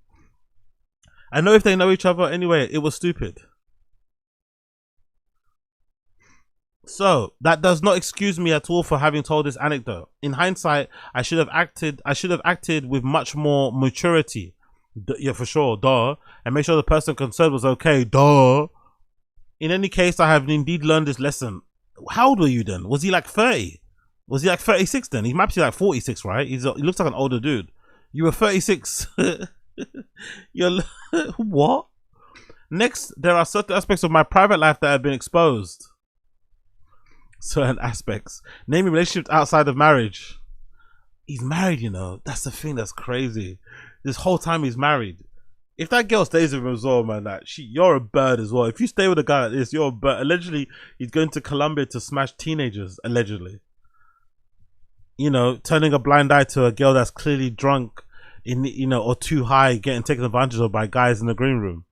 I know if they know each other. Anyway, it was stupid. So that does not excuse me at all for having told this anecdote. In hindsight, I should have acted with much more maturity. Yeah, for sure, duh. And make sure the person concerned was okay, duh. In any case, I have indeed learned this lesson. How old were you then? Was he like 30? Was he like 36 then? He might be like 46, right? He looks like an older dude. You were 36. You're what? Next, there are certain aspects of my private life that have been exposed. Certain aspects, namely relationships outside of marriage. He's married, you know. That's the thing that's crazy. This whole time he's married. If that girl stays with him as well, man, that you're a bird as well. If you stay with a guy like this, you're a bird. Allegedly, he's going to Colombia to smash teenagers. Allegedly, you know, turning a blind eye to a girl that's clearly drunk, or too high, getting taken advantage of by guys in the green room.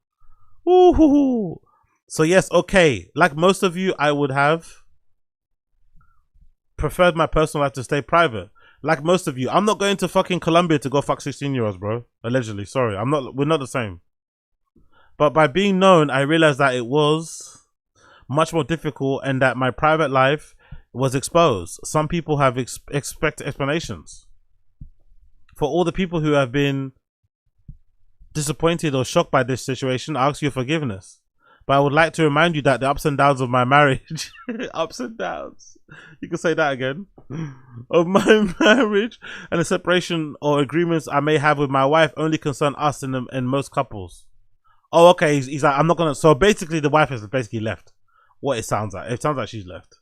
Ooh. So yes, okay. Like most of you, I would have preferred my personal life to stay private. Like most of you, I'm not going to fucking Colombia to go fuck 16-year-olds, bro. Allegedly, sorry, we're not the same. But by being known, I realized that it was much more difficult and that my private life was exposed. Some people have expected explanations. For all the people who have been disappointed or shocked by this situation, I ask your forgiveness. But I would like to remind you that the ups and downs of my marriage, ups and downs, you can say that again, of my marriage and the separation or agreements I may have with my wife only concern us and most couples. Oh, okay. He's like, I'm not gonna. So basically, the wife has basically left. What it sounds like. It sounds like she's left.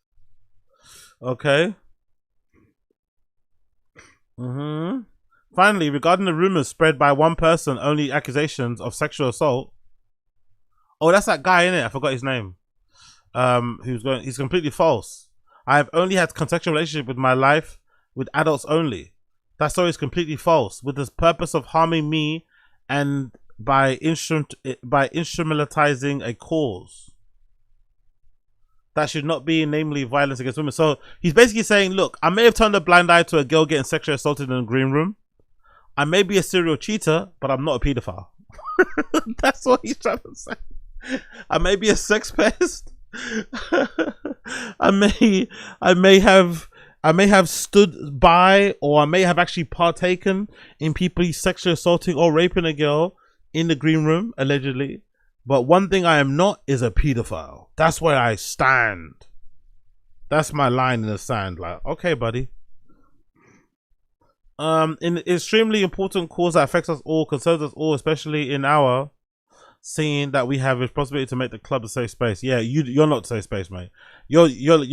Okay. Finally, regarding the rumors spread by one person, only accusations of sexual assault. Oh, that's that guy, innit? I forgot his name. He's completely false. I have only had consensual relationship with my life with adults only. That story is completely false, with the purpose of harming me and by instrumentalizing a cause that should not be, namely violence against women. So he's basically saying, look, I may have turned a blind eye to a girl getting sexually assaulted in a green room. I may be a serial cheater, but I'm not a pedophile. That's what he's trying to say. I may be a sex pest. I may have stood by, or I may have actually partaken in people sexually assaulting or raping a girl in the green room, allegedly. But one thing I am not is a pedophile. That's where I stand. That's my line in the sand. Like, okay, buddy. In an extremely important cause that affects us all, concerns us all, especially in our seeing that we have a responsibility to make the club a safe space. Yeah, you're not a safe space, mate. You're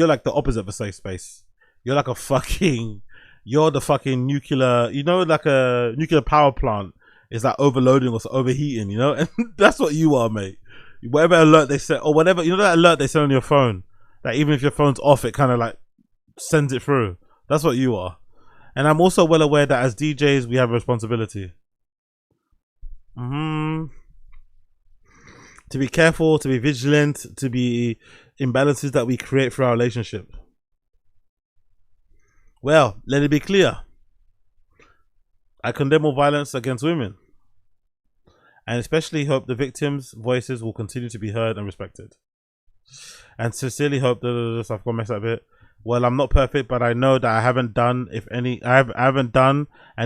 like the opposite of a safe space. You're like you're the fucking nuclear, like a nuclear power plant is like overloading or overheating, and that's what you are, mate. Whatever alert they set, or whatever, that alert they send on your phone, that even if your phone's off, it kind of like sends it through. That's what you are. And I'm also well aware that as DJs, we have a responsibility. To be careful, to be vigilant, to be imbalances that we create for our relationship. Well, let it be clear. I condemn all violence against women. And especially hope the victims' voices will continue to be heard and respected. And sincerely hope that I've got to mess up a bit. Well, I'm not perfect, but I know that I haven't done, and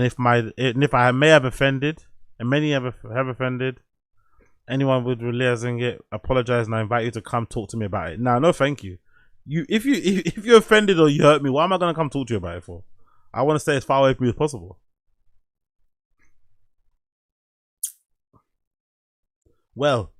if I may have offended, and many have offended, anyone with realizing it, apologize, and I invite you to come talk to me about it. No, thank you. If you're offended or you hurt me, why am I gonna come talk to you about it for? I want to stay as far away from you as possible. Well,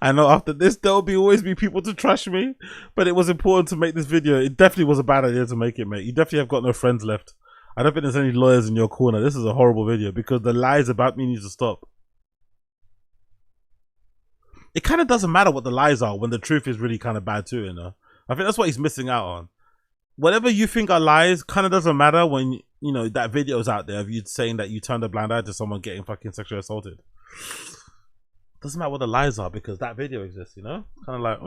I know after this there will always be people to trash me, but it was important to make this video. It definitely was a bad idea to make it, mate. You definitely have got no friends left. I don't think there's any lawyers in your corner. This is a horrible video because the lies about me need to stop. It kind of doesn't matter what the lies are when the truth is really kind of bad too, I think that's what he's missing out on. Whatever you think are lies kind of doesn't matter when, that video is out there of you saying that you turned a blind eye to someone getting fucking sexually assaulted. Doesn't matter what the lies are because that video exists, kind of like,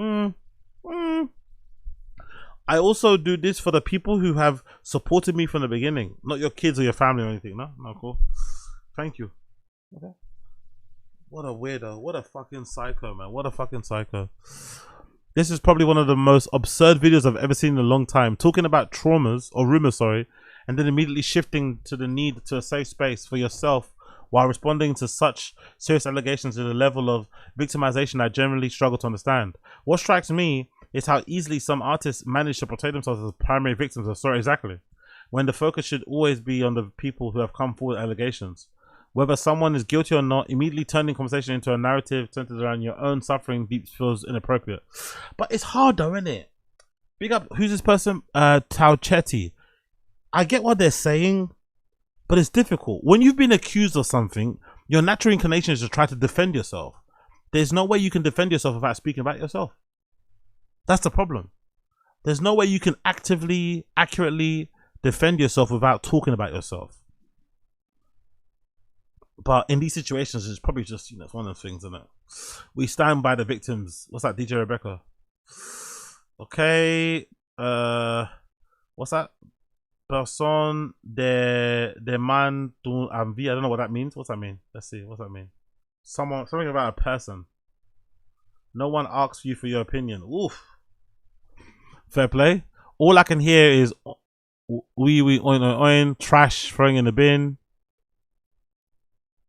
I also do this for the people who have supported me from the beginning, not your kids or your family or anything. No, cool. Thank you. Okay. What a weirdo. What a fucking psycho, man. What a fucking psycho. This is probably one of the most absurd videos I've ever seen in a long time. Talking about traumas or rumors, sorry, and then immediately shifting to the need to a safe space for yourself while responding to such serious allegations at a level of victimization I generally struggle to understand. What strikes me is how easily some artists manage to portray themselves as primary victims of story, exactly, when the focus should always be on the people who have come forward with allegations. Whether someone is guilty or not, immediately turning conversation into a narrative centered around your own suffering deep feels inappropriate. But it's hard though, isn't it? Big up, who's this person? Tauchetti. I get what they're saying, but it's difficult. When you've been accused of something, your natural inclination is to try to defend yourself. There's no way you can defend yourself without speaking about yourself. That's the problem. There's no way you can actively, accurately defend yourself without talking about yourself. But in these situations, it's probably just, it's one of those things, isn't it? We stand by the victims. What's that, DJ Rebecca? Okay. What's that? Person de man tu envie. I don't know what that means. What's that mean? Let's see. What's that mean? Something about a person. No one asks you for your opinion. Oof. Fair play. All I can hear is oin, trash throwing in the bin.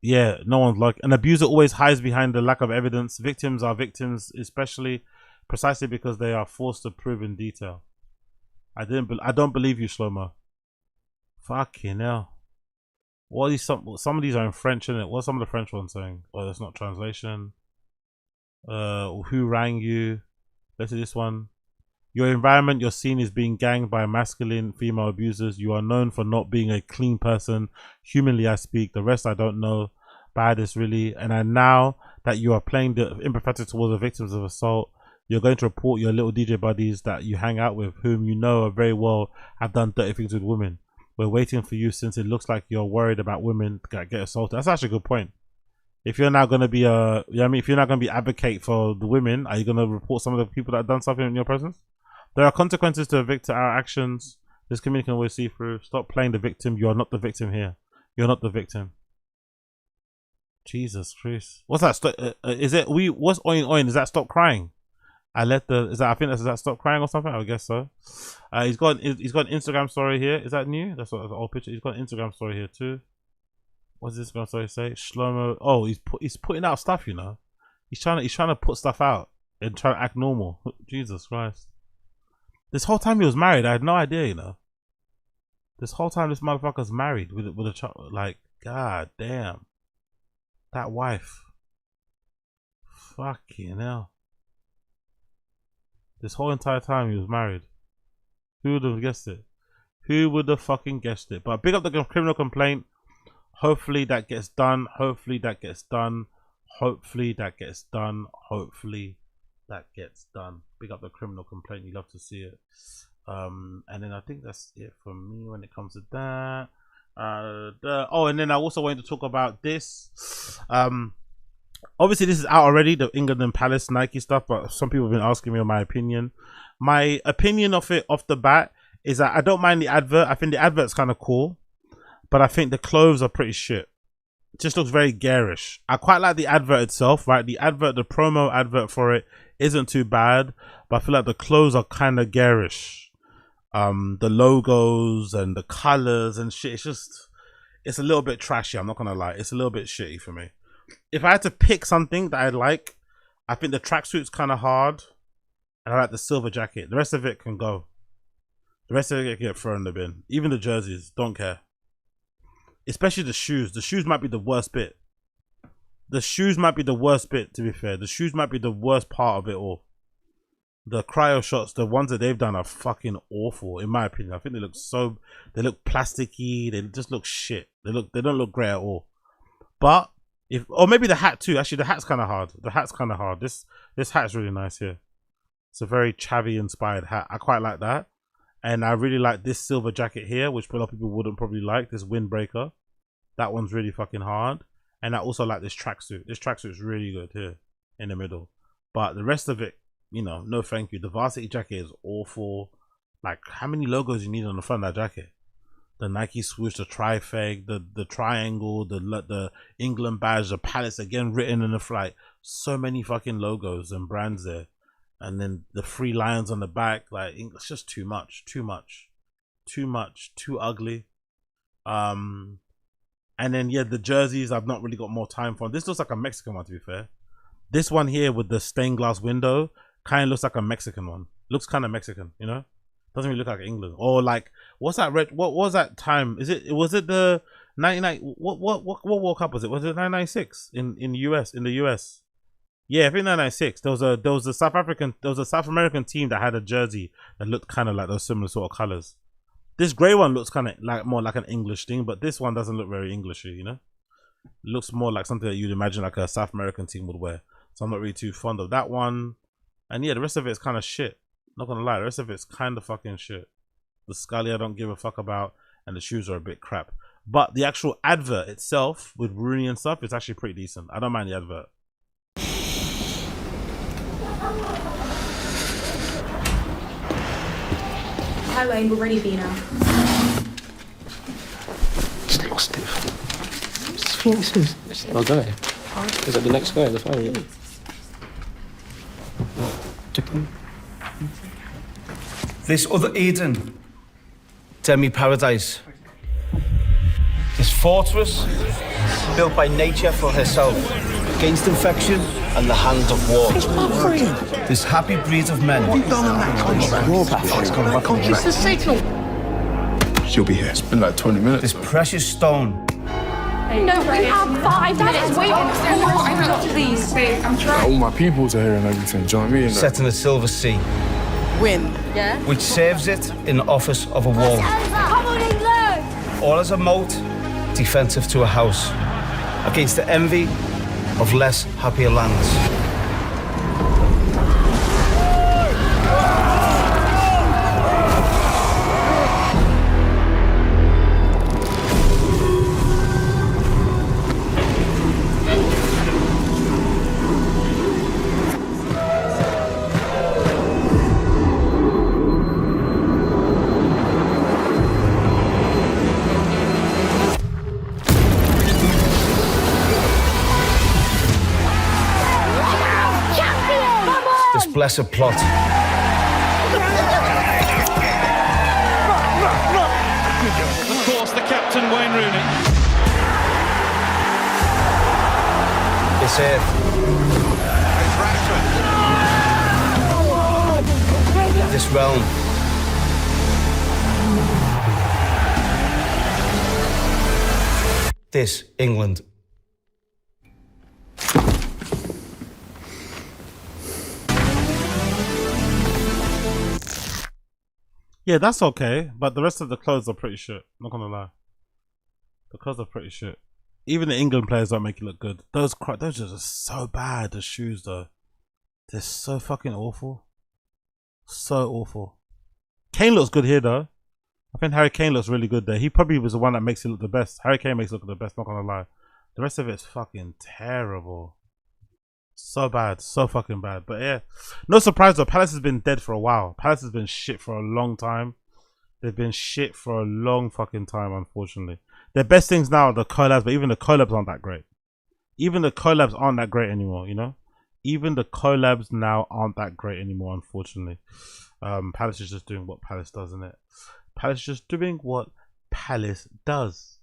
Yeah, no one's like, an abuser always hides behind the lack of evidence. Victims are victims, especially precisely because they are forced to prove in detail. I don't believe you, Shlømo. Fucking hell. What are these, some of these are in French, isn't it? What's some of the French ones saying? Oh, that's not translation. Who rang you? Let's see this one. Your environment, you're seen as being ganged by masculine female abusers. You are known for not being a clean person. Humanly, I speak. The rest I don't know. Bad is really. And now that you are playing the empathetic towards the victims of assault, you're going to report your little DJ buddies that you hang out with, whom you know are very well have done dirty things with women. We're waiting for you since it looks like you're worried about women get assaulted. That's actually a good point. If you're now going to be if you're not going to be advocate for the women, are you going to report some of the people that have done something in your presence? There are consequences to our actions. This community can always see through. Stop playing the victim. You are not the victim here. You're not the victim. Jesus Christ. What's that? Is it what's oin? Is that stop crying? I think that's stop crying or something? I guess so. He's got an Instagram story here. Is that new? That's what the old picture. He's got an Instagram story here too. What's this Instagram story say? Shlømo. Oh, he's putting out stuff, He's trying to put stuff out and try to act normal. Jesus Christ. This whole time he was married, I had no idea, This whole time this motherfucker's married with a child. Like, god damn. That wife. Fucking hell. This whole entire time he was married. Who would have guessed it? Who would have fucking guessed it? But big up the criminal complaint. Hopefully that gets done. Hopefully that gets done. Hopefully that gets done. Hopefully that gets done. Big up the criminal complaint. You love to see it. And then I think that's it for me when it comes to that. And then I also wanted to talk about this. Obviously this is out already, the England and Palace Nike stuff, but some people have been asking me on my opinion. My opinion of it off the bat is that I don't mind the advert. I think the advert's kind of cool, but I think the clothes are pretty shit. It just looks very garish. I quite like the advert itself, right? The promo advert for it isn't too bad, but I feel like the clothes are kind of garish. The logos and the colors and shit, it's a little bit trashy. I'm not gonna lie, it's a little bit shitty for me. If I had to pick something that I like, I think the tracksuit's kind of hard, and I like the silver jacket. The rest of it can go. The rest of it can get thrown in the bin. Even the jerseys, don't care. Especially the shoes. The shoes might be the worst bit. The shoes might be the worst bit, to be fair. The shoes might be the worst part of it all. The cryo shots, the ones that they've done are fucking awful, in my opinion. I think they look plasticky. They just look shit. They don't look great at all. But or maybe the hat too. Actually, the hat's kind of hard. The hat's kind of hard. This hat's really nice here. It's a very chavvy inspired hat. I quite like that. And I really like this silver jacket here, which a lot of people wouldn't probably like. This windbreaker. That one's really fucking hard. And I also like this tracksuit. This tracksuit is really good here in the middle. But the rest of it, no thank you. The varsity jacket is awful. Like, how many logos you need on the front of that jacket? The Nike swoosh, the trifeg, the triangle, the England badge, the Palace again written in the flight. So many fucking logos and brands there. and then the 3 lions on the back. Like, it's just too much, too ugly. And then yeah, the jerseys I've not really got more time for. This looks like a Mexican one, to be fair. This one here with the stained glass window kind of looks like a Mexican one. Looks kind of Mexican, you know? Doesn't really look like England. Or like, what's that red? What was that time? Was it the 99? What World Cup was it? Was it 1996 in the US? Yeah, I think 1996. There was a South American team that had a jersey that looked kind of like those similar sort of colors. This grey one looks kind of like more like an English thing, but this one doesn't look very Englishy, you know? It looks more like something that you'd imagine like a South American team would wear. So I'm not really too fond of that one. And yeah, the rest of it is kind of shit. Not gonna lie, the rest of it's kind of fucking shit. The Scully I don't give a fuck about, and the shoes are a bit crap. But the actual advert itself with Rooney and stuff is actually pretty decent. I don't mind the advert. Hi Wayne, we're ready for you now. Just lost it. Sphinxes. It's the guy. Is that the next guy? The final? This other Eden, demi-paradise. This fortress, built by nature for herself, against infection and the hand of war. This happy breed of men. She'll be here. It's been like 20 minutes. This precious stone. No, we have 5 minutes. Wait, please. I'm trying. All my peoples are here and everything, do you know what I mean? Set in the silver sea. Wind. Yeah? Which serves it in the office of a wall. Come on, England! Or as a moat, defensive to a house. Against the envy of less happier lands. Blessed plot. Of course, the captain, Wayne Rooney. This earth. This realm. This England. Yeah, that's okay, but the rest of the clothes are pretty shit. Not gonna lie, the clothes are pretty shit. Even the England players don't make it look good. Those are just so bad. The shoes though, they're so fucking awful, so awful. Kane looks good here though. I think Harry Kane looks really good there. He probably was the one that makes it look the best. Harry Kane makes it look the best. Not gonna lie, the rest of it's fucking terrible. So bad, so fucking bad. But yeah, no surprise though. Palace has been dead for a while. Palace has been shit for a long time. They've been shit for a long fucking time, unfortunately. Their best things now are the collabs, but even the collabs aren't that great. Even the collabs aren't that great anymore, you know? Even the collabs now aren't that great anymore, unfortunately. Palace is just doing what Palace does, isn't it? Palace is just doing what Palace does.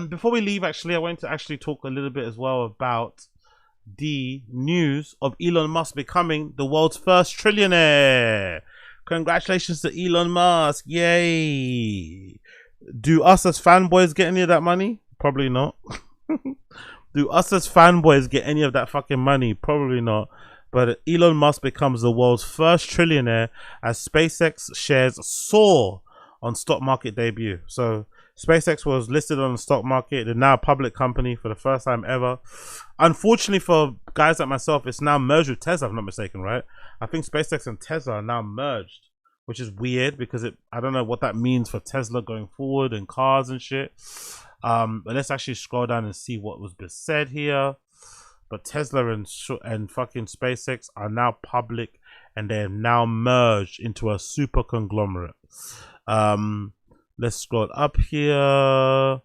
Before we leave, actually, I want to actually talk a little bit as well about the news of Elon Musk becoming the world's first trillionaire. Congratulations to Elon Musk. Yay. Do us as fanboys get any of that money? Probably not. Do us as fanboys get any of that fucking money? Probably not. But Elon Musk becomes the world's first trillionaire as SpaceX shares soar on stock market debut. So SpaceX was listed on the stock market. They're now a public company for the first time ever. Unfortunately for guys like myself, it's now merged with Tesla, if I'm not mistaken, right? I think SpaceX and Tesla are now merged, which is weird because I don't know what that means for Tesla going forward and cars and shit. But let's actually scroll down and see what was said here. But Tesla and fucking SpaceX are now public and they're now merged into a super conglomerate. Let's scroll up here.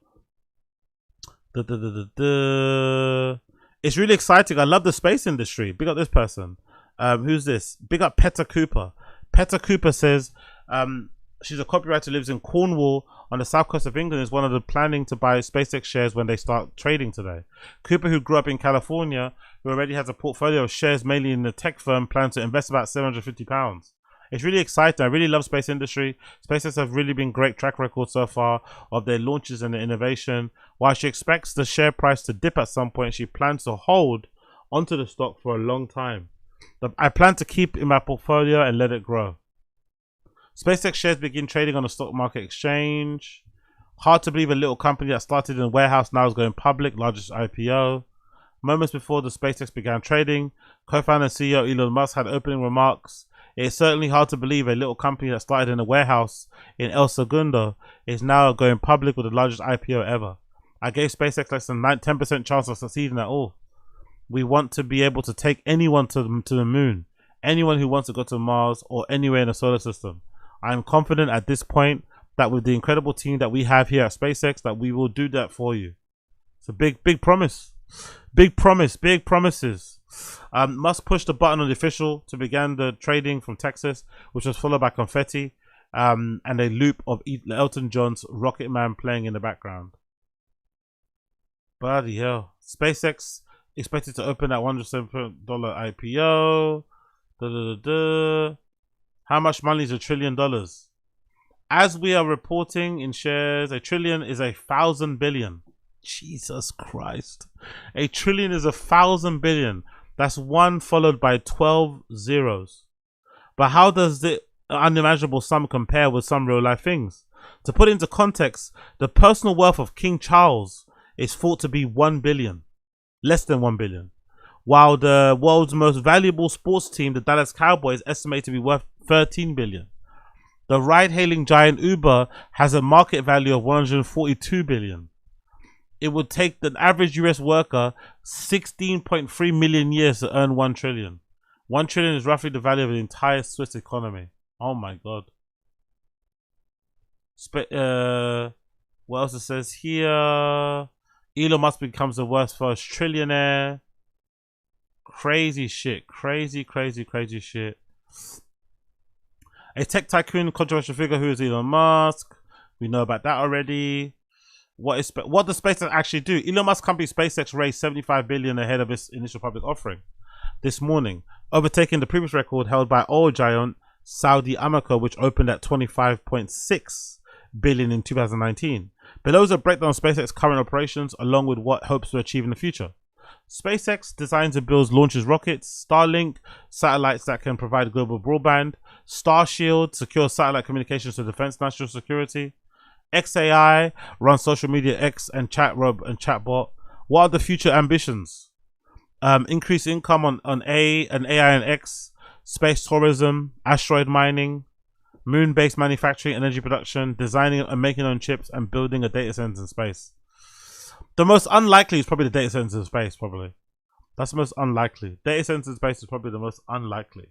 It's really exciting. I love the space industry. Big up this person. Who's this? Big up Peta Cooper. Peta Cooper says she's a copywriter who lives in Cornwall on the south coast of England, is one of the planning to buy SpaceX shares when they start trading today. Cooper, who grew up in California, who already has a portfolio of shares mainly in the tech firm, plans to invest about £750. It's really exciting. I really love space industry. SpaceX have really been great track record so far of their launches and their innovation. While she expects the share price to dip at some point, she plans to hold onto the stock for a long time. I plan to keep in my portfolio and let it grow. SpaceX shares begin trading on the stock market exchange. Hard to believe a little company that started in a warehouse now is going public, largest IPO. Moments before the SpaceX began trading, co-founder and CEO Elon Musk had opening remarks. It's certainly hard to believe a little company that started in a warehouse in El Segundo is now going public with the largest IPO ever. I gave SpaceX less than 10% chance of succeeding at all. We want to be able to take anyone to the moon, anyone who wants to go to Mars or anywhere in the solar system. I am confident at this point that with the incredible team that we have here at SpaceX that we will do that for you. It's a big promise. Big promises. Musk pushed the button on the official to begin the trading from Texas, which was followed by confetti and a loop of Elton John's Rocket Man playing in the background. Bloody hell. SpaceX expected to open at $107 IPO. How much money is $1 trillion? As we are reporting in shares, $1 trillion is 1,000 billion. Jesus Christ. $1 trillion is 1,000 billion. That's 1 followed by 12 zeros. But how does the unimaginable sum compare with some real life things? To put into context, the personal wealth of King Charles is thought to be 1 billion. Less than 1 billion. While the world's most valuable sports team, the Dallas Cowboys, estimated to be worth 13 billion. The ride-hailing giant Uber has a market value of 142 billion. It would take the average US worker 16.3 million years to earn 1 trillion. 1 trillion is roughly the value of the entire Swiss economy. Oh my god. What else it says here? Elon Musk becomes the world's first trillionaire. Crazy shit. Crazy shit. A tech tycoon, controversial figure who is Elon Musk. We know about that already. What does SpaceX actually do? Elon Musk's company SpaceX raised $75 billion ahead of its initial public offering this morning, overtaking the previous record held by oil giant Saudi Aramco, which opened at $25.6 billion in 2019. Below is a breakdown of SpaceX's current operations, along with what it hopes to achieve in the future. SpaceX designs and builds launches rockets, Starlink, satellites that can provide global broadband, Starshield, secure satellite communications to defense national security, XAI, runs social media X and chatbot. What are the future ambitions? Increase income on AI and X, space tourism, asteroid mining, moon-based manufacturing, energy production, designing and making own chips, and building a data center in space. The most unlikely is probably the data center in space, probably. That's the most unlikely. Data center in space is probably the most unlikely.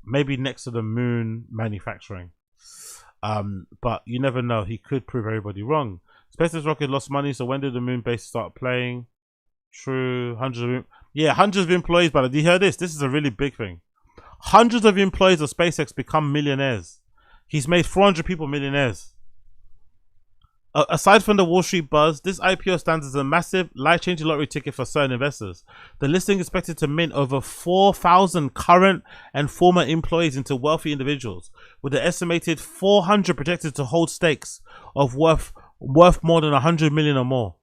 Maybe next to the moon manufacturing. But you never know. He could prove everybody wrong. SpaceX rocket lost money, so when did the moon base start playing? True. Hundreds of employees, but you heard this? This is a really big thing. Hundreds of employees of SpaceX become millionaires. He's made 400 people millionaires. Aside from the Wall Street buzz, this IPO stands as a massive, life-changing lottery ticket for certain investors. The listing is expected to mint over 4,000 current and former employees into wealthy individuals, with an estimated 400 projected to hold stakes of worth more than 100 million or more.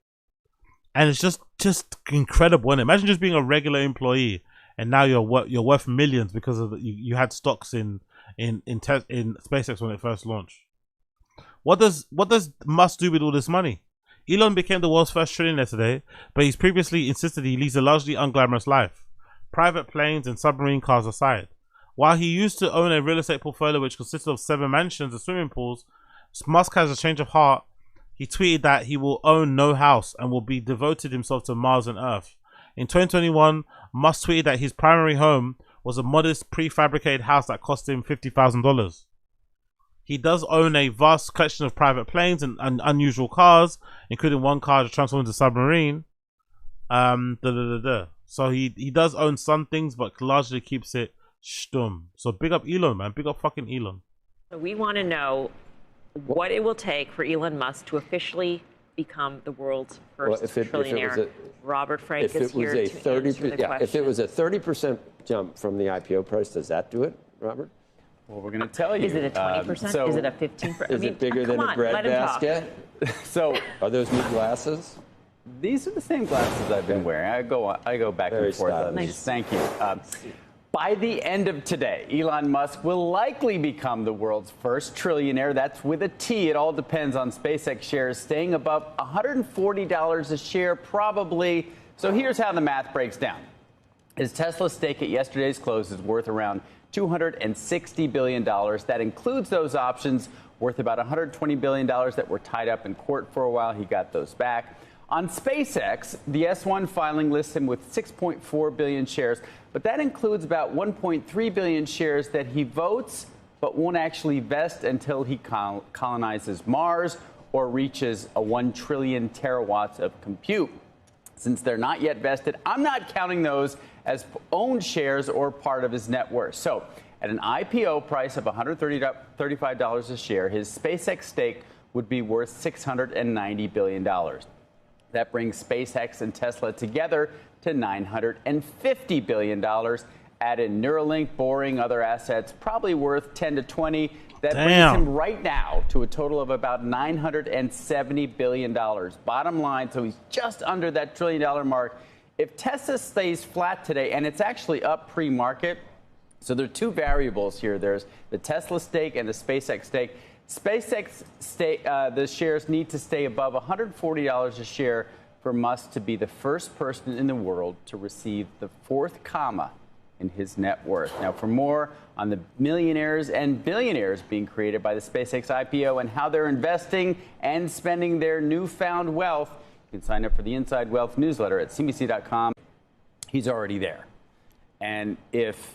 And it's just incredible, isn't it? Imagine just being a regular employee and now you're worth millions because of you had stocks in SpaceX when it first launched. What does Musk do with all this money? Elon became the world's first trillionaire today, but he's previously insisted he leads a largely unglamorous life. Private planes and submarine cars aside. While he used to own a real estate portfolio which consisted of 7 mansions and swimming pools, Musk has a change of heart. He tweeted that he will own no house and will be devoted himself to Mars and Earth. In 2021, Musk tweeted that his primary home was a modest prefabricated house that cost him $50,000. He does own a vast collection of private planes and unusual cars, including one car that transformed into a submarine. So he does own some things, but largely keeps it Stum. So big up Elon, man. Big up fucking Elon. So we want to know what it will take for Elon Musk to officially become the world's first trillionaire. Robert Frank is here to answer the question. If it was a 30% jump from the IPO price, does that do it, Robert? Well, we're going to tell you. Is it a 20%? Is it a 15%? Is it bigger than a bread basket? So, are those new glasses? These are the same glasses I've been wearing. I go back and forth on these. Thank you. By the end of today, Elon Musk will likely become the world's first trillionaire. That's with a T. It all depends on SpaceX shares staying above $140 a share, probably. So here's how the math breaks down. His Tesla stake at yesterday's close is worth around $260 billion. That includes those options worth about $120 billion that were tied up in court for a while. He got those back. On SpaceX, the S-1 filing lists him with 6.4 billion shares, but that includes about 1.3 billion shares that he votes but won't actually vest until he colonizes Mars or reaches a 1 trillion terawatts of compute. Since they're not yet vested, I'm not counting those as owned shares or part of his net worth. So at an IPO price of $135 a share, his SpaceX stake would be worth $690 billion. That brings SpaceX and Tesla together to $950 billion. Add in Neuralink, Boring, other assets, probably worth 10 to 20. That brings him right now to a total of about $970 billion. Bottom line, so he's just under that $1 trillion mark. If Tesla stays flat today, and it's actually up pre-market, so there are two variables here. There's the Tesla stake and the SpaceX stake. SpaceX the shares need to stay above $140 a share for Musk to be the first person in the world to receive the fourth comma in his net worth. Now, for more on the millionaires and billionaires being created by the SpaceX IPO and how they're investing and spending their newfound wealth, you can sign up for the Inside Wealth newsletter at CNBC.com. He's already there. And if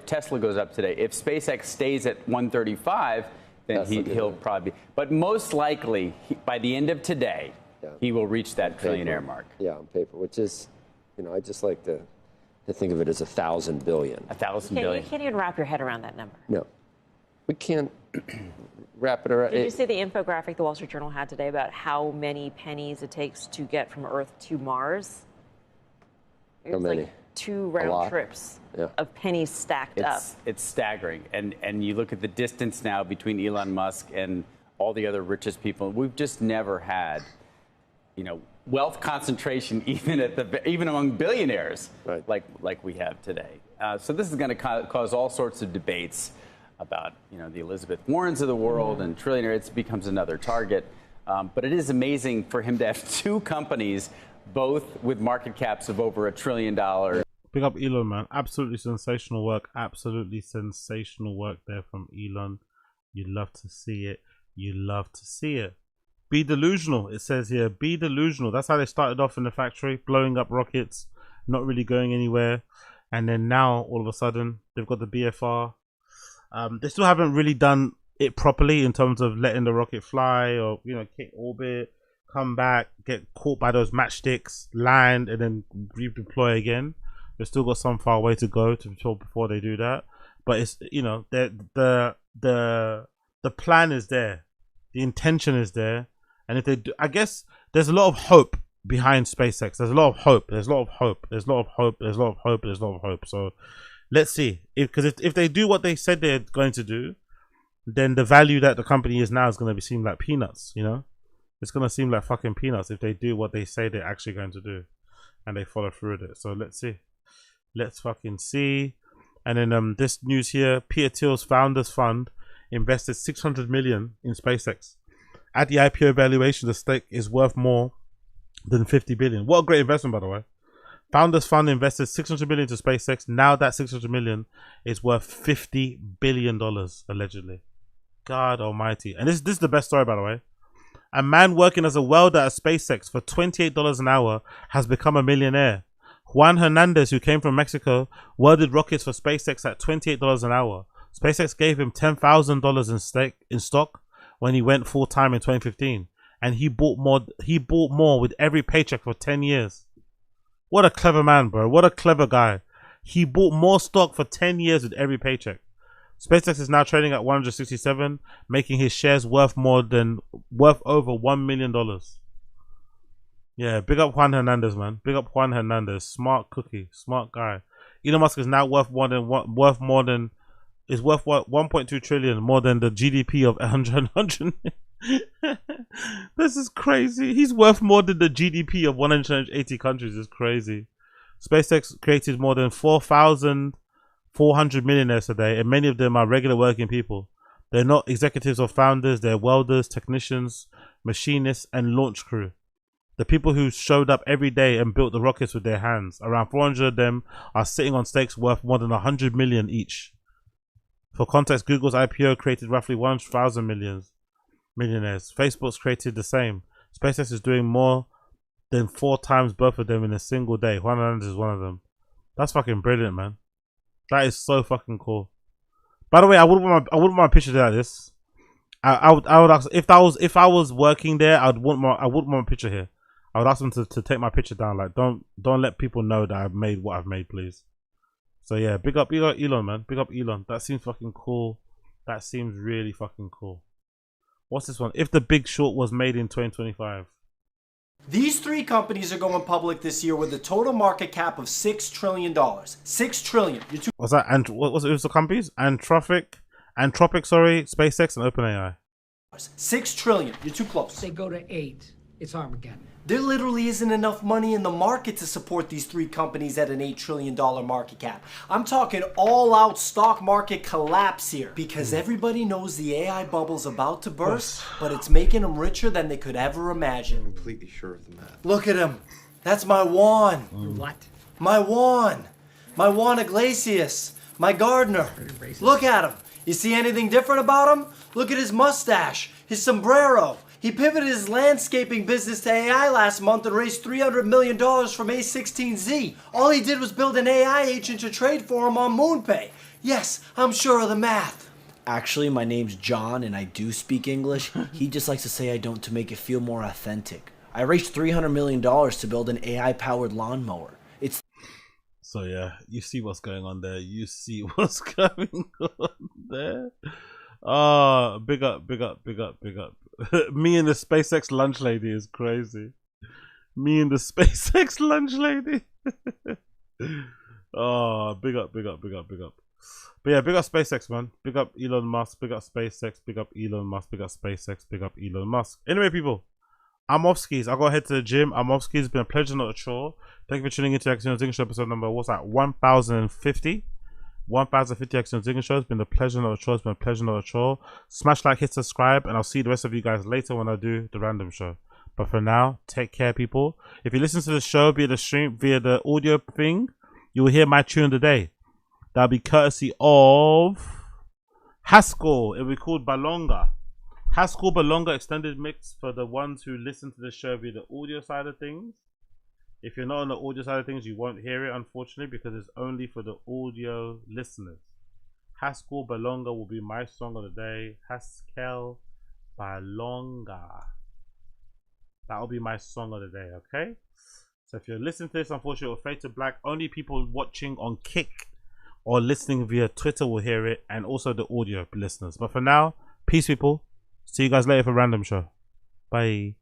Tesla goes up today, if SpaceX stays at 135, then he'll probably be. But most likely, by the end of today, he will reach that trillionaire mark. Yeah, on paper, which is, I just like to think of it as 1,000 billion. 1,000 billion. You can't even wrap your head around that number. No. We can't wrap it around. Did you see the infographic the Wall Street Journal had today about how many pennies it takes to get from Earth to Mars? How many? Like 2 round trips of pennies stacked up. It's staggering. And you look at the distance now between Elon Musk and all the other richest people. We've just never had, wealth concentration even among billionaires like we have today. So this is going to cause all sorts of debates about the Elizabeth Warrens of the world and trillionaire. It becomes another target. But it is amazing for him to have 2 companies, both with market caps of over $1 trillion. Big up Elon, man. Absolutely sensational work. Absolutely sensational work there from Elon. You love to see it. You love to see it. Be delusional, it says here. Be delusional. That's how they started off in the factory, blowing up rockets, not really going anywhere. And then now, all of a sudden, they've got the BFR. They still haven't really done it properly in terms of letting the rocket fly or, hit orbit, come back, get caught by those matchsticks, land, and then redeploy again. They've still got some far way to go before they do that. But it's, the plan is there. The intention is there. And if they do, I guess there's a lot of hope behind SpaceX. There's a lot of hope. There's a lot of hope. There's a lot of hope. There's a lot of hope. There's a lot of hope. So let's see. Because if they do what they said they're going to do, then the value that the company is now is going to seem like peanuts, It's going to seem like fucking peanuts if they do what they say they're actually going to do. And they follow through with it. So let's see. Let's fucking see. And then this news here, Peter Thiel's Founders Fund invested $600 million in SpaceX. At the IPO valuation, the stake is worth more than $50 billion. What a great investment, by the way. Founders Fund invested $600 million to SpaceX. Now that $600 million is worth $50 billion, allegedly. God almighty. And this is the best story, by the way. A man working as a welder at SpaceX for $28 an hour has become a millionaire. Juan Hernandez, who came from Mexico, welded rockets for SpaceX at $28 an hour. SpaceX gave him $10,000 in stock when he went full time in 2015, and he bought more with every paycheck for 10 years. What a clever man, bro. What a clever guy. He bought more stock for 10 years with every paycheck. SpaceX is now trading at 167, making his shares worth over $1 million. Yeah, big up Juan Hernandez, man. Big up Juan Hernandez. Smart cookie, smart guy. Elon Musk is now worth what 1.2 trillion, more than the GDP of 100. This is crazy. He's worth more than the GDP of 180 countries. It's crazy. SpaceX created more than 4,400 millionaires today, and many of them are regular working people. They're not executives or founders. They're welders, technicians, machinists, and launch crew. The people who showed up every day and built the rockets with their hands. Around 400 of them are sitting on stakes worth more than 100 million each. For context, Google's IPO created roughly 1,000 millionaires. Facebook's created the same. SpaceX is doing more than 4 times both of them in a single day. Juan Hernandez is one of them. That's fucking brilliant, man. That is so fucking cool. By the way, I wouldn't want my picture there like this. I would ask if I was working there, I wouldn't want my picture here. I would ask them to take my picture down. Like, don't let people know that I've made what I've made, please. So yeah, big up Elon, man. Big up Elon. That seems fucking cool. That seems really fucking cool. What's this one? If The Big Short was made in 2025. These 3 companies are going public this year with a total market cap of $6 trillion. $6 trillion. What's that? And what was it? It was the companies? Anthropic, sorry, SpaceX and OpenAI. $6 trillion. You're too close. They go to 8. It's Armageddon. There literally isn't enough money in the market to support these 3 companies at an $8 trillion market cap. I'm talking all-out stock market collapse here because everybody knows the AI bubble's about to burst, but it's making them richer than they could ever imagine. I'm completely sure of the math. Look at him. That's my Juan. What? My Juan. My Juan Iglesias. My gardener. Look at him. You see anything different about him? Look at his mustache, his sombrero. He pivoted his landscaping business to AI last month and raised $300 million from A16Z. All he did was build an AI agent to trade for him on MoonPay. Yes, I'm sure of the math. Actually, my name's John and I do speak English. He just likes to say I don't to make it feel more authentic. I raised $300 million to build an AI-powered lawnmower. It's... So yeah, you see what's going on there. You see what's going on there. Oh, big up. Me and the SpaceX lunch lady is crazy. Me and the SpaceX lunch lady. Oh, big up. But yeah, big up SpaceX, man. Big up Elon Musk. Big up SpaceX. Big up Elon Musk. Big up SpaceX. Big up Elon Musk. Anyway, people, I'm off skis. I gotta head to the gym. I'm off skis. It's been a pleasure, not a chore. Thank you for tuning into Action Zing Show episode number, what's that, 1050? 1050 Action Zing Show. It's been a pleasure, not a chore. It's been a pleasure, not a chore. Smash like, hit subscribe, and I'll see the rest of you guys later when I do the random show. But for now, take care, people. If you listen to the show via the stream, via the audio thing, you will hear my tune of the day. That'll be courtesy of Haskell. It will be called Balonga. Haskell Balonga extended mix for the ones who listen to the show via the audio side of things. If you're not on the audio side of things, you won't hear it, unfortunately, because it's only for the audio listeners. Haskell Balonga will be my song of the day. Haskell Balonga. That will be my song of the day, okay? So if you're listening to this, unfortunately, it will fade to black. Only people watching on Kick or listening via Twitter will hear it, and also the audio listeners. But for now, peace, people. See you guys later for Random Show. Bye.